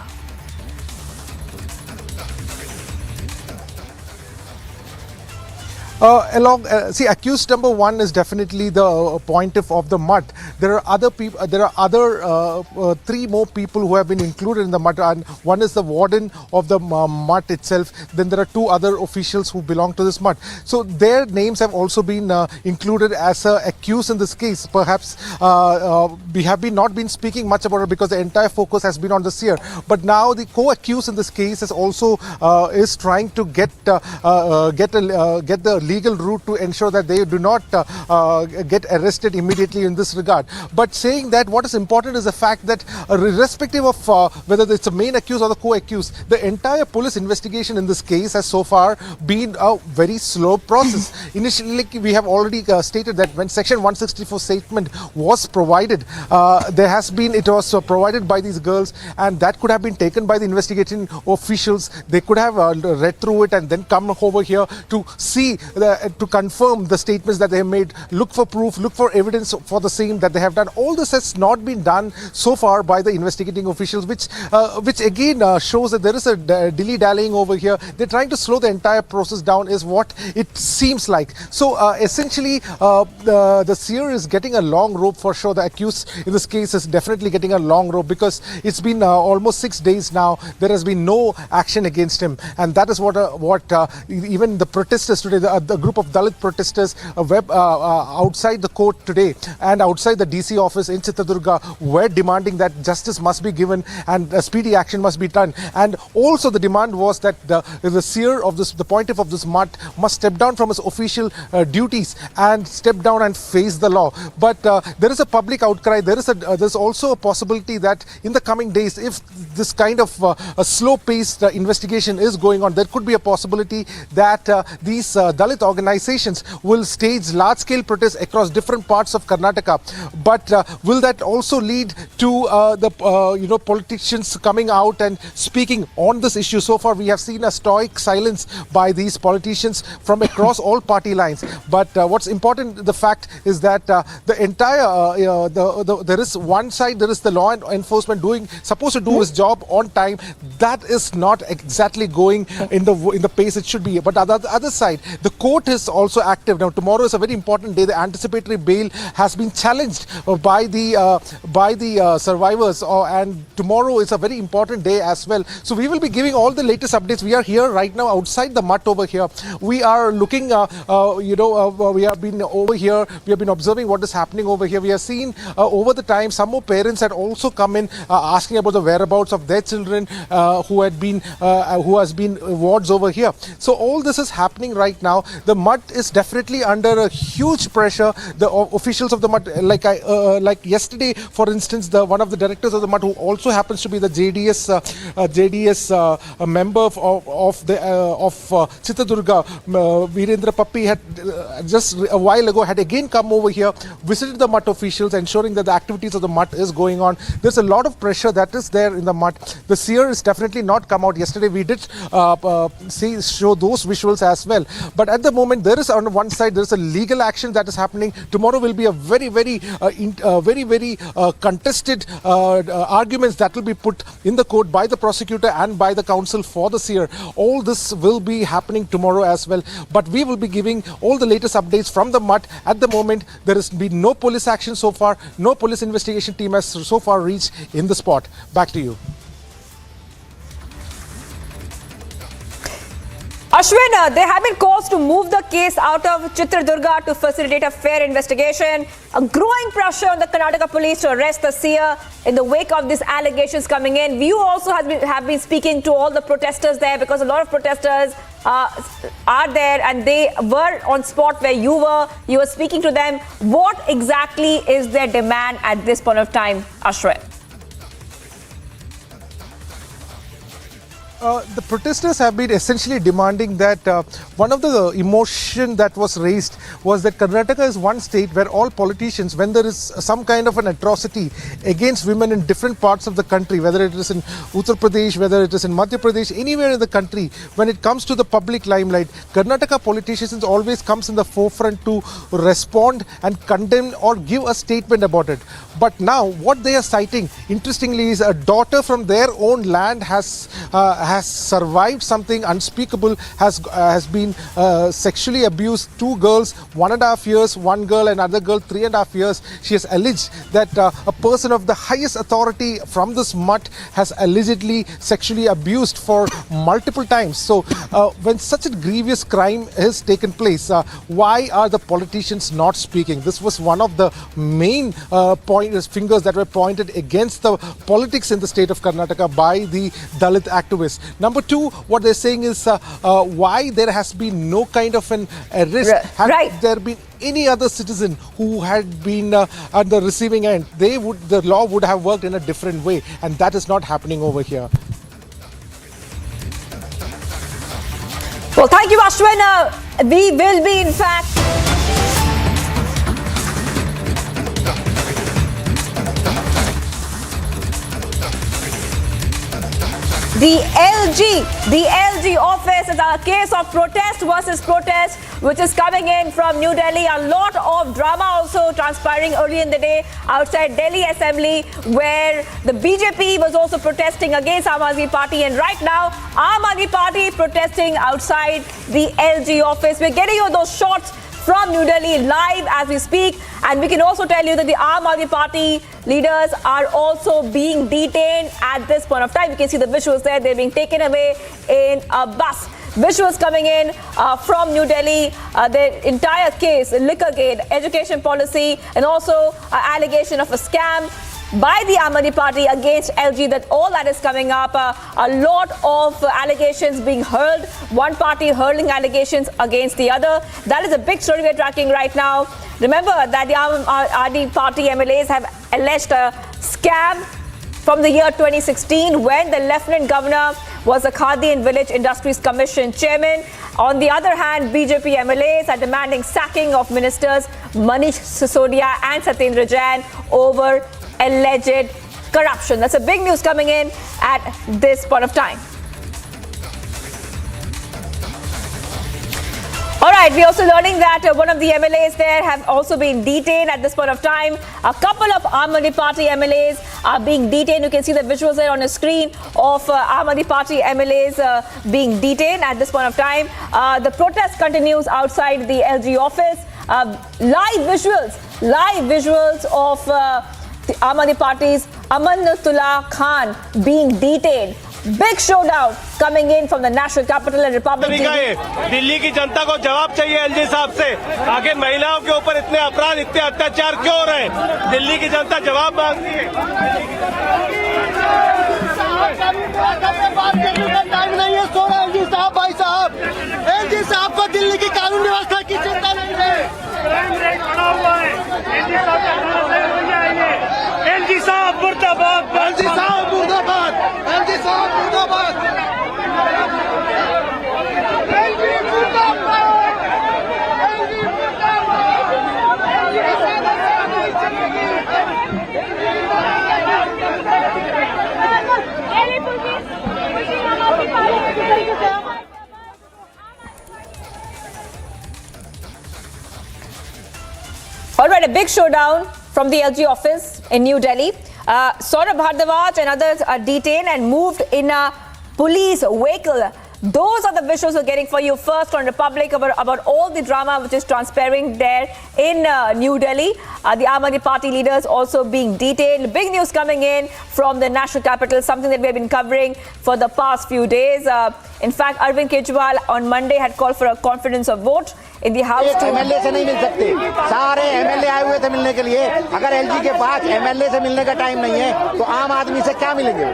Speaker 4: Accused number 1 is definitely the plaintiff of the mutt. There are other people. There are other 3 more people who have been included in the mutt, and one is the warden of the mutt itself. Then there are 2 other officials who belong to this mutt. So their names have also been included as accused in this case. Perhaps we have not been speaking much about it because the entire focus has been on the Seer. But now the co-accused in this case is also is trying to get the
Speaker 22: legal route to ensure that they do not get arrested immediately in this regard. But saying that, what is important is the fact that irrespective of whether it's the main accused or the co-accused, the entire police investigation in this case has so far been a very slow process. Initially, we have already stated that when Section 164 statement was provided, it was provided by these girls, and that could have been taken by the investigating officials. They could have read through it and then come over here to see, to confirm the statements that they have made, look for proof, look for evidence for the same that they have done. All this has not been done so far by the investigating officials, which again shows that there is a dilly-dallying over here. They're trying to slow the entire process down, is what it seems like. So essentially, the seer is getting a long rope for sure. The accused in this case is definitely getting a long rope, because it's been almost 6 days now. There has been no action against him, and that is what even the protesters today, the group of Dalit protesters outside the court today and outside the DC office in Chitradurga were demanding that justice must be given and speedy action must be done. And also the demand was that the seer of this, the pontiff of this mutt, must step down from his official duties and step down and face the law. But there is a public outcry. There's also a possibility that in the coming days, if this kind of a slow-paced investigation is going on, there could be a possibility that these Dalit organizations will stage large-scale protests across different parts of Karnataka. But will that also lead to the politicians coming out and speaking on this issue? So far, we have seen a stoic silence by these politicians from across all party lines. But what's important, the fact is that the entire there is one side, there is the law enforcement supposed to do his job on time. That is not exactly going in the pace it should be. But on the other side, the court is also active. Now tomorrow is a very important day. The anticipatory bail has been challenged by the survivors, and tomorrow is a very important day as well. So we will be giving all the latest updates. We are here right now outside the mutt over here. We are looking, we have been over here. We have been observing what is happening over here. We have seen over the time some more parents had also come in asking about the whereabouts of their children who has been wards over here. So all this is happening right now. The mutt is definitely under a huge pressure. The officials of the mutt, like yesterday, for instance, one of the directors of the mutt, who also happens to be the JDS member of Chitradurga, Virendra Pappi, had just a while ago had again come over here, visited the mutt officials, ensuring that the activities of the mutt is going on. There's a lot of pressure that is there in the mutt. The seer is definitely not come out. Yesterday we did show those visuals as well. But at the moment, there is on one side, there is a legal action that is happening. Tomorrow will be a very contested arguments that will be put in the court by the prosecutor and by the counsel for the seer. All this will be happening tomorrow as well. But we will be giving all the latest updates from the mutt. At the moment, there has been no police action so far. No police investigation team has so far reached in the spot. Back to you.
Speaker 5: Ashwin, there have been calls to move the case out of Chitradurga to facilitate a fair investigation. A growing pressure on the Karnataka police to arrest the seer in the wake of these allegations coming in. You also have been speaking to all the protesters there, because a lot of protesters are there, and they were on spot where you were. You were speaking to them. What exactly is their demand at this point of time, Ashwin?
Speaker 22: The protesters have been essentially demanding that one of the emotion that was raised was that Karnataka is one state where all politicians, when there is some kind of an atrocity against women in different parts of the country, whether it is in Uttar Pradesh, whether it is in Madhya Pradesh, anywhere in the country, when it comes to the public limelight, Karnataka politicians always comes in the forefront to respond and condemn or give a statement about it. But now what they are citing, interestingly, is a daughter from their own land has survived something unspeakable, has been sexually abused. 2 girls, 1.5 years, one girl, another girl 3.5 years. She has alleged that a person of the highest authority from this mutt has allegedly sexually abused for multiple times. So when such a grievous crime has taken place, why are the politicians not speaking? This was one of the main fingers that were pointed against the politics in the state of Karnataka by the Dalit activists.
Speaker 13: police. Number two, what they're saying is why there has been no kind of an arrest. Had there been any other citizen who had been at the receiving end, the law would have worked in a different way, and that is not happening over here.
Speaker 5: Well, thank you, Ashwin. We will be, in fact, the LG office is a case of protest versus protest, which is coming in from New Delhi. A lot of drama also transpiring early in the day outside Delhi Assembly, where the BJP was also protesting against Aam Aadmi Party, and right now Aam Aadmi Party is protesting outside the LG office. We're getting you those shots from New Delhi live as we speak, and we can also tell you that the Aam Aadmi Party leaders are also being detained at this point of time. You can see the visuals there. They're being taken away in a bus. Visuals coming in from New Delhi. The entire case, Liquorgate, education policy, and also allegation of a scam by the Aam Aadmi Party against LG, that all that is coming up. A lot of allegations being hurled. One party hurling allegations against the other. That is a big story we're tracking right now. Remember that the Aam Aadmi Party MLAs have alleged a scam from the year 2016 when the Lieutenant Governor was the Khadi and Village Industries Commission chairman. On the other hand, BJP MLAs are demanding sacking of ministers Manish Sisodia and Satyendra Jain over alleged corruption. That's a big news coming in at this point of time. All right, we're also learning that one of the MLAs there have also been detained at this point of time. A couple of Aam Aadmi Party MLAs are being detained. You can see the visuals there on the screen of Aam Aadmi Party MLAs being detained at this point of time. The protest continues outside the LG office. Live visuals of the Aam Aadmi Party's Amanatullah Khan being detained. Big showdown coming in from the national capital and Republic.
Speaker 4: Delhi की जनता को जवाब चाहिए LG साहब से। आगे महिलाओं के ऊपर इतने अपराध, इतने अत्याचार क्यों हो रहे हैं? दिल्ली की जनता जवाब मांगती है। टाइम नहीं है, सोरेन एलजी साहब, भाई साहब, एलजी साहब को दिल्ली की कानून व्यवस्था की चिंता नहीं है। एलजी साहब मुर्दाबाद, एलजी साहब मुर्दाबाद, एलजी साहब मुर्दाबाद, एलजी मुर्दाबाद, LG
Speaker 5: All right, a big showdown from the LG office in New Delhi. Soren and others are detained and moved in a police vehicle. Those are the visuals we're getting for you first on Republic about all the drama which is transpiring there in New Delhi. The Aam Aadmi Party leaders also being detained. Big news coming in from the national capital, something that we have been covering for the past few days. In fact, Arvind Kejriwal on Monday had called for a confidence of vote in the House.
Speaker 19: MLA से नहीं मिल सकते, सारे MLA आए हुए थे मिलने के लिए। अगर एलजी के पास एमएलए से मिलने का टाइम नहीं है तो आम आदमी से क्या मिलेंगे?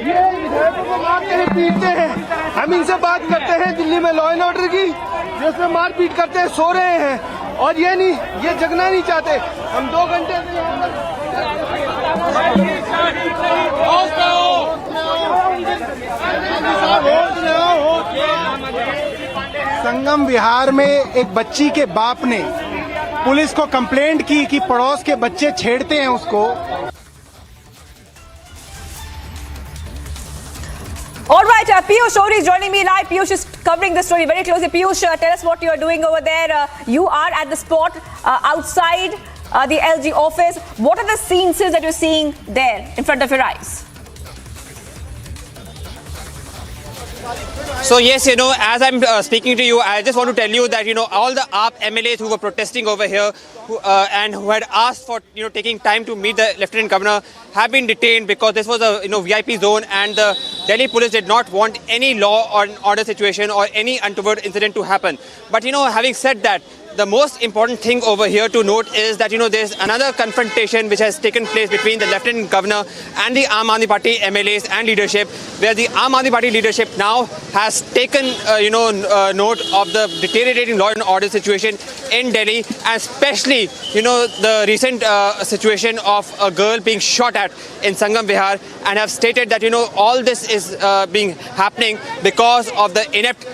Speaker 4: ये विधायकों को मारते हैं, पीटते हैं। हम इनसे बात करते हैं दिल्ली में लॉ एंड ऑर्डर की, जिसमें मारपीट करते हैं, सो रहे हैं, और ये नहीं, ये जगना नहीं चाहते। हम 2 घंटे संगम विहार में एक बच्ची के बाप ने पुलिस को कंप्लेंट की कि पड़ोस के बच्चे छेड़ते हैं उसको।
Speaker 5: All right, Piyush Shori is joining me live. Piyush is covering the story very closely. Piyush, tell us what you are doing over there. You are at the spot outside the LG office. What are the scenes that you're seeing there in front of your eyes?
Speaker 21: So yes, as I'm speaking to you, I just want to tell you that, all the AAP MLAs who were protesting over here and who had asked for, taking time to meet the Lieutenant Governor have been detained because this was a, VIP zone and the Delhi police did not want any law or order situation or any untoward incident to happen. But, having said that, the most important thing over here to note is that, there's another confrontation which has taken place between the Lieutenant Governor and the Aam Aadmi Party MLAs and leadership, where the Aam Aadmi Party leadership now has taken, note of the deteriorating law and order situation in Delhi, and especially, the recent situation of a girl being shot at in Sangam Vihar, and have stated that, all this is being happening because of the inept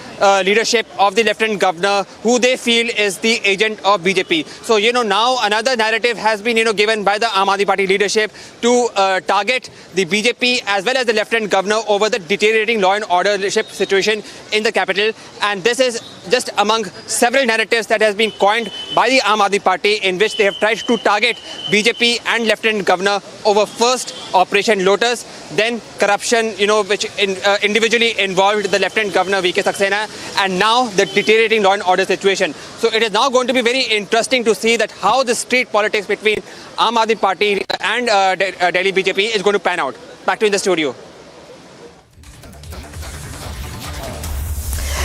Speaker 21: leadership of the Lieutenant Governor, who they feel is the agent of BJP. So, now another narrative has been, given by the Aam Aadmi Party leadership to target the BJP as well as the Lieutenant Governor over the deteriorating law and order situation in the capital. And this is just among several narratives that has been coined by the Aam Aadmi Party, in which they have tried to target BJP and Lieutenant Governor over first Operation Lotus, then corruption, which individually involved the Lieutenant Governor V.K. Saxena, and now the deteriorating law and order situation. So it is now going to be very interesting to see that how the street politics between Aam Aadmi Party and Delhi BJP is going to pan out. Back to you in the studio.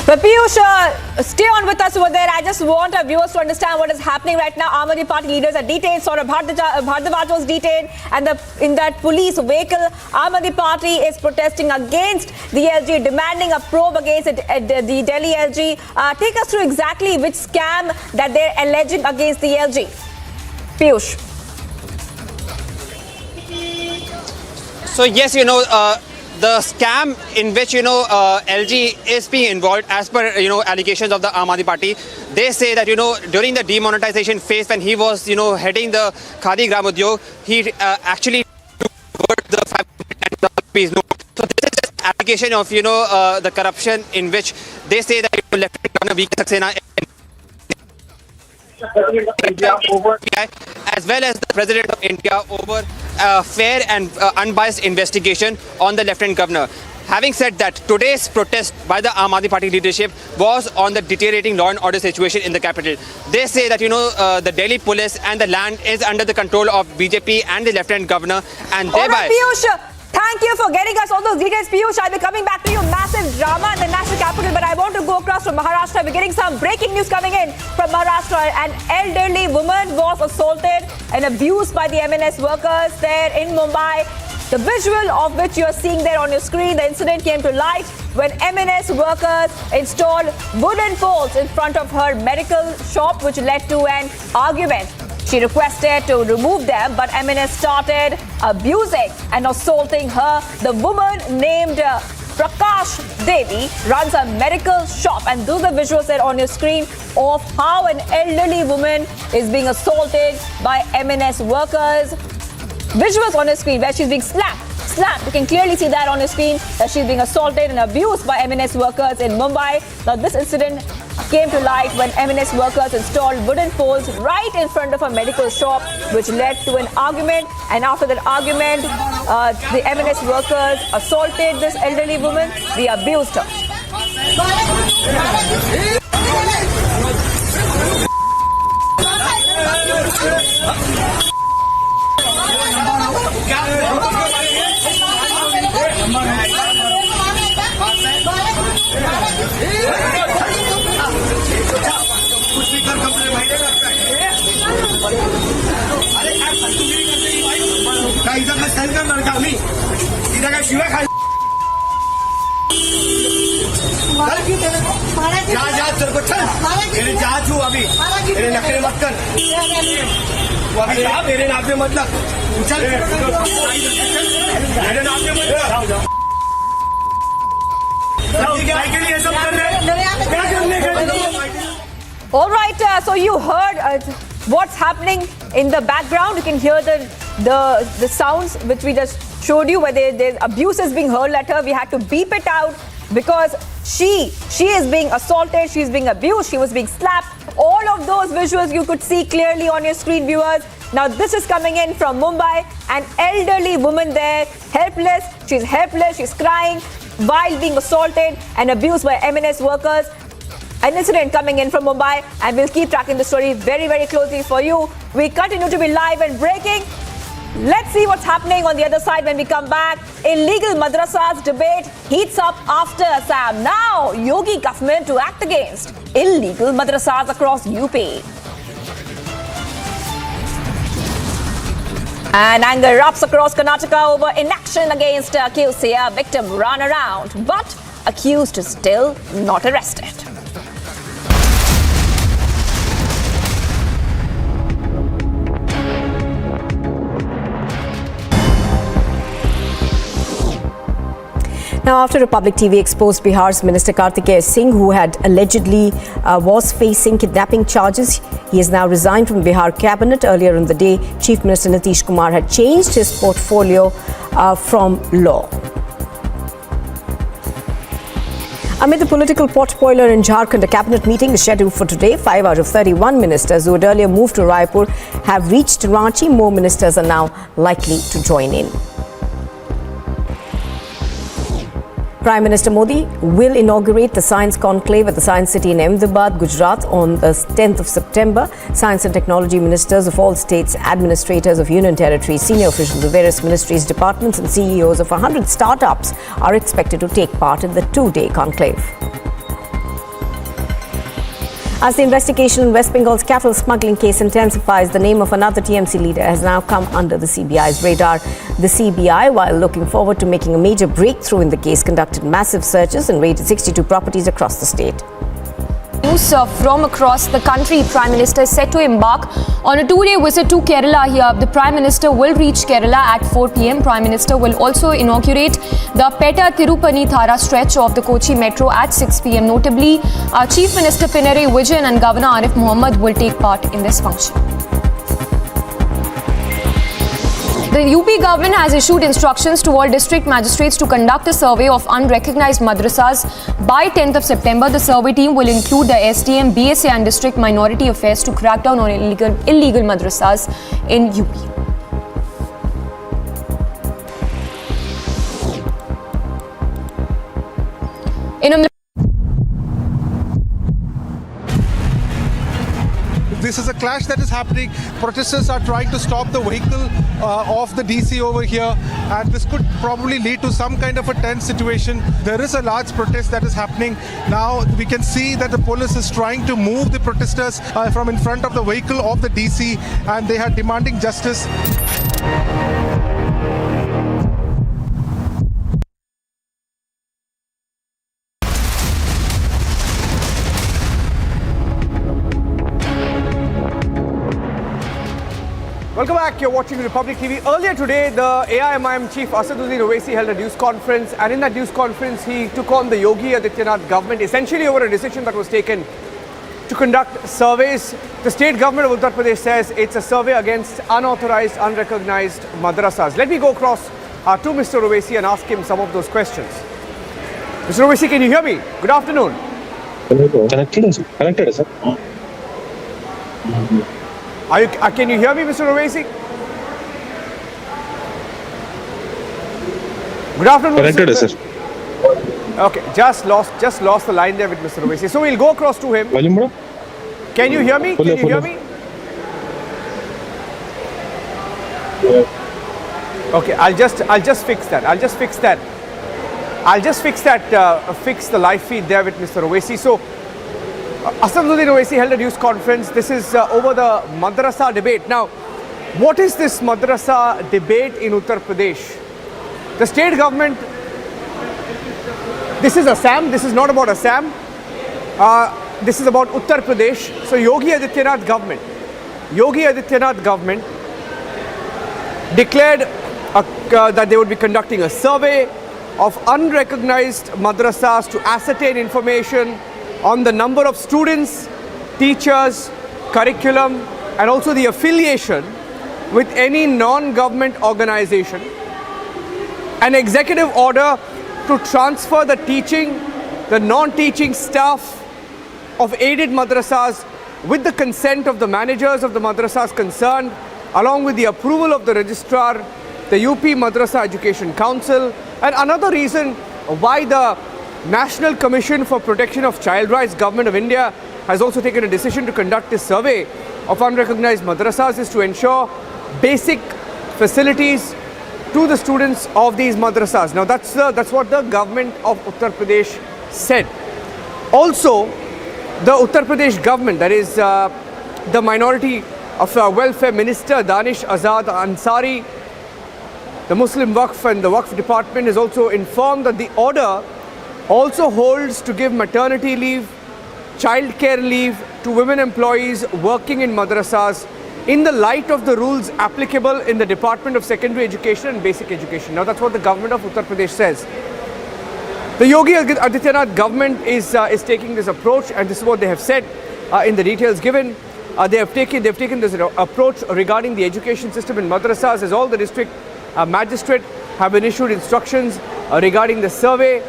Speaker 5: But Piyush, stay on with us over there. I just want our viewers to understand what is happening right now. Aam Aadmi Party leaders are detained. Soren Bhardwaj was detained, and in that police vehicle, Aam Aadmi Party is protesting against the LG, demanding a probe against the Delhi LG. Take us through exactly which scam that they're alleging against the LG. Piyush.
Speaker 21: So yes, the scam in which, LG is being involved, as per, allegations of the Aam Aadmi Party. They say that, during the demonetization phase, when he was, heading the Khadi Gram Udyog, he actually converted the 510 rupees note. So this is just allegation of, the corruption in which they say that Lieutenant Governor V.K. Saxena as well as the President of India over fair and unbiased investigation on the Lieutenant Governor. Having said that, today's protest by the Aam Aadmi Party leadership was on the deteriorating law and order situation in the capital. They say that, the Delhi police and the land is under the control of BJP and the Lieutenant Governor, and thereby...
Speaker 5: All right, Piyush, thank you for getting us all those details, Piyush. I'll be coming back to you. Massive drama in the national capital, but I want to go across to Maharashtra. We're getting some breaking news coming in from Maharashtra. An elderly woman was assaulted and abused by the MNS workers there in Mumbai. The visual of which you're seeing there on your screen, the incident came to light when MNS workers installed wooden poles in front of her medical shop, which led to an argument. She requested to remove them, but MNS started abusing and assaulting her. The woman named Prakash Devi runs a medical shop, and those are the visuals there on your screen of how an elderly woman is being assaulted by MNS workers. Visuals on your screen where she's being slapped. You can clearly see that on your screen, that she's being assaulted and abused by MNS workers in Mumbai. Now this incident came to light when MNS workers installed wooden poles right in front of a medical shop, which led to an argument. And after that argument, the MNS workers assaulted this elderly woman. They abused her. All right, so you heard what's happening in the background. You can hear the sounds which we just showed you, where the abuse is being hurled at her. We had to beep it out because she is being assaulted, she's being abused, she was being slapped. All of those visuals you could see clearly on your screen, viewers. Now this is coming in from Mumbai. An elderly woman there, helpless, she's crying while being assaulted and abused by MNS workers. An incident coming in from Mumbai, and we'll keep tracking the story very, very closely for you. We continue to be live and breaking. Let's see what's happening on the other side when we come back. Illegal madrasas debate heats up after Assam. Now, Yogi government to act against illegal madrasas across UP. And anger erupts across Karnataka over inaction against accused. Victim run around, but accused is still not arrested.
Speaker 3: Now, after Republic TV exposed Bihar's Minister Kartikeya Singh, who had allegedly was facing kidnapping charges, he has now resigned from Bihar cabinet. Earlier in the day, Chief Minister Nitish Kumar had changed his portfolio from law. Amid the political potboiler in Jharkhand, a cabinet meeting is scheduled for today. 5 out of 31 ministers who had earlier moved to Raipur have reached Ranchi. More ministers are now likely to join in. Prime Minister Modi will inaugurate the Science Conclave at the Science City in Ahmedabad, Gujarat on the 10th of September. Science and technology ministers of all states, administrators of union territories, senior officials of various ministries, departments and CEOs of 100 startups are expected to take part in the two-day conclave. As the investigation in West Bengal's cattle smuggling case intensifies, the name of another TMC leader has now come under the CBI's radar. The CBI, while looking forward to making a major breakthrough in the case, conducted massive searches and raided 62 properties across the state.
Speaker 6: News from across the country. Prime Minister is set to embark on a two-day visit to Kerala here. The Prime Minister will reach Kerala at 4 p.m. Prime Minister will also inaugurate the Petta-Tirupani-Thara stretch of the Kochi Metro at 6 p.m. Notably, Chief Minister Pinarayi Vijayan and Governor Arif Mohammed will take part in this function. The UP government has issued instructions to all district magistrates to conduct a survey of unrecognized madrasas by 10th of September. The survey team will include the SDM, BSA and District Minority Affairs to crack down on illegal madrasas in UP.
Speaker 13: This is a clash that is happening. Protesters are trying to stop the vehicle of the DC over here, and this could probably lead to some kind of a tense situation. There is a large protest that is happening. Now we can see that the police is trying to move the protesters from in front of the vehicle of the DC, and they are demanding justice.
Speaker 2: Welcome back. You're watching Republic TV. Earlier today, the AIMIM chief Asaduddin Owaisi held a news conference, and in that news conference, he took on the Yogi Adityanath government, essentially over a decision that was taken to conduct surveys. The state government of Uttar Pradesh says it's a survey against unauthorized, unrecognized madrasas. Let me go across to Mr. Owaisi and ask him some of those questions. Mr. Owaisi, can you hear me? Good afternoon.
Speaker 7: Connected, sir.
Speaker 2: Can you hear me, Mr. Owaisi? Good afternoon,
Speaker 7: Connected, sir.
Speaker 2: Okay, just lost the line there with Mr. Owaisi. So we'll go across to him. Can you hear me? Can you hear me? Okay, I'll just fix that. Fix the live feed there with Mr. Owaisi. So Asaduddin Owaisi held a news conference. This is over the madrasa debate. Now, what is this madrasa debate in Uttar Pradesh? The state government, this is Assam, this is not about Assam, this is about Uttar Pradesh. So Yogi Adityanath government declared that they would be conducting a survey of unrecognized madrasas to ascertain information on the number of students, teachers, curriculum, and also the affiliation with any non-government organization. An executive order to transfer the teaching, the non-teaching staff of aided madrasas with the consent of the managers of the madrasas concerned, along with the approval of the registrar, the UP Madrasa Education Council. And another reason why the National Commission for Protection of Child Rights, Government of India, has also taken a decision to conduct this survey of unrecognized madrasas is to ensure basic facilities to the students of these madrasas. Now that's what the government of Uttar Pradesh said. Also, the Uttar Pradesh government, that is the minority of welfare minister Danish Azad Ansari, the Muslim Waqf and the Waqf department has also informed that the order also holds to give maternity leave, childcare leave to women employees working in madrasas in the light of the rules applicable in the Department of Secondary Education and Basic Education. Now that's what the government of Uttar Pradesh says. The Yogi Adityanath government is taking this approach, and this is what they have said in the details given. They have taken this approach regarding the education system in madrasas, as all the district magistrate have been issued instructions regarding the survey,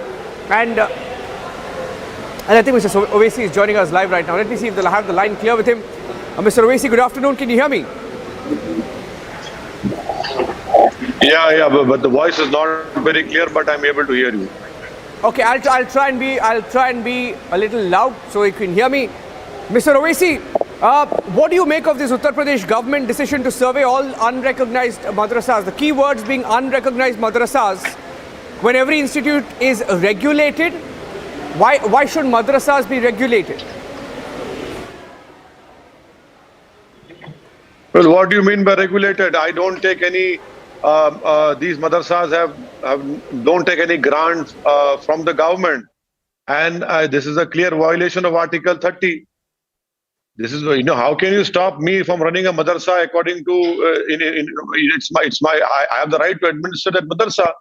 Speaker 2: and I think Mr. Owaisi is joining us live right now. Let me see if they'll have the line clear with him. Mr. Owaisi, good afternoon. Can you hear me?
Speaker 9: Yeah, but the voice is not very clear, but I'm able to hear you.
Speaker 2: Okay, I'll try and be a little loud so you can hear me. Mr. Owaisi, what do you make of this Uttar Pradesh government decision to survey all unrecognized madrasas? The key words being unrecognized madrasas. When every institute is regulated, why should madrasas be regulated?
Speaker 9: Well, what do you mean by regulated? I don't take any. These madrasas don't take any grants from the government, and this is a clear violation of Article 30. This is, how can you stop me from running a madrasa according to? I have the right to administer that madrasa.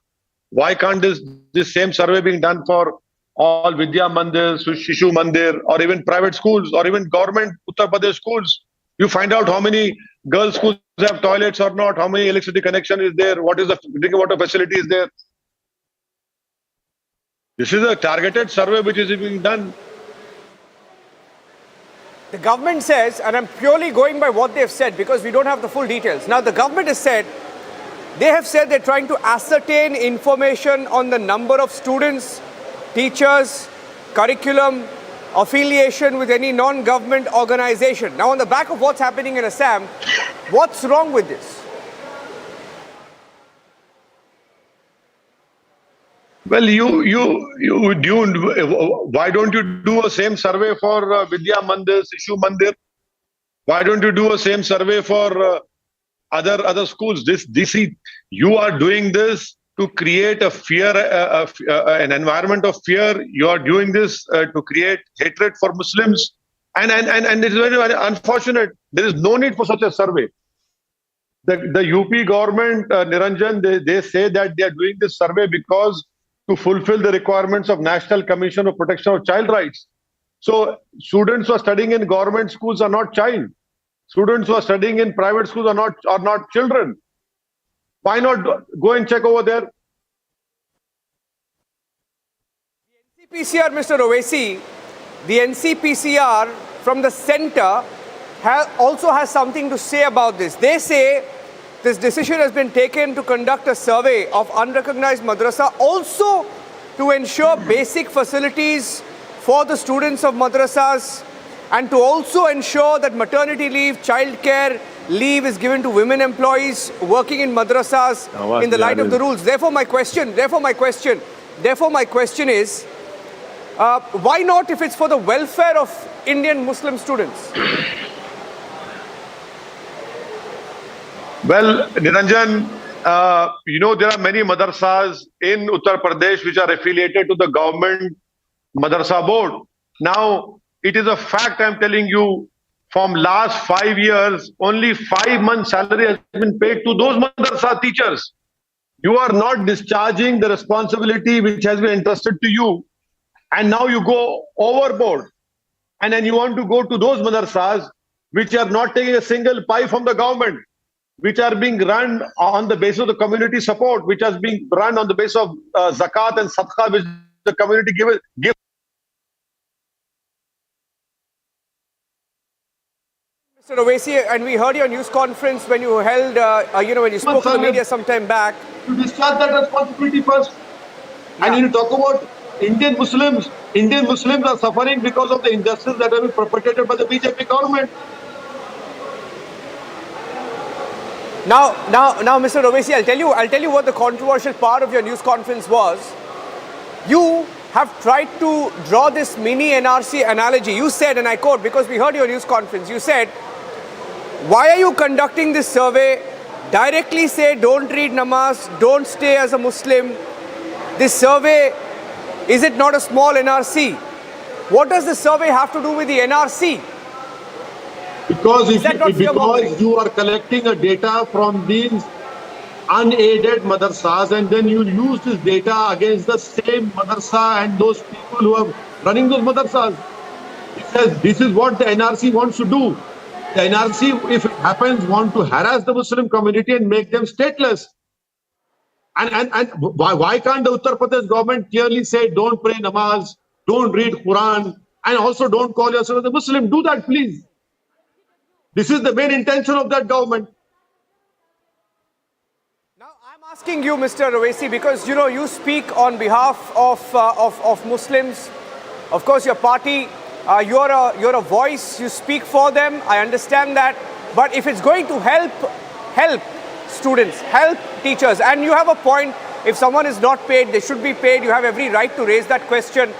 Speaker 9: Why can't this same survey being done for all Vidya Mandir, Shishu Mandir, or even private schools, or even government Uttar Pradesh schools? You find out how many girls' schools have toilets or not, how many electricity connection is there, what is the drinking water facility is there. This is a targeted survey which is being done.
Speaker 2: The government says, and I'm purely going by what they've said because we don't have the full details. Now, the government has said, they have said they're trying to ascertain information on the number of students, teachers, curriculum, affiliation with any non-government organization. Now, on the back of what's happening in Assam, what's wrong with this?
Speaker 9: Well, why don't you do a same survey for Vidya Mandir, Shishu Mandir? Why don't you do a same survey for other schools? You are doing this to create a fear, an environment of fear. You are doing this to create hatred for Muslims, and it's very unfortunate. There is no need for such a survey. The UP government, Niranjan, they say that they are doing this survey because to fulfill the requirements of National Commission of Protection of Child Rights. So students who are studying in government schools are not child. Students who are studying in private schools are not children. Why not go and check over there?
Speaker 2: The NCPCR, Mr. Owaisi, the NCPCR from the center also has something to say about this. They say this decision has been taken to conduct a survey of unrecognized madrasa, also to ensure basic facilities for the students of madrasas, and to also ensure that maternity leave, childcare leave is given to women employees working in madrasas in the light of the rules. Therefore, my question is, why not if it's for the welfare of Indian Muslim students?
Speaker 9: Well, Niranjan, there are many madrasas in Uttar Pradesh which are affiliated to the government madrasa board. Now, it is a fact I'm telling you, from last 5 years, only 5 months salary has been paid to those madrasa teachers. You are not discharging the responsibility which has been entrusted to you. And now you go overboard. And then you want to go to those madrasas which are not taking a single pie from the government, which are being run on the basis of the community support, which has been run on the basis of zakat and sadaqah, which the community gives.
Speaker 2: Mr. Owaisi, and we heard your news conference when you held, when you spoke to the media some time back.
Speaker 7: You discharge that responsibility first. Yeah. And you talk about Indian Muslims. Indian Muslims are suffering because of the injustice that have been perpetrated by the BJP government.
Speaker 2: Now, Mr. Owaisi, I'll tell you what the controversial part of your news conference was. You have tried to draw this mini NRC analogy. You said, and I quote, because we heard your news conference, you said, why are you conducting this survey? Directly say, don't read namaz, don't stay as a Muslim. This survey, is it not a small NRC? What does the survey have to do with the NRC?
Speaker 7: Because you are collecting a data from these unaided madrasas, and then you use this data against the same madrasa and those people who are running those madrasas. It says this is what the NRC wants to do. The NRC, if it happens, want to harass the Muslim community and make them stateless. And why can't the Uttar Pradesh government clearly say don't pray namaz, don't read Quran, and also don't call yourself a Muslim? Do that, please. This is the main intention of that government.
Speaker 2: Now, I'm asking you, Mr. Owaisi, because you speak on behalf of Muslims. Of course, your party, you're a voice. You speak for them. I understand that. But if it's going to help students, help teachers, and you have a point. If someone is not paid, they should be paid. You have every right to raise that question.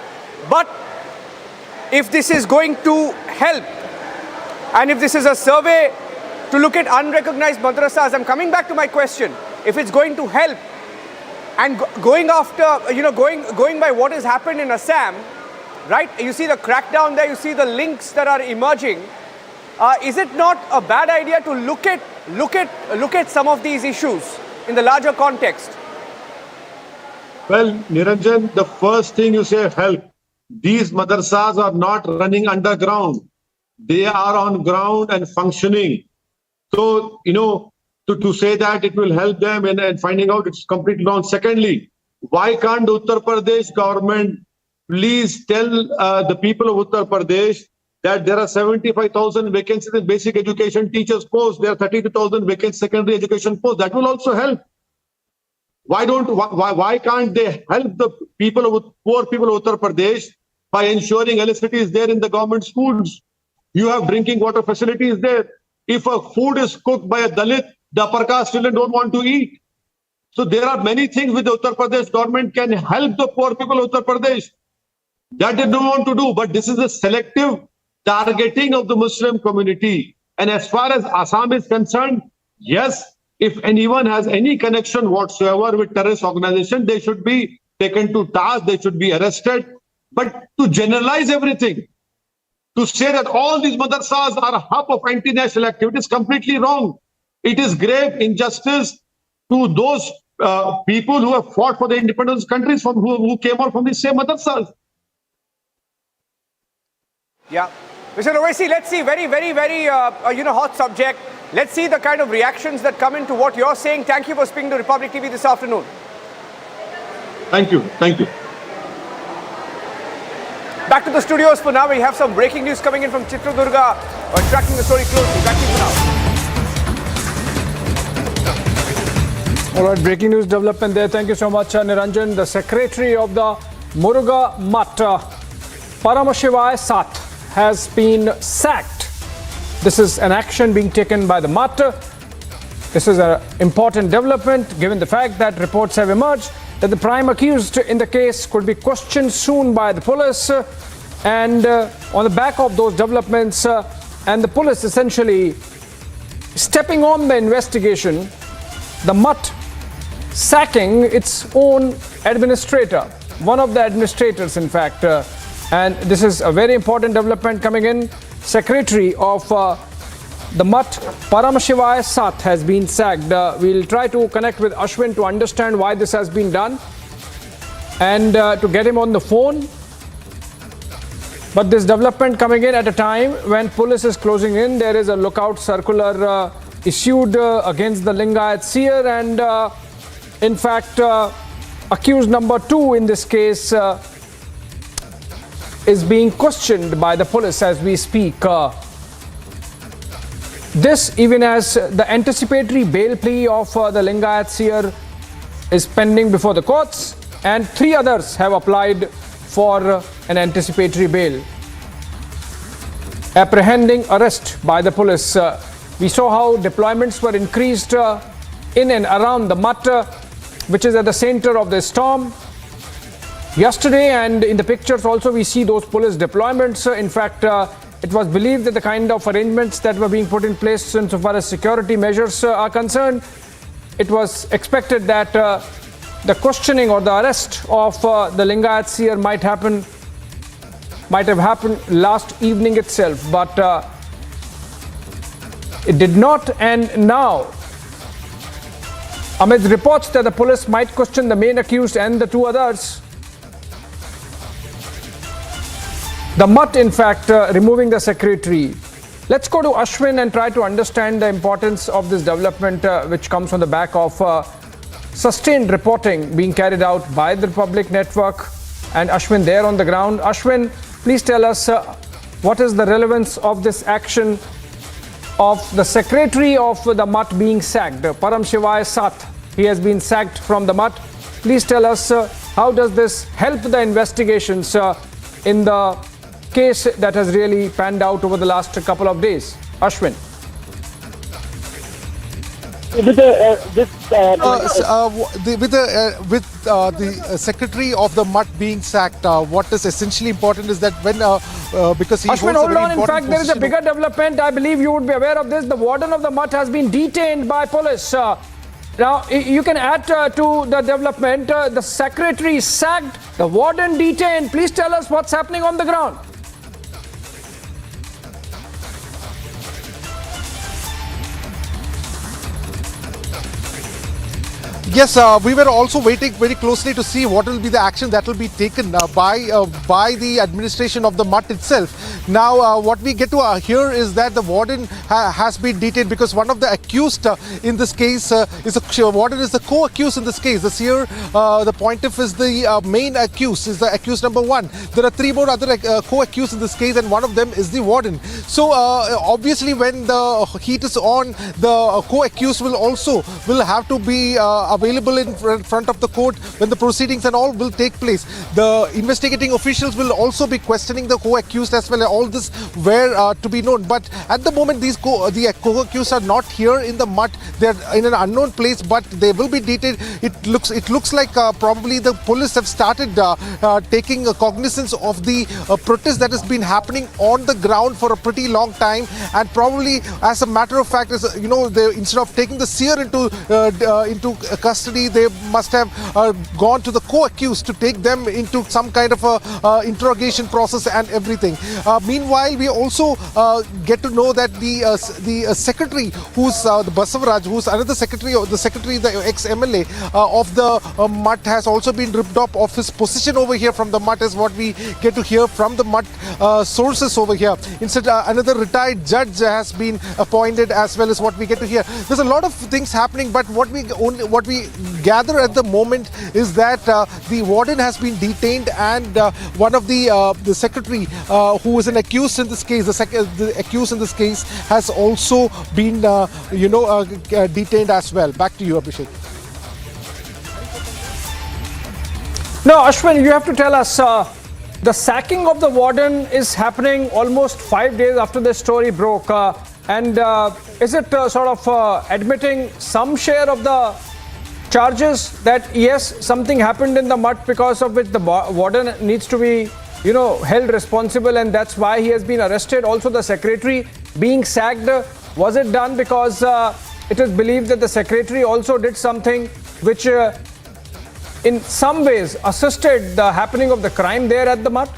Speaker 2: But if this is going to help, and if this is a survey to look at unrecognized madrasas, I'm coming back to my question. If it's going to help and going after, going by what has happened in Assam, right? You see the crackdown there, you see the links that are emerging. Is it not a bad idea to look at some of these issues in the larger context?
Speaker 7: Well, Niranjan, the first thing you say, help. These madrasas are not running underground. They are on ground and functioning. So, to say that it will help them and finding out, it's completely wrong. Secondly, why can't the Uttar Pradesh government please tell the people of Uttar Pradesh that there are 75,000 vacancies in basic education teachers posts, there are 32,000 vacant secondary education posts. That will also help. Why can't they help the poor people of Uttar Pradesh by ensuring electricity is there in the government schools? You have drinking water facilities there. If a food is cooked by a Dalit, the upper caste children don't want to eat. So there are many things which the Uttar Pradesh government can help the poor people of Uttar Pradesh. That they don't want to do. But this is a selective targeting of the Muslim community. And as far as Assam is concerned, yes, if anyone has any connection whatsoever with terrorist organization, they should be taken to task, they should be arrested. But to generalize everything, to say that all these madrasas are a hub of anti-national activity is completely wrong. It is grave injustice to those people who have fought for the independence of countries who came out from the same madrasas.
Speaker 2: Yeah. Mr. Owaisi, let's see, very, very, very, hot subject. Let's see the kind of reactions that come into what you're saying. Thank you for speaking to Republic TV this afternoon.
Speaker 7: Thank you. Thank you.
Speaker 2: Back to the studios for now. We have some breaking news coming in from Chitradurga. We're tracking the story closely. Back to you for now.
Speaker 10: All right, breaking news development there. Thank you so much, Niranjan. The secretary of the Muruga Mutt, Paramashivai Sath, has been sacked. This is an action being taken by the Mutt. This is an important development given the fact that reports have emerged that the prime accused in the case could be questioned soon by the police. And on the back of those developments and the police essentially stepping on the investigation, the Mutt sacking its own administrator, one of the administrators in fact. And this is a very important development coming in. Secretary of the Mutt, Paramashivai Sath, has been sacked. We'll try to connect with Ashwin to understand why this has been done and to get him on the phone. But this development coming in at a time when police is closing in. There is a lookout circular issued against the Lingayat seer, and in fact accused number 2 in this case is being questioned by the police as we speak. This even as the anticipatory bail plea of the Lingayat seer is pending before the courts, and 3 others have applied for an anticipatory bail, apprehending arrest by the police. We saw how deployments were increased in and around the Mutt, which is at the center of the storm. Yesterday, and in the pictures also, we see those police deployments. In fact, it was believed that the kind of arrangements that were being put in place insofar as security measures are concerned, it was expected that the questioning or the arrest of the Lingayat seer might have happened last evening itself, but it did not. And now, amid reports that the police might question the main accused and the two others, the Mutt, in fact, removing the secretary. Let's go to Ashwin and try to understand the importance of this development, which comes on the back of sustained reporting being carried out by the Republic Network, and Ashwin there on the ground. Ashwin, please tell us what is the relevance of this action of the secretary of the Mutt being sacked, Param Shivaya Sath. He has been sacked from the Mutt. Please tell us how does this help the investigations in the case that has really panned out over the last couple of days? Ashwin.
Speaker 17: With the
Speaker 13: secretary of the Mutt being sacked, what is essentially important is that when because he
Speaker 10: Ashwin, hold on. In fact, there is a bigger development. I believe you would be aware of this. The warden of the Mutt has been detained by police. Now, you can add to the development. The secretary is sacked, the warden detained. Please tell us what's happening on the ground.
Speaker 13: Yes, we were also waiting very closely to see what will be the action that will be taken by the administration of the Mutt itself. Now, what we get to hear is that the warden has been detained because one of the accused in this case warden is the co-accused in this case. The seer, the pontiff is the main accused, is the accused number one. There are three more other co-accused in this case, and one of them is the warden. So obviously, when the heat is on, the co-accused will have to be available in front of the court when the proceedings and all will take place. The investigating officials will also be questioning the co-accused as well. All this were to be known, but at the moment the co-accused are not here in the Mutt. They are in an unknown place, but they will be detained. It looks like probably the police have started taking cognizance of the protest that has been happening on the ground for a pretty long time, and probably as a matter of fact, they, instead of taking the seer into custody, they must have gone to the co-accused to take them into some kind of a interrogation process and everything. Meanwhile, we also get to know that the secretary, who's the Basavaraj, who's another secretary, the ex-MLA of the Mutt, has also been ripped of his position over here from the Mutt, is what we get to hear from the Mutt sources over here. Instead, another retired judge has been appointed, as well as what we get to hear. There's a lot of things happening, but what we gather at the moment is that the warden has been detained, and one of the secretary, who is an accused in this case, the accused in this case has also been detained as well. Back to you, Abhishek.
Speaker 10: Now, Ashwin, you have to tell us, the sacking of the warden is happening almost 5 days after the story broke, and is it sort of admitting some share of the charges that yes, something happened in the Mutt because of which the warden needs to be held responsible, and that's why he has been arrested? Also, the secretary being sacked, was it done because it is believed that the secretary also did something which in some ways assisted the happening of the crime there at the Mutt?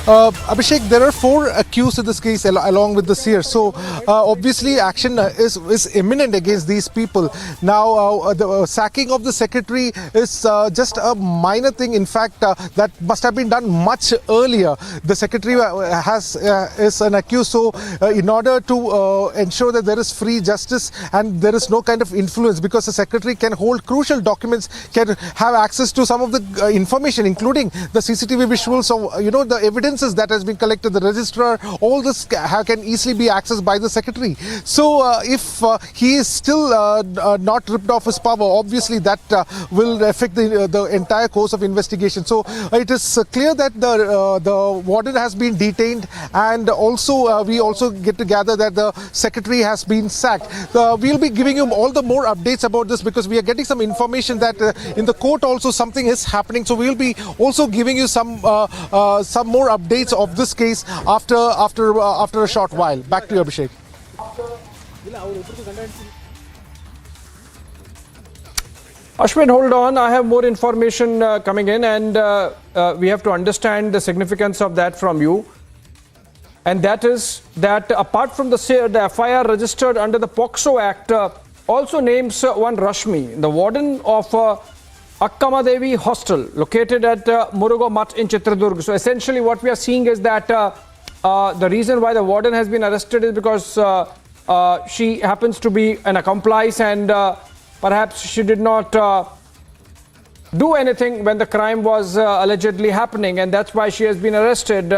Speaker 13: Abhishek, there are 4 accused in this case along with the seer. So obviously action is imminent against these people. Now the sacking of the secretary is just a minor thing. In fact, that must have been done much earlier. The secretary is an accused. So in order to ensure that there is free justice and there is no kind of influence, because the secretary can hold crucial documents, can have access to some of the information, including the CCTV visuals of the evidence evidences that has been collected, the registrar, all this can easily be accessed by the secretary. So if he is still not ripped off his power, obviously that will affect the entire course of investigation. So it is clear that the warden has been detained, and also we also get to gather that the secretary has been sacked. We'll be giving you all the more updates about this, because we are getting some information that in the court also something is happening. So we'll be also giving you some more updates of this case after a short while. Back to you, Abhishek.
Speaker 10: Ashwin, hold on. I have more information coming in, and we have to understand the significance of that from you. And that is that apart from the FIR registered under the POXO Act also names one Rashmi, the warden of Akkamadevi Hostel, located at Muruga Mutt in Chitradurg. So essentially what we are seeing is that the reason why the warden has been arrested is because she happens to be an accomplice, and perhaps she did not do anything when the crime was allegedly happening, and that's why she has been arrested.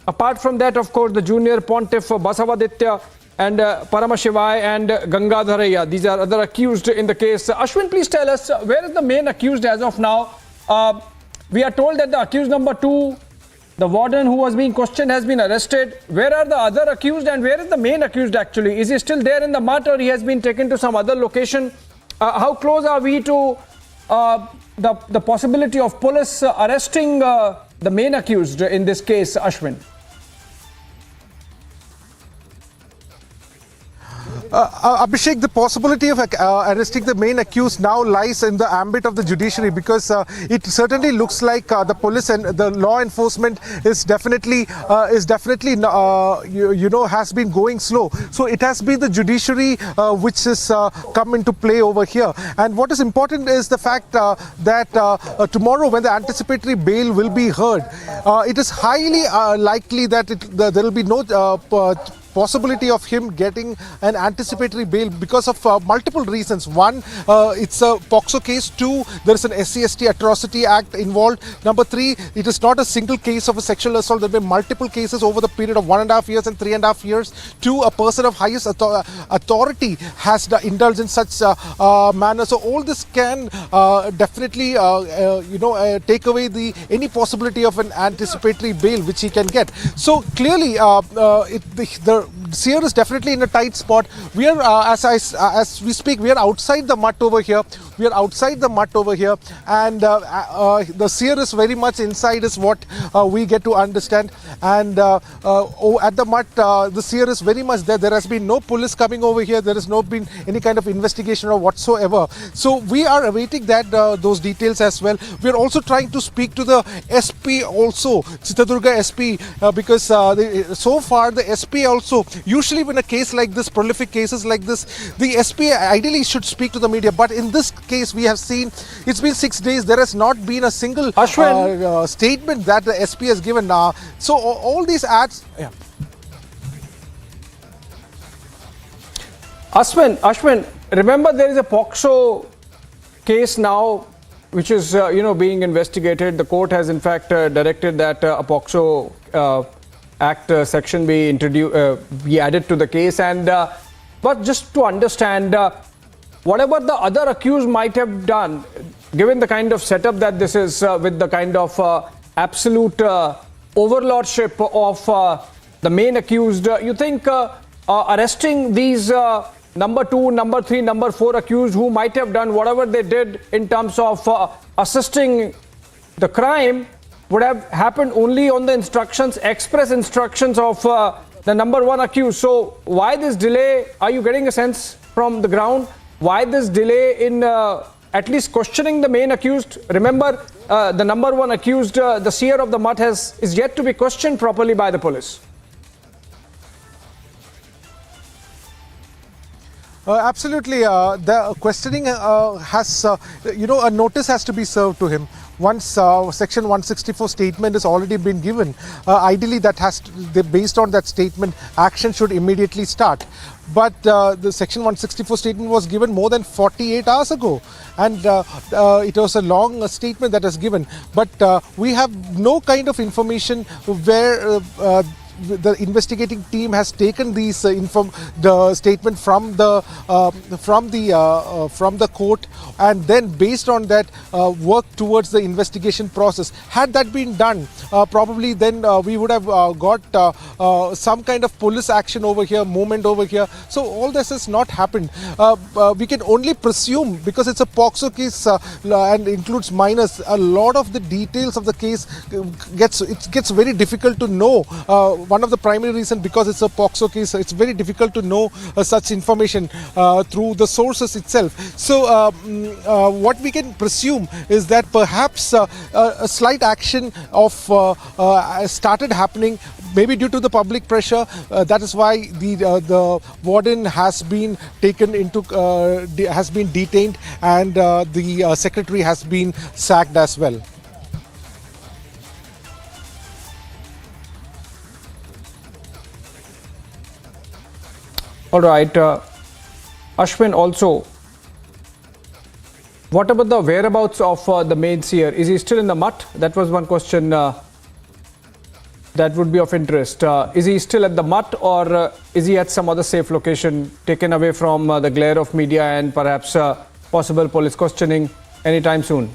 Speaker 10: Apart from that, of course, the junior pontiff Basavaditya and Paramashivai and Gangadharaya, these are other accused in the case. Ashwin, please tell us, where is the main accused as of now? We are told that the accused number 2, the warden who was being questioned, has been arrested. Where are the other accused, and where is the main accused actually? Is he still there in the mutt, or he has been taken to some other location? How close are we to the possibility of police arresting the main accused in this case, Ashwin?
Speaker 13: Abhishek, the possibility of arresting the main accused now lies in the ambit of the judiciary, because it certainly looks like the police and the law enforcement is definitely has been going slow. So it has been the judiciary which has come into play over here. And what is important is the fact that tomorrow, when the anticipatory bail will be heard, it is highly likely that there will be no possibility of him getting an anticipatory bail because of multiple reasons. One, it's a POXO case. 2, there is an SC/ST Atrocity Act involved. Number 3, it is not a single case of a sexual assault. There have been multiple cases over the period of 1.5 years and 3.5 years. 2, a person of highest authority has indulged in such manner. So all this can definitely take away any possibility of an anticipatory bail which he can get. So clearly the Seer is definitely in a tight spot. We are, as we speak, we are outside the mutt over here. And the Seer is very much inside, is what we get to understand. And at the mutt, the Seer is very much there. There has been no police coming over here. There has not been any kind of investigation or whatsoever. So we are awaiting those details as well. We are also trying to speak to the SP also, Chitradurga SP, because so far the SP also, usually when a case like this, prolific cases like this, the SP ideally should speak to the media. But in this case, we have seen it's been 6 days. There has not been a single statement that the SP has given. So all these ads. Yeah.
Speaker 10: Ashwin, remember there is a POXO case now which is being investigated. The court has in fact directed that a POXO Act section be added to the case, and but just to understand whatever the other accused might have done, given the kind of setup that this is with the kind of absolute overlordship of the main accused, you think arresting these number 2, number 3, number 4 accused who might have done whatever they did in terms of assisting the crime would have happened only on the express instructions of the number 1 accused? So why this delay? Are you getting a sense from the ground? Why this delay in at least questioning the main accused? Remember, the number 1 accused, the seer of the mutt, is yet to be questioned properly by the police.
Speaker 13: Absolutely. The questioning has, a notice has to be served to him. once Section 164 statement has already been given, ideally that based on that statement, action should immediately start. But the Section 164 statement was given more than 48 hours ago, and it was a long statement that was given. But we have no kind of information where the investigating team has taken these the statement from the court, and then based on that work towards the investigation process. Had that been done, probably then we would have got some kind of police action over here, movement over here. So all this has not happened. We can only presume, because it's a POCSO case and includes minors. A lot of the details of the case gets very difficult to know. One of the primary reasons, because it's a POCSO case, it's very difficult to know such information through the sources itself. So what we can presume is that perhaps a slight action of started happening, maybe due to the public pressure. That is why the warden has been taken into has been detained, and the secretary has been sacked as well.
Speaker 10: All right, Ashwin, also, what about the whereabouts of the main seer? Is he still in the mutt? That was one question that would be of interest. Is he still at the mutt, or is he at some other safe location, taken away from the glare of media and perhaps possible police questioning anytime soon?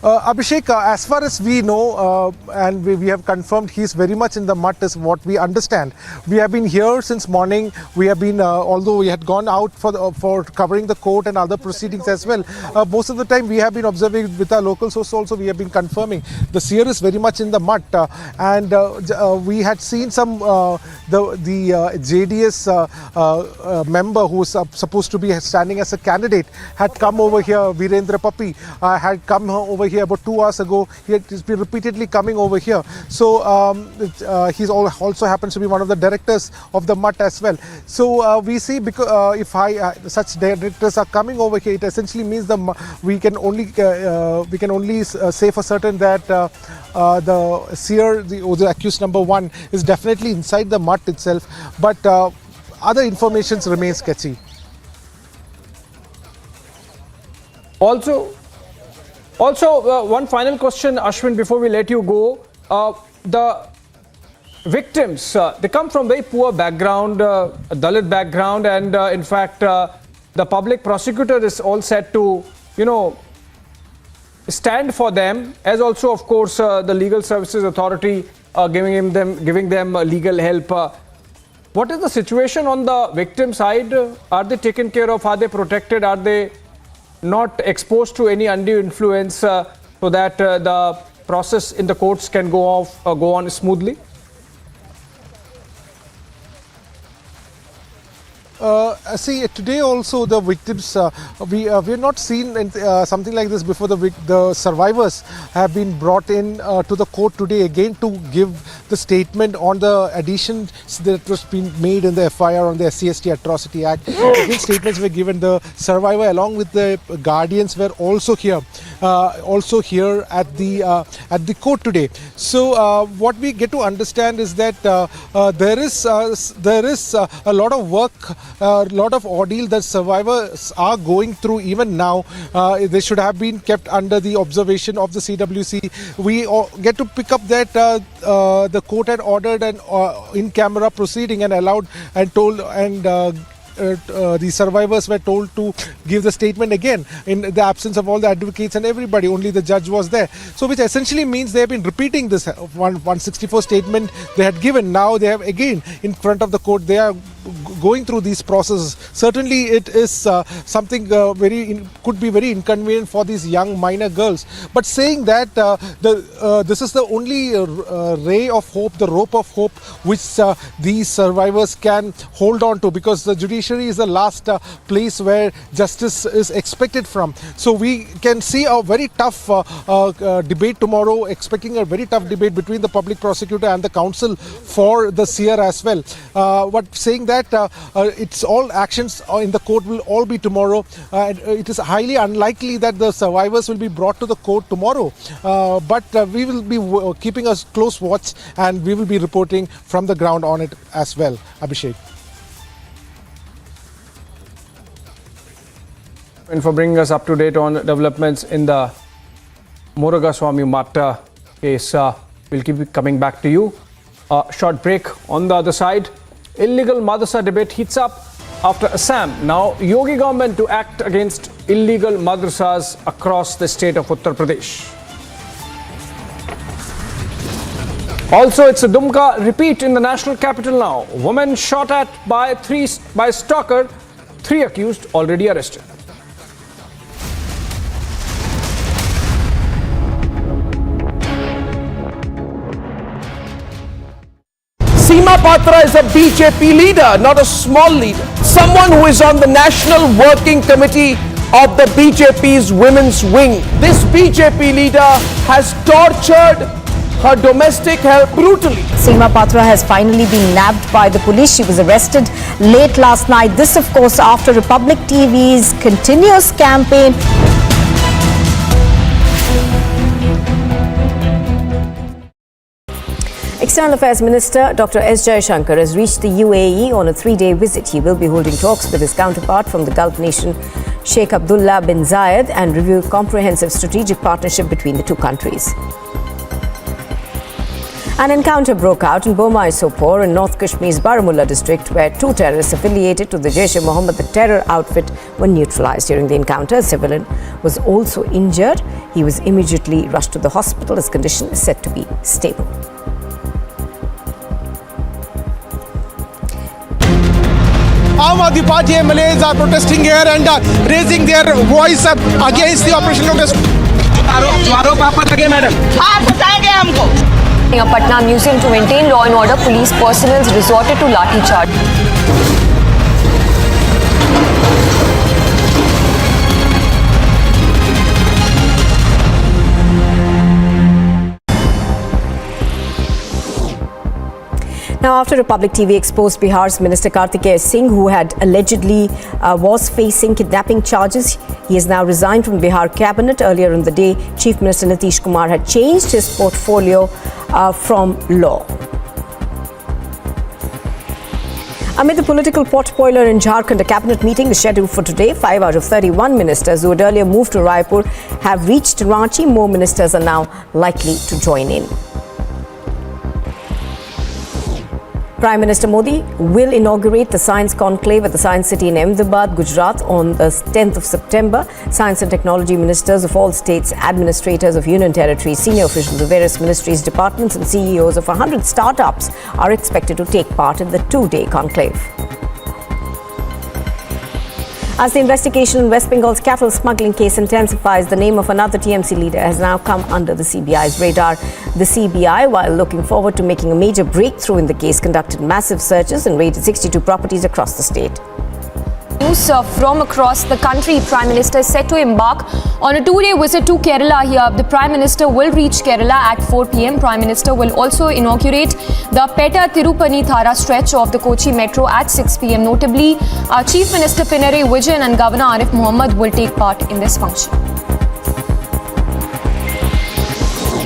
Speaker 13: Abhishek, as far as we know, and we have confirmed, he's very much in the mutt is what we understand. We have been here since morning. We have been, although we had gone out for covering the court and other proceedings as well, most of the time we have been observing with our local source also, we have been confirming the seer is very much in the mutt. And we had seen some, the JDS member who was supposed to be standing as a candidate had come over here. Virendra Papi had come over here about 2 hours ago. He's been repeatedly coming over here. So he also happens to be one of the directors of the mutt as well. So we see, because if such directors are coming over here, it essentially means we can only say for certain that the seer, the accused number 1, is definitely inside the mutt itself. But other informations remain sketchy.
Speaker 10: Also, one final question, Ashwin, before we let you go. The victims, they come from very poor background, Dalit background, and in fact, the public prosecutor is all set to, stand for them, as also, of course, the Legal Services Authority giving them legal help. What is the situation on the victim side? Are they taken care of? Are they protected? Are they not exposed to any undue influence, so that the process in the courts can go on smoothly?
Speaker 13: See, today also the victims, we have not seen something like this before. The survivors have been brought in to the court today again to give the statement on the additions that was being made in the FIR on the SC/ST Atrocity Act. Again, statements were given. The survivor along with the guardians were also here at the court today. So what we get to understand is that there is a lot of work, a lot of ordeal that survivors are going through even now. They should have been kept under the observation of the CWC. We get to pick up that the court had ordered an in-camera proceeding and allowed and told the survivors were told to give the statement again in the absence of all the advocates and everybody. Only the judge was there. So which essentially means they have been repeating this 164 statement they had given. Now they have again in front of the court. They are going through these processes. Certainly it is something could be very inconvenient for these young minor girls. But saying that this is the only ray of hope, the rope of hope which these survivors can hold on to, because the judiciary is the last place where justice is expected from. So we can see a very tough debate tomorrow, expecting a very tough debate between the public prosecutor and the counsel for the seer as well. But saying that it's all actions in the court will all be tomorrow. It is highly unlikely that the survivors will be brought to the court tomorrow. But we will be keeping a close watch, and we will be reporting from the ground on it as well. Abhishek.
Speaker 10: And for bringing us up to date on developments in the Murugaswamy Matta case. We'll keep coming back to you. Short break. On the other side, illegal madrasa debate heats up after Assam. Now, Yogi government to act against illegal madrasas across the state of Uttar Pradesh. Also, it's a Dumka repeat in the national capital now. Woman shot at by stalker, 3 accused already arrested.
Speaker 2: Seema Patra is a BJP leader, not a small leader. Someone who is on the National Working Committee of the BJP's women's wing. This BJP leader has tortured her domestic help brutally.
Speaker 3: Seema Patra has finally been nabbed by the police. She was arrested late last night. This, of course, after Republic TV's continuous campaign. External Affairs Minister Dr. S. Jaishankar has reached the UAE on a 3-day visit. He will be holding talks with his counterpart from the Gulf nation, Sheikh Abdullah bin Zayed, and review comprehensive strategic partnership between the two countries. An encounter broke out in Bomai Sopore in North Kashmir's Baramulla district, where 2 terrorists affiliated to the Jaish-e-Mohammed, the terror outfit, were neutralized. During the encounter, a civilian was also injured. He was immediately rushed to the hospital. His condition is said to be stable.
Speaker 4: Aam Aadmi Party MLAs are protesting here and raising their voice against the operation notice.
Speaker 6: A Patna museum to maintain law and order, police personnel resorted to lathi charge.
Speaker 3: Now, after Republic TV exposed Bihar's Minister Kartikeya Singh, who had allegedly was facing kidnapping charges, he has now resigned from Bihar cabinet. Earlier in the day, Chief Minister Nitish Kumar had changed his portfolio from law. Amid the political potboiler in Jharkhand, a cabinet meeting is scheduled for today. 5 out of 31 ministers who had earlier moved to Raipur have reached Ranchi. More ministers are now likely to join in. Prime Minister Modi will inaugurate the Science Conclave at the Science City in Ahmedabad, Gujarat on the 10th of September. Science and technology ministers of all states, administrators of union territories, senior officials of various ministries, departments and CEOs of 100 startups are expected to take part in the 2-day conclave. As the investigation in West Bengal's cattle smuggling case intensifies, the name of another TMC leader has now come under the CBI's radar. The CBI, while looking forward to making a major breakthrough in the case, conducted massive searches and raided 62 properties across the state.
Speaker 6: News from across the country. Prime Minister is set to embark on a 2-day visit to Kerala here. The Prime Minister will reach Kerala at 4 p.m. Prime Minister will also inaugurate the Petta Tirupani Thara stretch of the Kochi Metro at 6 p.m. Notably, Chief Minister Pinarayi Vijayan and Governor Arif Mohammed will take part in this function.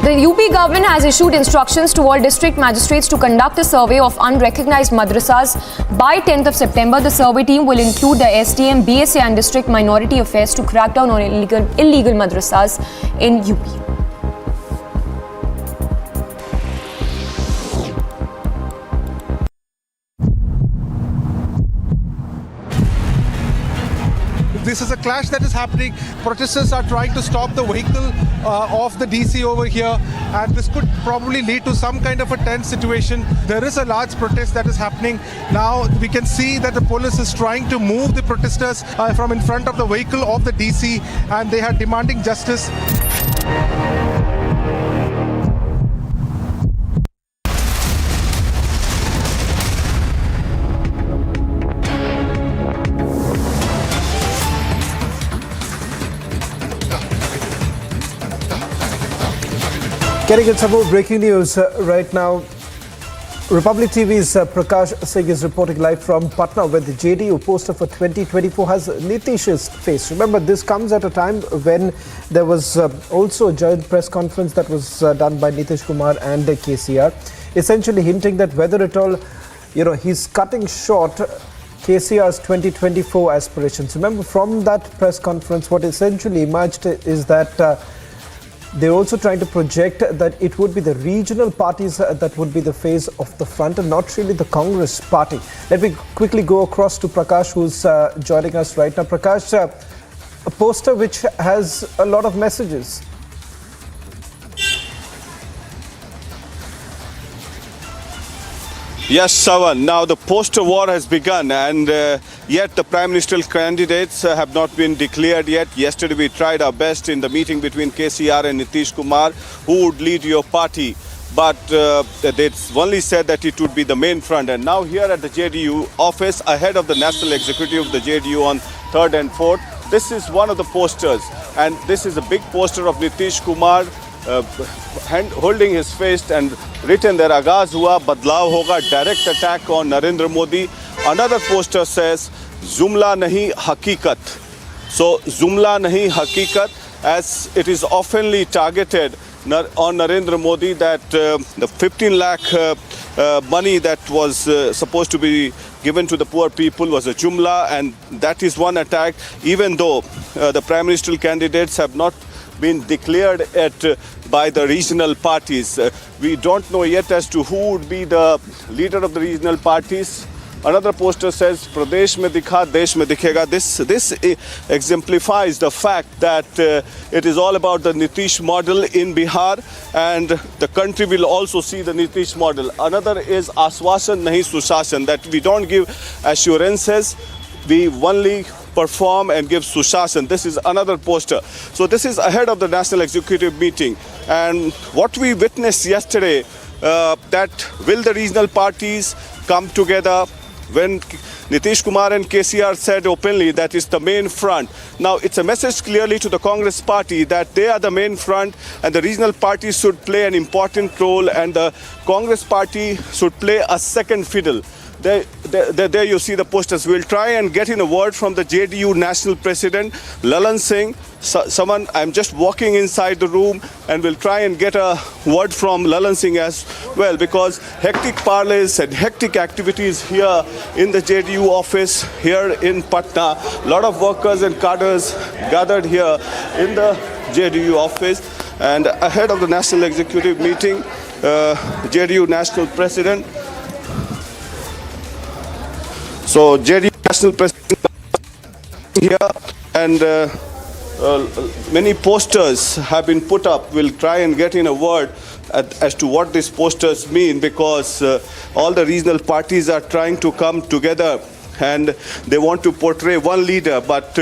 Speaker 6: The UP government has issued instructions to all district magistrates to conduct a survey of unrecognized madrasas by 10th of September. The survey team will include the SDM, BSA and District Minority Affairs to crack down on illegal madrasas in UP.
Speaker 13: This is a clash that is happening. Protesters are trying to stop the vehicle of the DC over here, and this could probably lead to some kind of a tense situation. There is a large protest that is happening. Now we can see that the police is trying to move the protesters from in front of the vehicle of the DC, and they are demanding justice.
Speaker 1: Getting in some more breaking news right now.
Speaker 10: Republic TV's Prakash Singh is reporting live from Patna, where the JDU poster for 2024 has Nitish's face. Remember, this comes at a time when there was also a joint press conference that was done by Nitish Kumar and KCR, essentially hinting that whether at all, he's cutting short KCR's 2024 aspirations. Remember, from that press conference, what essentially emerged is that they're also trying to project that it would be the regional parties that would be the face of the front and not really the Congress party. Let me quickly go across to Prakash, who's joining us right now. Prakash, a poster which has a lot of messages.
Speaker 1: Yes, Soren. Now the poster war has begun, and yet the Prime Ministerial candidates have not been declared yet. Yesterday we tried our best in the meeting between KCR and Nitish Kumar, who would lead your party. But they only said that it would be the main front. And now here at the JDU office, ahead of the National Executive of the JDU on 3rd and 4th, this is one of the posters. And this is a big poster of Nitish Kumar holding his fist and written there, Agaz hua, badlav hoga, direct attack on Narendra Modi. Another poster says, Jumla nahi hakikat. So, Jumla nahi hakikat, as it is oftenly targeted on Narendra Modi, that the 15 lakh money that was supposed to be given to the poor people was a jumla, and that is one attack, even though the Prime Ministerial candidates have not been declared by the regional parties. We don't know yet as to who would be the leader of the regional parties. Another poster says, Pradesh mein dikha, desh mein dikhega. This exemplifies the fact that it is all about the Nitish model in Bihar, and the country will also see the Nitish model. Another is Aswasan nahi Sushashan, that we don't give assurances, we only perform and give Sushashan. This is another poster. So this is ahead of the National Executive meeting. And what we witnessed yesterday, that will the regional parties come together, when Nitish Kumar and KCR said openly that it's the main front. Now it's a message clearly to the Congress party that they are the main front and the regional parties should play an important role and the Congress party should play a second fiddle. There you see the posters. We'll try and get in a word from the JDU National President, Lalan Singh. I'm just walking inside the room and we'll try and get a word from Lalan Singh as well, because hectic parleys and hectic activities here in the JDU office here in Patna. A lot of workers and cadres gathered here in the JDU office, and ahead of the National Executive meeting, JDU National President. So JDU National President here, and many posters have been put up. We'll try and get in a word as to what these posters mean, because all the regional parties are trying to come together and they want to portray one leader, but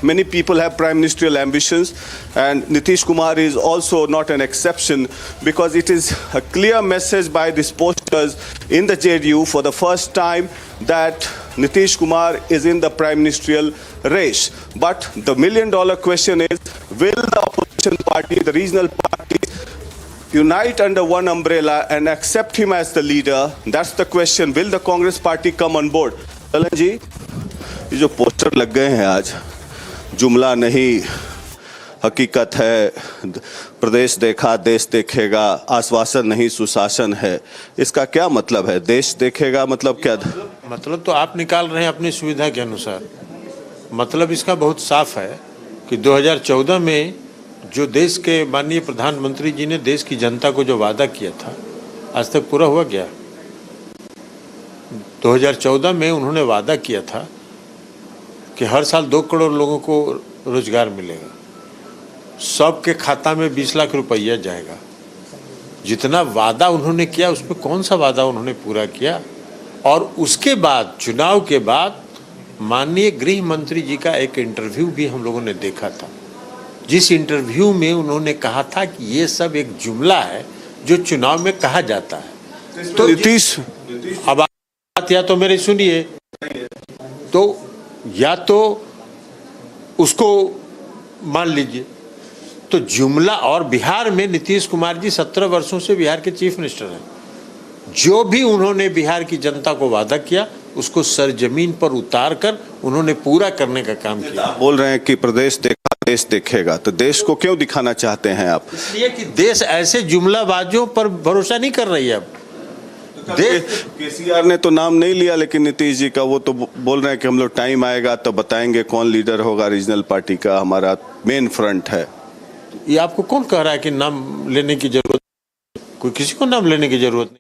Speaker 1: many people have prime ministerial ambitions, and Nitish Kumar is also not an exception, because it is a clear message by these posters in the JDU for the first time that Nitish Kumar is in the prime ministerial race. But the million-dollar question is, will the opposition party, the regional parties, unite under one umbrella and accept him as the leader? That's the question. Will the Congress party come on board? Lalan ji, ये जो poster लग गए हैं आज, जुमला नहीं हकीकत है, प्रदेश देखा देश देखेगा, आश्वासन नहीं सुशासन है, इसका क्या मतलब है? देश देखेगा मतलब क्या?
Speaker 18: मतलब तो आप निकाल रहे हैं अपनी सुविधा के अनुसार। मतलब इसका बहुत साफ है कि 2014 में जो देश के माननीय प्रधानमंत्री जी ने देश की जनता को जो वादा किया था, आज तक पूरा हुआ गया। 2014 में उन्होंने वादा किया था कि हर साल 2 करोड़ लोगों को रोजगार मिलेगा, सबके खाता में 20 लाख रुपया जाएगा। जितना वादा उन्होंने किया उसमें कौन सा वादा उन्होंने पूरा किया? और उसके बाद चुनाव के बाद माननीय गृह मंत्री जी का एक इंटरव्यू भी हम लोगों ने देखा था, जिस इंटरव्यू में उन्होंने कहा था कि ये सब एक जुमला है जो चुनाव में कहा जाता है। तो नीतीश, अब बात या तो मेरी सुनिए, तो या तो उसको मान लीजिए, तो जुमला। और बिहार में नीतीश कुमार जी 17 वर्षों से बिहार के चीफ मिनिस्टर हैं, जो भी उन्होंने बिहार की जनता को वादा किया उसको सरजमीन पर उतार कर उन्होंने पूरा करने का काम किया।
Speaker 1: बोल रहे हैं कि प्रदेश देखा देश देखेगा, तो देश को क्यों दिखाना चाहते हैं आप?
Speaker 18: इसलिए कि देश ऐसे जुमलाबाजों पर भरोसा नहीं कर रही है। अब
Speaker 1: केसीआर ने तो नाम नहीं लिया, लेकिन नीतीश जी का वो तो बोल रहे हैं कि हम लोग टाइम आएगा तो बताएंगे कौन लीडर होगा रीजनल पार्टी का, हमारा मेन फ्रंट है।
Speaker 18: ये आपको कौन कह रहा है कि नाम लेने की जरूरत? कोई किसी को नाम लेने की जरूरत नहीं।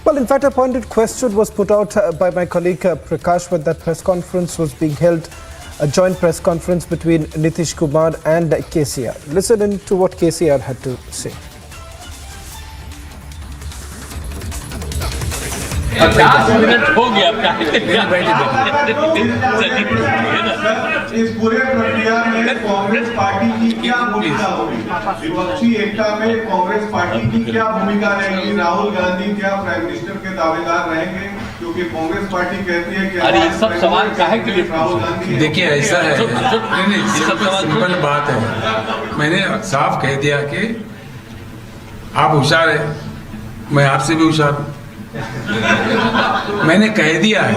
Speaker 2: Well, in fact, a pointed question was put out by my colleague Prakash when that press conference was being held, a joint press conference between Nitish Kumar and KCR. Listen in to what KCR had to say.
Speaker 14: 50 minute हो गया
Speaker 20: इस पूरे प्रक्रिया में Congress party की क्या भूमिका होगी? विपक्षी एकता में कांग्रेस पार्टी की क्या भूमिका रहेगी? राहुल गांधी क्या प्राइम मिनिस्टर के दावेदार रहेंगे? क्योंकि कांग्रेस पार्टी कहती है कि
Speaker 14: अरे ये सब सवाल काहे के लिए?
Speaker 20: राहुल गांधी।
Speaker 14: देखिए ऐसा है, नहीं सब सिंपल बात है। मैंने साफ कह दिया कि आप होशियार है, मैं आपसे भी होशियार हूँ। मैंने कह दिया है,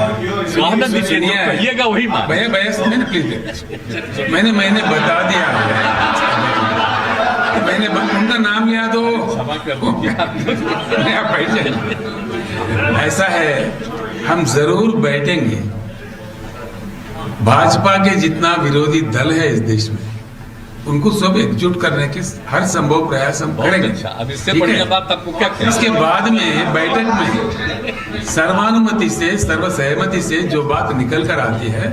Speaker 14: कहिएगा वही भैया मैंने प्लीज मैंने बता दिया है, मैंने उनका नाम लिया तो आप बैठ जाइए। ऐसा है, हम जरूर बैठेंगे। भाजपा के जितना विरोधी दल है इस देश में, उनको सब एकजुट करने के हर संभव प्रयास हम करेंगे। अब इससे बढ़िया बात आपको क्या? इसके बाद में बैठक में सर्वानुमति से, सर्वसहमति से जो बात निकल कर आती है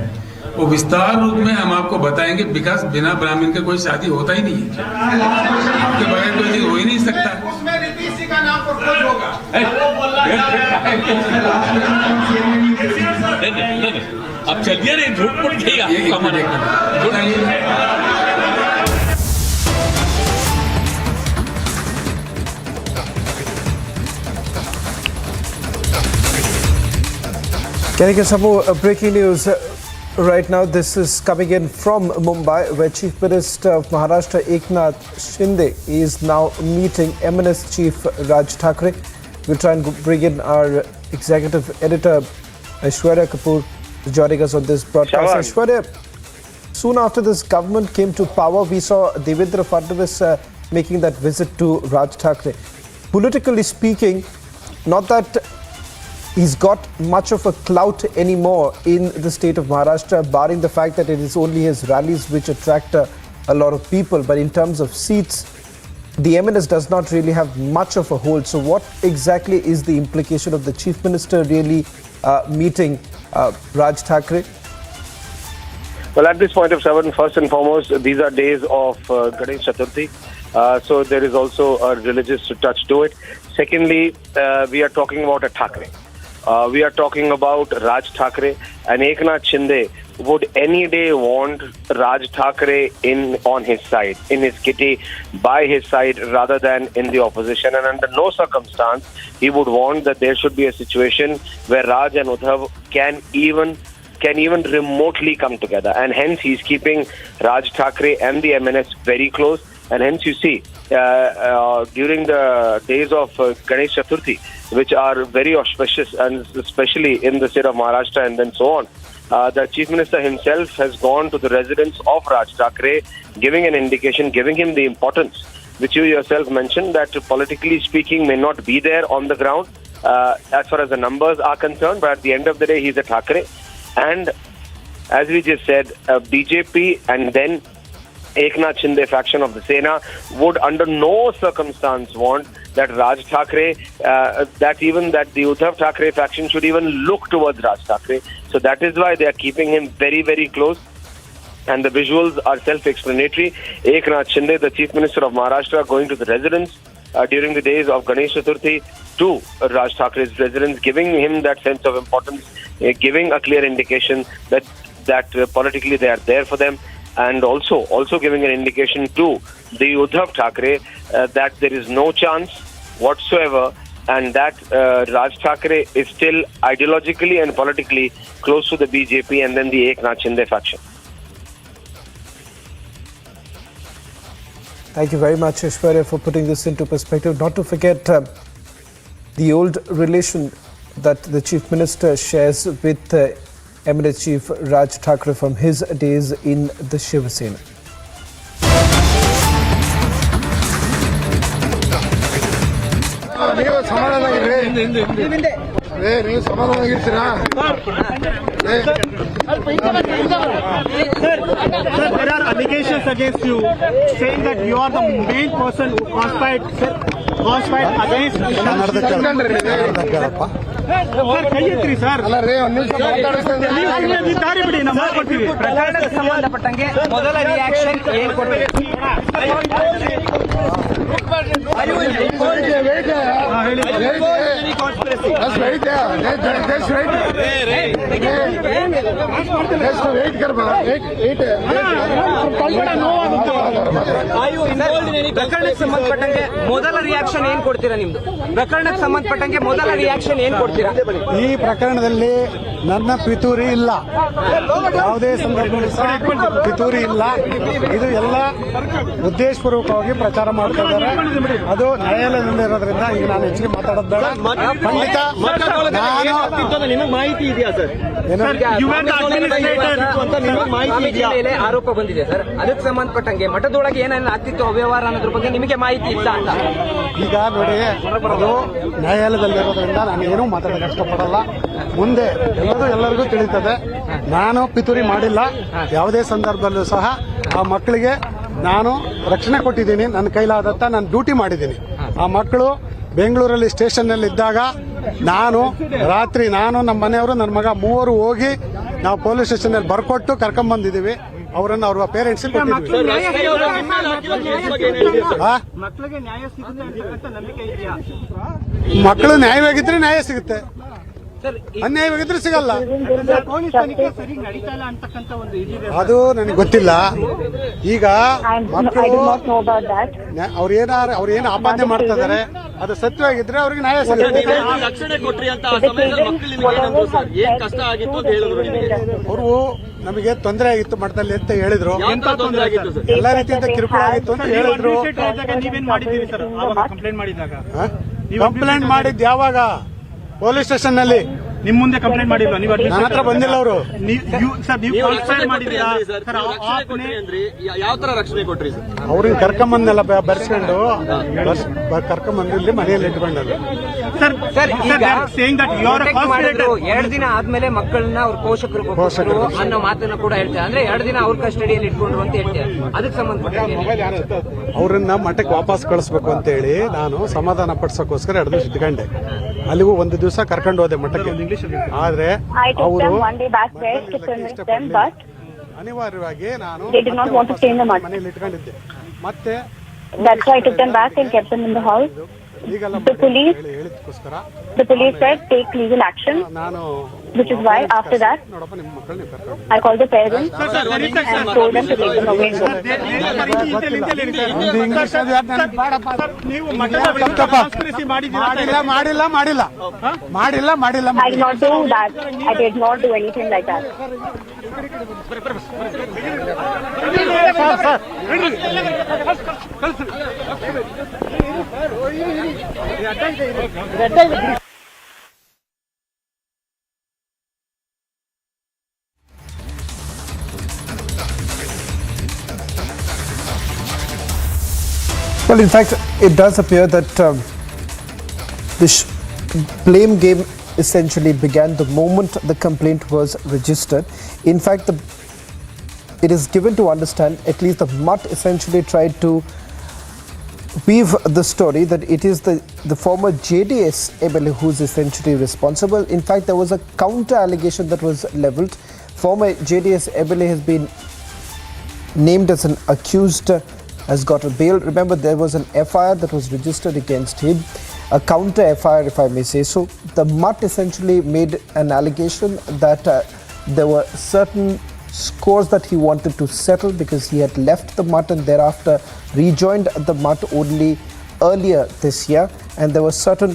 Speaker 14: वो विस्तार रूप में हम आपको बताएंगे। विकास बिना ब्राह्मण के कोई शादी होता ही नहीं है, आपके बगैर कोई चीज हो ही नहीं सकता। उसमें नीतीश जी का नाम प्रपोज होगा। अब चलिए नहीं, झूठ मूठ
Speaker 2: Can I get some more breaking news right now? This is coming in from Mumbai, where Chief Minister of Maharashtra Eknath Shinde is now meeting MNS Chief Raj Thackeray. We'll try and bring in our executive editor Aishwarya Kapoor joining us on this broadcast. Aishwarya, soon after this government came to power, we saw Devendra Fadnavis making that visit to Raj Thackeray. Politically speaking, not that he's got much of a clout anymore in the state of Maharashtra, barring the fact that it is only his rallies which attract a lot of people. But in terms of seats, the MNS does not really have much of a hold. So what exactly is the implication of the Chief Minister really meeting Raj Thackeray?
Speaker 23: Well, at this point of Soren, first and foremost, these are days of Ganesh Chaturthi. So there is also a religious touch to it. Secondly, we are talking about a Thackeray. We are talking about Raj Thackeray, and Eknath Shinde would any day want Raj Thackeray on his side, in his kitty, by his side, rather than in the opposition. And under no circumstance he would want that there should be a situation where Raj and Uddhav can even remotely come together. And hence he's keeping Raj Thackeray and the MNS very close. And hence you see, during the days of Ganesh Chaturthi, which are very auspicious, and especially in the state of Maharashtra and then so on, the Chief Minister himself has gone to the residence of Raj Thackeray, giving an indication, giving him the importance, which you yourself mentioned, that politically speaking may not be there on the ground as far as the numbers are concerned, but at the end of the day, he's a Thackeray. And as we just said, BJP and then Eknath Shinde faction of the Sena would under no circumstance want that Raj Thackeray, that the Uddhav Thackeray faction should even look towards Raj Thackeray. So that is why they are keeping him very, very close. And the visuals are self-explanatory. Eknath Shinde, the Chief Minister of Maharashtra, going to the residence during the days of Ganesh Chaturthi to Raj Thackeray's residence, giving him that sense of importance, giving a clear indication that politically they are there for them. And also giving an indication to the Uddhav Thackeray that there is no chance whatsoever, and that Raj Thackeray is still ideologically and politically close to the BJP and then the Eknath Shinde faction.
Speaker 2: Thank you very much, Aishwarya, for putting this into perspective. Not to forget, the old relation that the Chief Minister shares with MLA Chief Raj Thackeray from his days in the Shiva Sena.
Speaker 11: ನೀವು ಸಮಾಧಾನವಾಗಿರ್ತೀರಾ?
Speaker 12: Sir, there are allegations against you saying that you are the main person who conspired against sir ಕೈ ಎತ್ತಿರಿ sir. ನೀವು ದಾರಿ ಬಿಡಿ, ನಾವು ಮಾಡ್ಕೊಡ್ತೀವಿ.
Speaker 15: ಪ್ರಕರಣಕ್ಕೆ ಸಂಬಂಧಪಟ್ಟಂಗೆ ಮೊದಲ ರಿಯಾಕ್ಷನ್ ಏನ್ ಕೊಡ್ತೀವಿ? ಪ್ರಕರಣಕ್ಕೆ ಸಂಬಂಧಪಟ್ಟಂಗೆ ಮೊದಲ ರಿಯಾಕ್ಷನ್ ಏನ್ ಕೊಡ್ತೀರಾ? ನಿಮ್ದು ಪ್ರಕರಣಕ್ಕೆ ಸಂಬಂಧಪಟ್ಟಂಗೆ ಮೊದಲ ರಿಯಾಕ್ಷನ್ ಏನ್ ಕೊಡ್ತೀರಾ?
Speaker 12: ಈ ಪ್ರಕರಣದಲ್ಲಿ ನನ್ನ ಪಿತೂರಿ ಇಲ್ಲ, ಯಾವುದೇ ಸಂದರ್ಭದಲ್ಲಿ ಸಹ ಪಿತೂರಿ ಇಲ್ಲ. ಇದು ಎಲ್ಲ ಉದ್ದೇಶಪೂರ್ವಕವಾಗಿ ಪ್ರಚಾರ ಮಾಡ್ತಾ ಇದ್ದಾರೆ. ಅದು ನ್ಯಾಯಾಲಯದಲ್ಲಿರೋದ್ರಿಂದ ಈಗ ನಾನು ಹೆಚ್ಚಿಗೆ ಮಾತಾಡೋದು ಬೇಡ. ಖಂಡಿತ ನಿಮಗೆ ಮಾಹಿತಿ ಇದೆಯಾ ಸರ್?
Speaker 15: ಮೇಲೆ ಆರೋಪ ಬಂದಿದೆ ಸರ್, ಅದಕ್ಕೆ ಸಂಬಂಧಪಟ್ಟಂಗೆ ಮಠದೊಳಗೆ ಏನೇನು ಆಗ್ತಿತ್ತು ಅವ್ಯವಹಾರ ಅನ್ನೋದ್ರ ಬಗ್ಗೆ ನಿಮಗೆ ಮಾಹಿತಿ ಇಲ್ಲ ಅಂತ.
Speaker 12: ಈಗ ನೋಡಿ, ಅದು ನ್ಯಾಯಾಲಯದಲ್ಲಿರೋದ್ರಿಂದ ನಾನು ಏನೂ ಮಾತಾಡೋಕೆ ಇಷ್ಟಪಡಲ್ಲ. ಮುಂದೆ ಎಲ್ಲರಿಗೂ ತಿಳಿತದೆ. ನಾನು ಪಿತೂರಿ ಮಾಡಿಲ್ಲ. ಯಾವುದೇ ಸಂದರ್ಭದಲ್ಲೂ ಸಹ ಆ ಮಕ್ಕಳಿಗೆ ನಾನು ರಕ್ಷಣೆ ಕೊಟ್ಟಿದ್ದೀನಿ. ನನ್ನ ಕೈಲಾದತ್ತ ನಾನು ಡ್ಯೂಟಿ ಮಾಡಿದ್ದೀನಿ. ಆ ಮಕ್ಕಳು ಬೆಂಗಳೂರಲ್ಲಿ ಸ್ಟೇಷನ್ನಲ್ಲಿ ಇದ್ದಾಗ ರಾತ್ರಿ ನಾನು ನಮ್ಮ ಮನೆಯವರು ನನ್ನ ಮಗ ಮೂವರು ಹೋಗಿ ನಾವು ಪೊಲೀಸ್ ಸ್ಟೇಷನ್ನಲ್ಲಿ ಬರ್ಕೊಟ್ಟು ಕರ್ಕೊಂಡ್ಬಂದಿದ್ದೀವಿ. ಅವರನ್ನು ಅವ್ರ ಪೇರೆಂಟ್ಸ್ ಮಕ್ಕಳು ನ್ಯಾಯವಾಗಿದ್ರೆ ನ್ಯಾಯ ಸಿಗುತ್ತೆ, ಅನ್ಯಾಯವಾಗಿದ್ರೆ ಸಿಗಲ್ಲ. ಅದು ನನಗೆ ಗೊತ್ತಿಲ್ಲ. ಈಗ ಮಕ್ಕಳು ಅವ್ರೇನು ಆಪಾದನೆ ಮಾಡ್ತಾ ಇದಾರೆ ಅದು ಸತ್ಯವಾಗಿದ್ರೆ ಅವ್ರಿಗೆ ನ್ಯಾಯ ಸಿಗುತ್ತೆ. ಅವರು ನಮಗೆ ತೊಂದರೆ ಆಗಿತ್ತು ಮಠದಲ್ಲಿ ಅಂತ ಹೇಳಿದ್ರು. ಎಲ್ಲ ರೀತಿಯಿಂದ ಕಿರುಕುಳ ಆಗಿತ್ತು ಅಂತ ಹೇಳಿದ್ರು. ಕಂಪ್ಲೇಂಟ್ ಮಾಡಿದ್ದು ಯಾವಾಗ? ಪೊಲೀಸ್ ಸ್ಟೇಷನ್ ನಲ್ಲಿ. ನಿಮ್ ಮುಂದೆ ಕಂಪ್ಲೇಂಟ್ ಮಾಡಿಲ್ಲ ನೀವು?
Speaker 11: ನನ್ನ ಹತ್ರ ಬಂದಿಲ್ಲ ಅವರು.
Speaker 12: ಯಾವ ತರ ರಕ್ಷಣೆ ಕೊಟ್ರಿ ಸರ್?
Speaker 11: ಅವ್ರಿಗೆ ಕರ್ಕೊಂಬಂದೆಲ್ಲ ಬರ್ಸ್ಕೊಂಡು ಕರ್ಕೊಂಬಂದು ಇಲ್ಲಿ ಮನೆಯಲ್ಲಿ ಇಟ್ಕೊಂಡಲ್ಲ.
Speaker 15: ಎರಡು ದಿನ ಆದ್ಮೇಲೆ ಮಕ್ಕಳನ್ನ ಅವ್ರ ಪೋಷಕರು ಅನ್ನೋ ಮಾತನ್ನ ಕೂಡ ಹೇಳ್ತಾರೆ. ಅಂದ್ರೆ 2 ದಿನ ಅವ್ರ ಕಸ್ಟಡಿಯಲ್ಲಿ ಇಟ್ಕೊಂಡ್ರು ಅಂತ ಹೇಳ್ತಾರೆ. ಅದಕ್ಕೆ ಸಂಬಂಧಪಟ್ಟ
Speaker 11: ಅವ್ರನ್ನ ಮಠಕ್ಕೆ ವಾಪಸ್ ಕಳಿಸ್ಬೇಕು ಅಂತ ಹೇಳಿ ನಾನು ಸಮಾಧಾನ ಪಡಿಸೋಕೋಸ್ಕರ 2 ದಿವಸ ಇಟ್ಕೊಂಡೆ. ಅಲ್ಲಿಗೂ 1 ದಿವಸ ಕರ್ಕೊಂಡು ಹೋದೆ ಮಠಕ್ಕೆ. ಆದ್ರೆ ಅವರು ಅನಿವಾರ್ಯವಾಗಿ ನಾನು ಮನೆಯಲ್ಲಿ ಇಟ್ಕೊಂಡಿದ್ದೆ. ಮತ್ತೆ
Speaker 24: The police said take legal action, which is why after that I called the parents and told them to take them away. I did not do that. I did not do anything like that.
Speaker 2: Well, in fact, it does appear that this blame game essentially began the moment the complaint was registered. In fact, it is given to understand, at least the mutt essentially tried to weave the story that it is the former JDS MLA who is essentially responsible. In fact, there was a counter allegation that was levelled. Former JDS MLA has been named as an accused, has got a bail. Remember, there was an FIR that was registered against him, a counter FIR, if I may say so. The mutt essentially made an allegation that there were certain scores that he wanted to settle because he had left the mutt and thereafter rejoined the mutt only earlier this year, and there were certain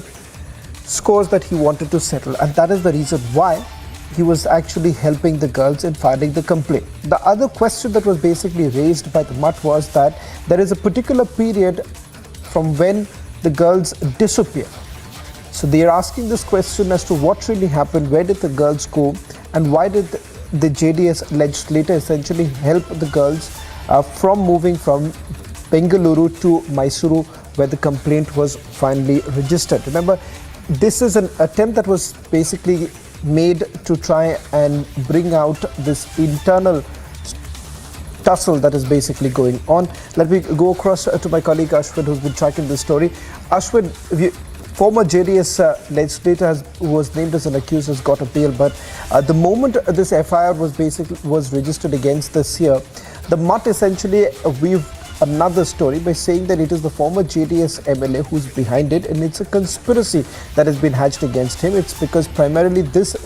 Speaker 2: scores that he wanted to settle, and that is the reason why he was actually helping the girls in filing the complaint. The other question that was basically raised by the mutt was that there is a particular period from when the girls disappear.
Speaker 8: So they are asking this question as to what really happened, where did the girls go, and why did the JDS legislator essentially help the girls from moving from Bengaluru to Mysuru, where the complaint was finally registered. Remember, this is an attempt that was basically made to try and bring out this internal tussle that is basically going on. Let me go across to my colleague Ashwin, who's been tracking this story. Ashwin, former JDS legislator who was named as an accused has got a bail, but the moment this FIR was registered against this here, the Mutt essentially weaved another story by saying that it is the former JDS MLA who's behind it, and it's a conspiracy that has been hatched against him. It's because primarily this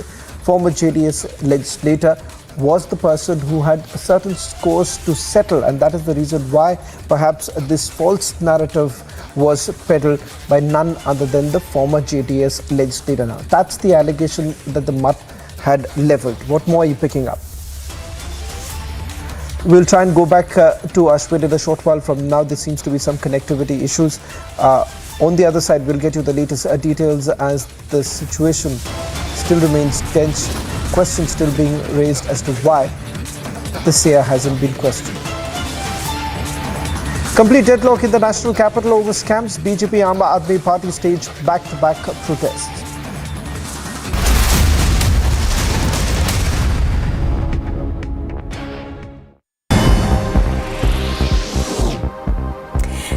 Speaker 8: former JDS legislator was the person who had certain scores to settle, and that is the reason why perhaps this false narrative was peddled by none other than the former JDS legislator. Now, that's the allegation that the Mutt had leveled. What more are you picking up? We'll try and go back to Ashwin in a short while from now. There seems to be some connectivity issues. On the other side, we'll get you the latest details as the situation still remains tense. Questions still being raised as to why the SIA hasn't been questioned. Complete deadlock in the national capital over scams. BJP Aam Aadmi Party staged back-to-back protests.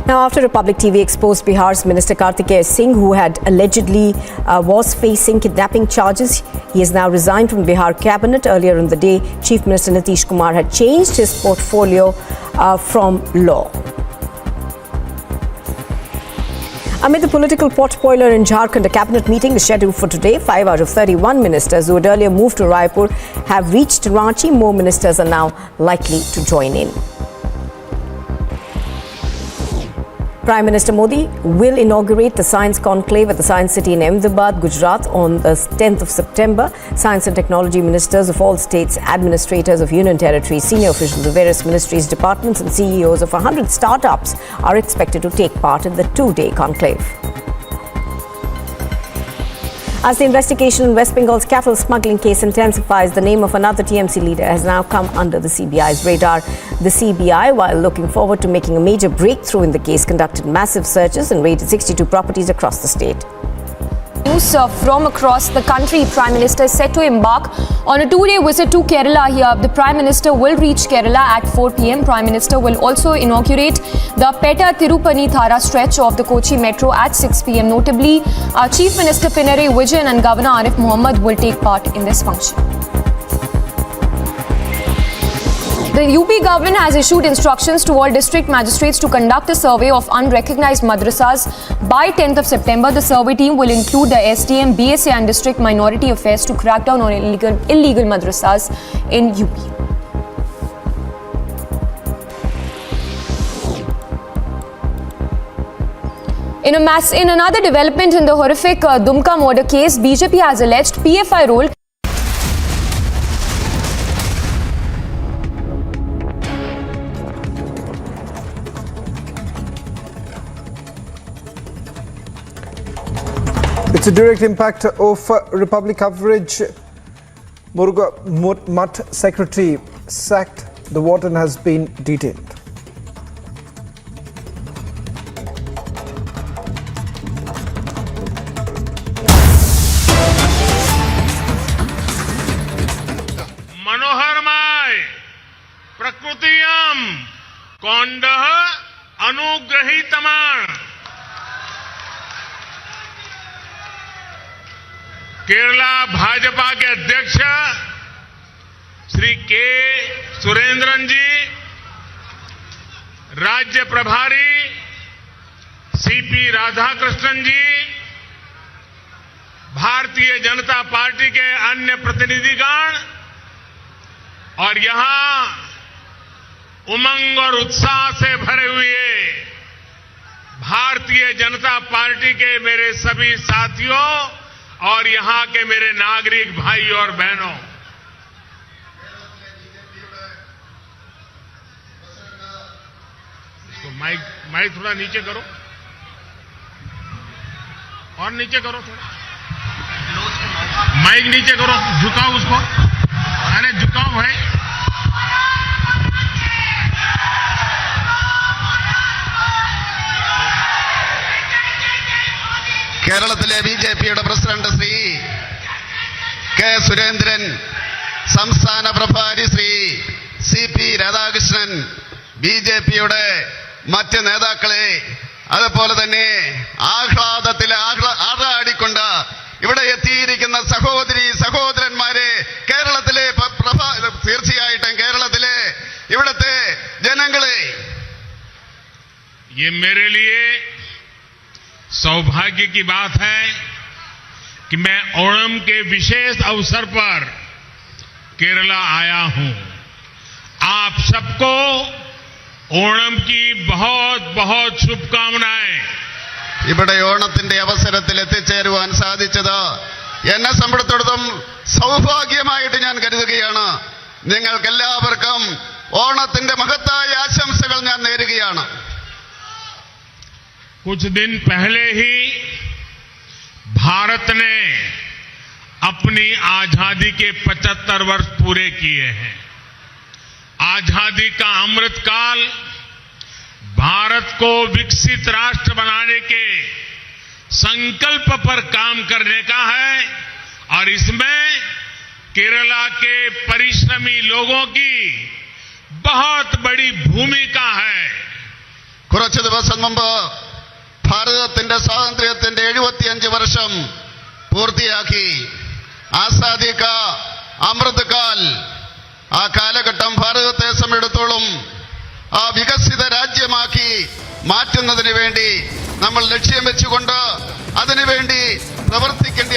Speaker 3: Now, after Republic TV exposed Bihar's Minister Kartikeya Singh, who had allegedly was facing kidnapping charges, he has now resigned from Bihar cabinet. Earlier in the day, Chief Minister Nitish Kumar had changed his portfolio from law. Amid the political potboiler in Jharkhand, a cabinet meeting is scheduled for today. 5 out of 31 ministers who had earlier moved to Raipur have reached Ranchi. More ministers are now likely to join in. Prime Minister Modi will inaugurate the Science Conclave at the Science City in Ahmedabad, Gujarat on the 10th of September. Science and technology ministers of all states, administrators of union territories, senior officials of various ministries, departments and CEOs of 100 startups are expected to take part in the two-day conclave. As the investigation in West Bengal's cattle smuggling case intensifies, the name of another TMC leader has now come under the CBI's radar. The CBI, while looking forward to making a major breakthrough in the case, conducted massive searches and raided 62 properties across the state.
Speaker 6: News from across the country. Prime Minister is set to embark on a two-day visit to Kerala here. The Prime Minister will reach Kerala at 4 p.m. Prime Minister will also inaugurate the Petta-Tirupani-Thara stretch of the Kochi Metro at 6 p.m. Notably, Chief Minister Pinarayi Vijayan and Governor Arif Mohammed will take part in this function. The UP government has issued instructions to all district magistrates to conduct a survey of unrecognized madrasas by 10th of September. The survey team will include the SDM, BSA and District Minority Affairs to crack down on illegal madrasas in UP. In another development in the horrific Dumka murder case, BJP has alleged PFI role.
Speaker 8: It's a direct impact of Republic coverage. Muruga Mutt secretary sacked. The warden has been detained.
Speaker 16: मनोहरमय प्रकृतियम कौंडः अनुग्रहीतमः Kerala Bhajpa के अध्यक्ष श्री के सुरेंद्रन जी, राज्य प्रभारी CP Radhakrishnan जी, Bharatiya Janata party के अन्य प्रतिनिधिगण और यहां उमंग और उत्साह से भरे हुए भारतीय जनता पार्टी के मेरे सभी साथियों और यहां के मेरे नागरिक भाई और बहनों, इसको माइक थोड़ा नीचे करो। और नीचे करो थोड़ा, माइक नीचे करो, झुकाओ उसको, अरे झुकाओ भाई।
Speaker 5: കേരളത്തിലെ ബിജെപിയുടെ പ്രസിഡന്റ് ശ്രീ കെ സുരേന്ദ്രൻ, സംസ്ഥാന പ്രഭാരി ശ്രീ CP രാധാകൃഷ്ണൻ, ബിജെപിയുടെ മറ്റ് നേതാക്കളെ, അതുപോലെ തന്നെ ആഹ്ലാദിക്കൊണ്ട് ഇവിടെ എത്തിയിരിക്കുന്ന സഹോദരി സഹോദരന്മാരെ, കേരളത്തിലെ തീർച്ചയായിട്ടും കേരളത്തിലെ ഇവിടുത്തെ ജനങ്ങളെ,
Speaker 16: ये मेरे लिए सौभाग्य की बात है कि मैं ओणम के विशेष अवसर पर केरला आया हूं। आप सबको ओणम की बहुत बहुत शुभकामनाएं।
Speaker 5: ഇവിടെ ഓണത്തിന്റെ അവസരത്തിൽ എത്തിച്ചേരുവാൻ സാധിച്ചത് എന്നെ സംബന്ധിച്ചിടത്തോളം സൗഭാഗ്യമായിട്ട് ഞാൻ കരുതുകയാണ്. നിങ്ങൾക്കെല്ലാവർക്കും ഓണത്തിന്റെ മഹത്തായ ആശംസകൾ ഞാൻ നേരുകയാണ്.
Speaker 16: कुछ दिन पहले ही भारत ने अपनी आजादी के 75 वर्ष पूरे किए हैं। आजादी का अमृतकाल भारत को विकसित राष्ट्र बनाने के संकल्प पर काम करने का है और इसमें केरला के परिश्रमी लोगों की बहुत बड़ी भूमिका है।
Speaker 5: കുറച്ച് ദിവസം മുമ്പ് ഭാരതത്തിന്റെ സ്വാതന്ത്ര്യത്തിന്റെ 75 വർഷം പൂർത്തിയാക്കി. ആസാദി കാ അമൃതകാൽ, ആ കാലഘട്ടം ഭാരതത്തെ സംബന്ധിച്ചിടത്തോളം ആ വികസിത രാജ്യമാക്കി മാറ്റുന്നതിന് വേണ്ടി നമ്മൾ ലക്ഷ്യം വെച്ചുകൊണ്ട് അതിനുവേണ്ടി പ്രവർത്തിക്കേണ്ട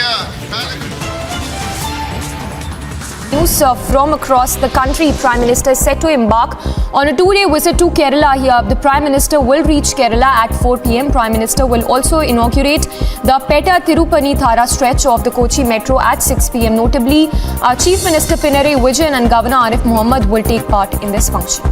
Speaker 6: News from across the country. Prime Minister is set to embark on a two-day visit to Kerala here. The Prime Minister will reach Kerala at 4 p.m. Prime Minister will also inaugurate the Petta Tirupani Thara stretch of the Kochi Metro at 6 p.m. Notably, Chief Minister Pinarayi Vijayan and Governor Arif Mohammed will take part in this function.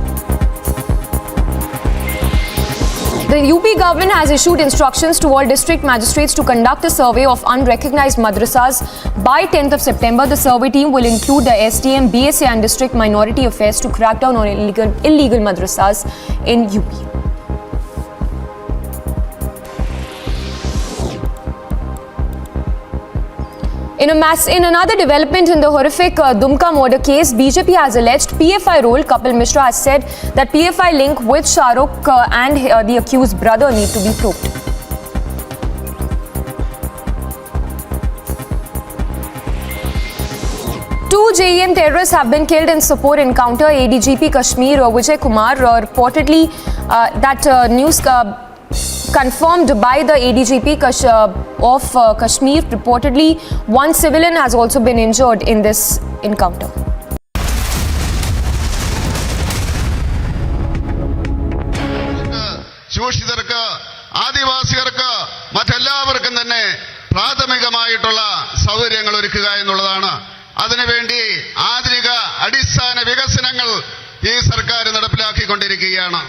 Speaker 6: The UP government has issued instructions to all district magistrates to conduct a survey of unrecognized madrasas by 10th of September. The survey team will include the SDM, BSA and District Minority Affairs to crack down on illegal madrasas in UP. In another development in the horrific Dumka murder case, BJP has alleged PFI role. Kapil Mishra has said that PFI link with Shah Rukh and the accused brother need to be probed. Two JEM terrorists have been killed in support encounter. ADGP Kashmir Vijay Kumar reportedly news confirmed by the ADGP of Kashmir. Reportedly, one civilian has also been injured in this encounter.
Speaker 5: ശോഷിതർക്ക്, ആദിവാസികർക്ക്, മറ്റെല്ലാവർക്കും തന്നെ പ്രാഥമികമായിട്ടുള്ള സൗകര്യങ്ങൾ ഒരുക്കുക എന്നുള്ളതാണ്. അതിനുവേണ്ടി ആധുനിക അടിസ്ഥാന വികസനങ്ങൾ ഈ സർക്കാർ നടപ്പിലാക്കിക്കൊണ്ടിരിക്കുകയാണ്.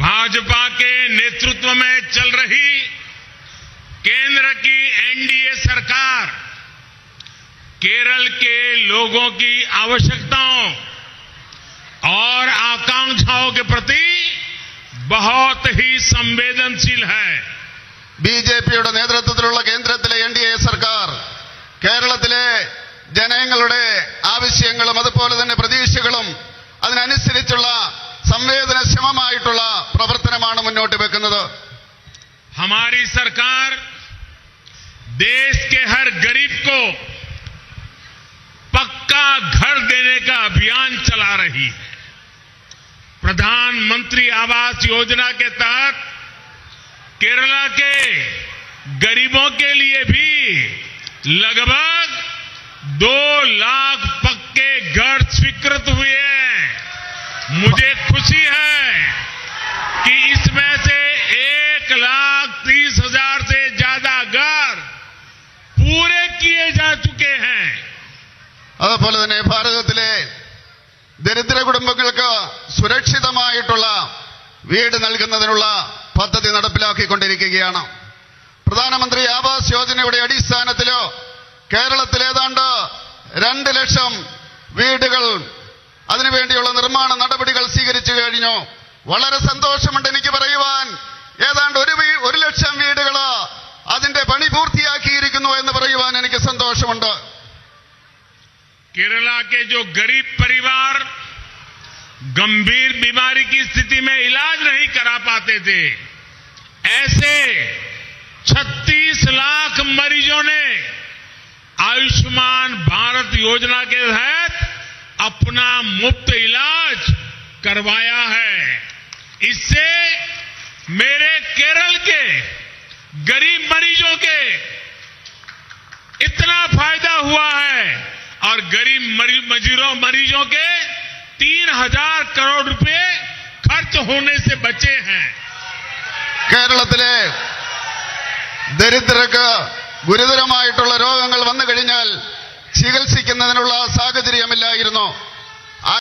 Speaker 16: भाजपा के नेतृत्व में चल रही केंद्र की एनडीए सरकार केरल के लोगों की आवश्यकताओं और आकांक्षाओं के प्रति बहुत ही संवेदनशील है.
Speaker 5: ബിജെപിയുടെ നേതൃത്വത്തിലുള്ള കേന്ദ്രത്തിലെ എൻഡിഎ സർക്കാർ കേരളത്തിലെ ജനങ്ങളുടെ ആവശ്യങ്ങളും അതുപോലെ തന്നെ പ്രതീക്ഷകളും അതിനനുസരിച്ചുള്ള സംവേദനക്ഷമമായിട്ടുള്ള പ്രവർത്തനമാണ് മുന്നോട്ട് വെക്കുന്നത്.
Speaker 16: हमारी सरकार देश के हर गरीब को पक्का घर देने का अभियान चला रही है. प्रधानमंत्री आवास योजना के तहत केरला के गरीबों के लिए भी लगभग 2 लाख पक्के घर स्वीकृत हुए हैं. मुझे खुशी है कि इसमें से 1,30,000 से ज्यादा घर पूरे किए जा चुके हैं.
Speaker 5: അതുപോലെ തന്നെ ഭാരതത്തിലെ ദരിദ്ര കുടുംബങ്ങൾക്ക് സുരക്ഷിതമായിട്ടുള്ള വീട് നൽകുന്നതിനുള്ള പദ്ധതി നടപ്പിലാക്കിക്കൊണ്ടിരിക്കുകയാണ്. പ്രധാനമന്ത്രി ആവാസ് യോജനയുടെ അടിസ്ഥാനത്തിലോ കേരളത്തിൽ ഏതാണ്ട് 2 ലക്ഷം വീടുകൾ അതിനുവേണ്ടിയുള്ള നിർമ്മാണ നടപടികൾ സ്വീകരിച്ചു കഴിഞ്ഞു. വളരെ സന്തോഷമുണ്ട് എനിക്ക് പറയുവാൻ. ഏതാണ്ട് 1 ലക്ഷം വീടുകൾ അതിന്റെ പണി പൂർത്തിയാക്കിയിരിക്കുന്നു എന്ന് പറയുവാൻ എനിക്ക് സന്തോഷമുണ്ട്.
Speaker 16: केरला के जो गरीब परिवार गंभीर बीमारी की स्थिति में इलाज नहीं करा पाते थे, ऐसे 36 लाख मरीजों ने आयुष्मान भारत योजना के तहत अपना मुफ्त इलाज करवाया है. इससे मेरे केरल के गरीब मरीजों के इतना फायदा हुआ है और गरीब मरीजों के 3000 करोड़ रुपए खर्च होने से बचे हैं.
Speaker 5: കേരളത്തിലെ ദരിദ്രർക്ക് ഗുരുതരമായിട്ടുള്ള രോഗങ്ങൾ വന്നു കഴിഞ്ഞാൽ ചികിത്സിക്കുന്നതിനുള്ള സാഹചര്യമില്ലായിരുന്നു.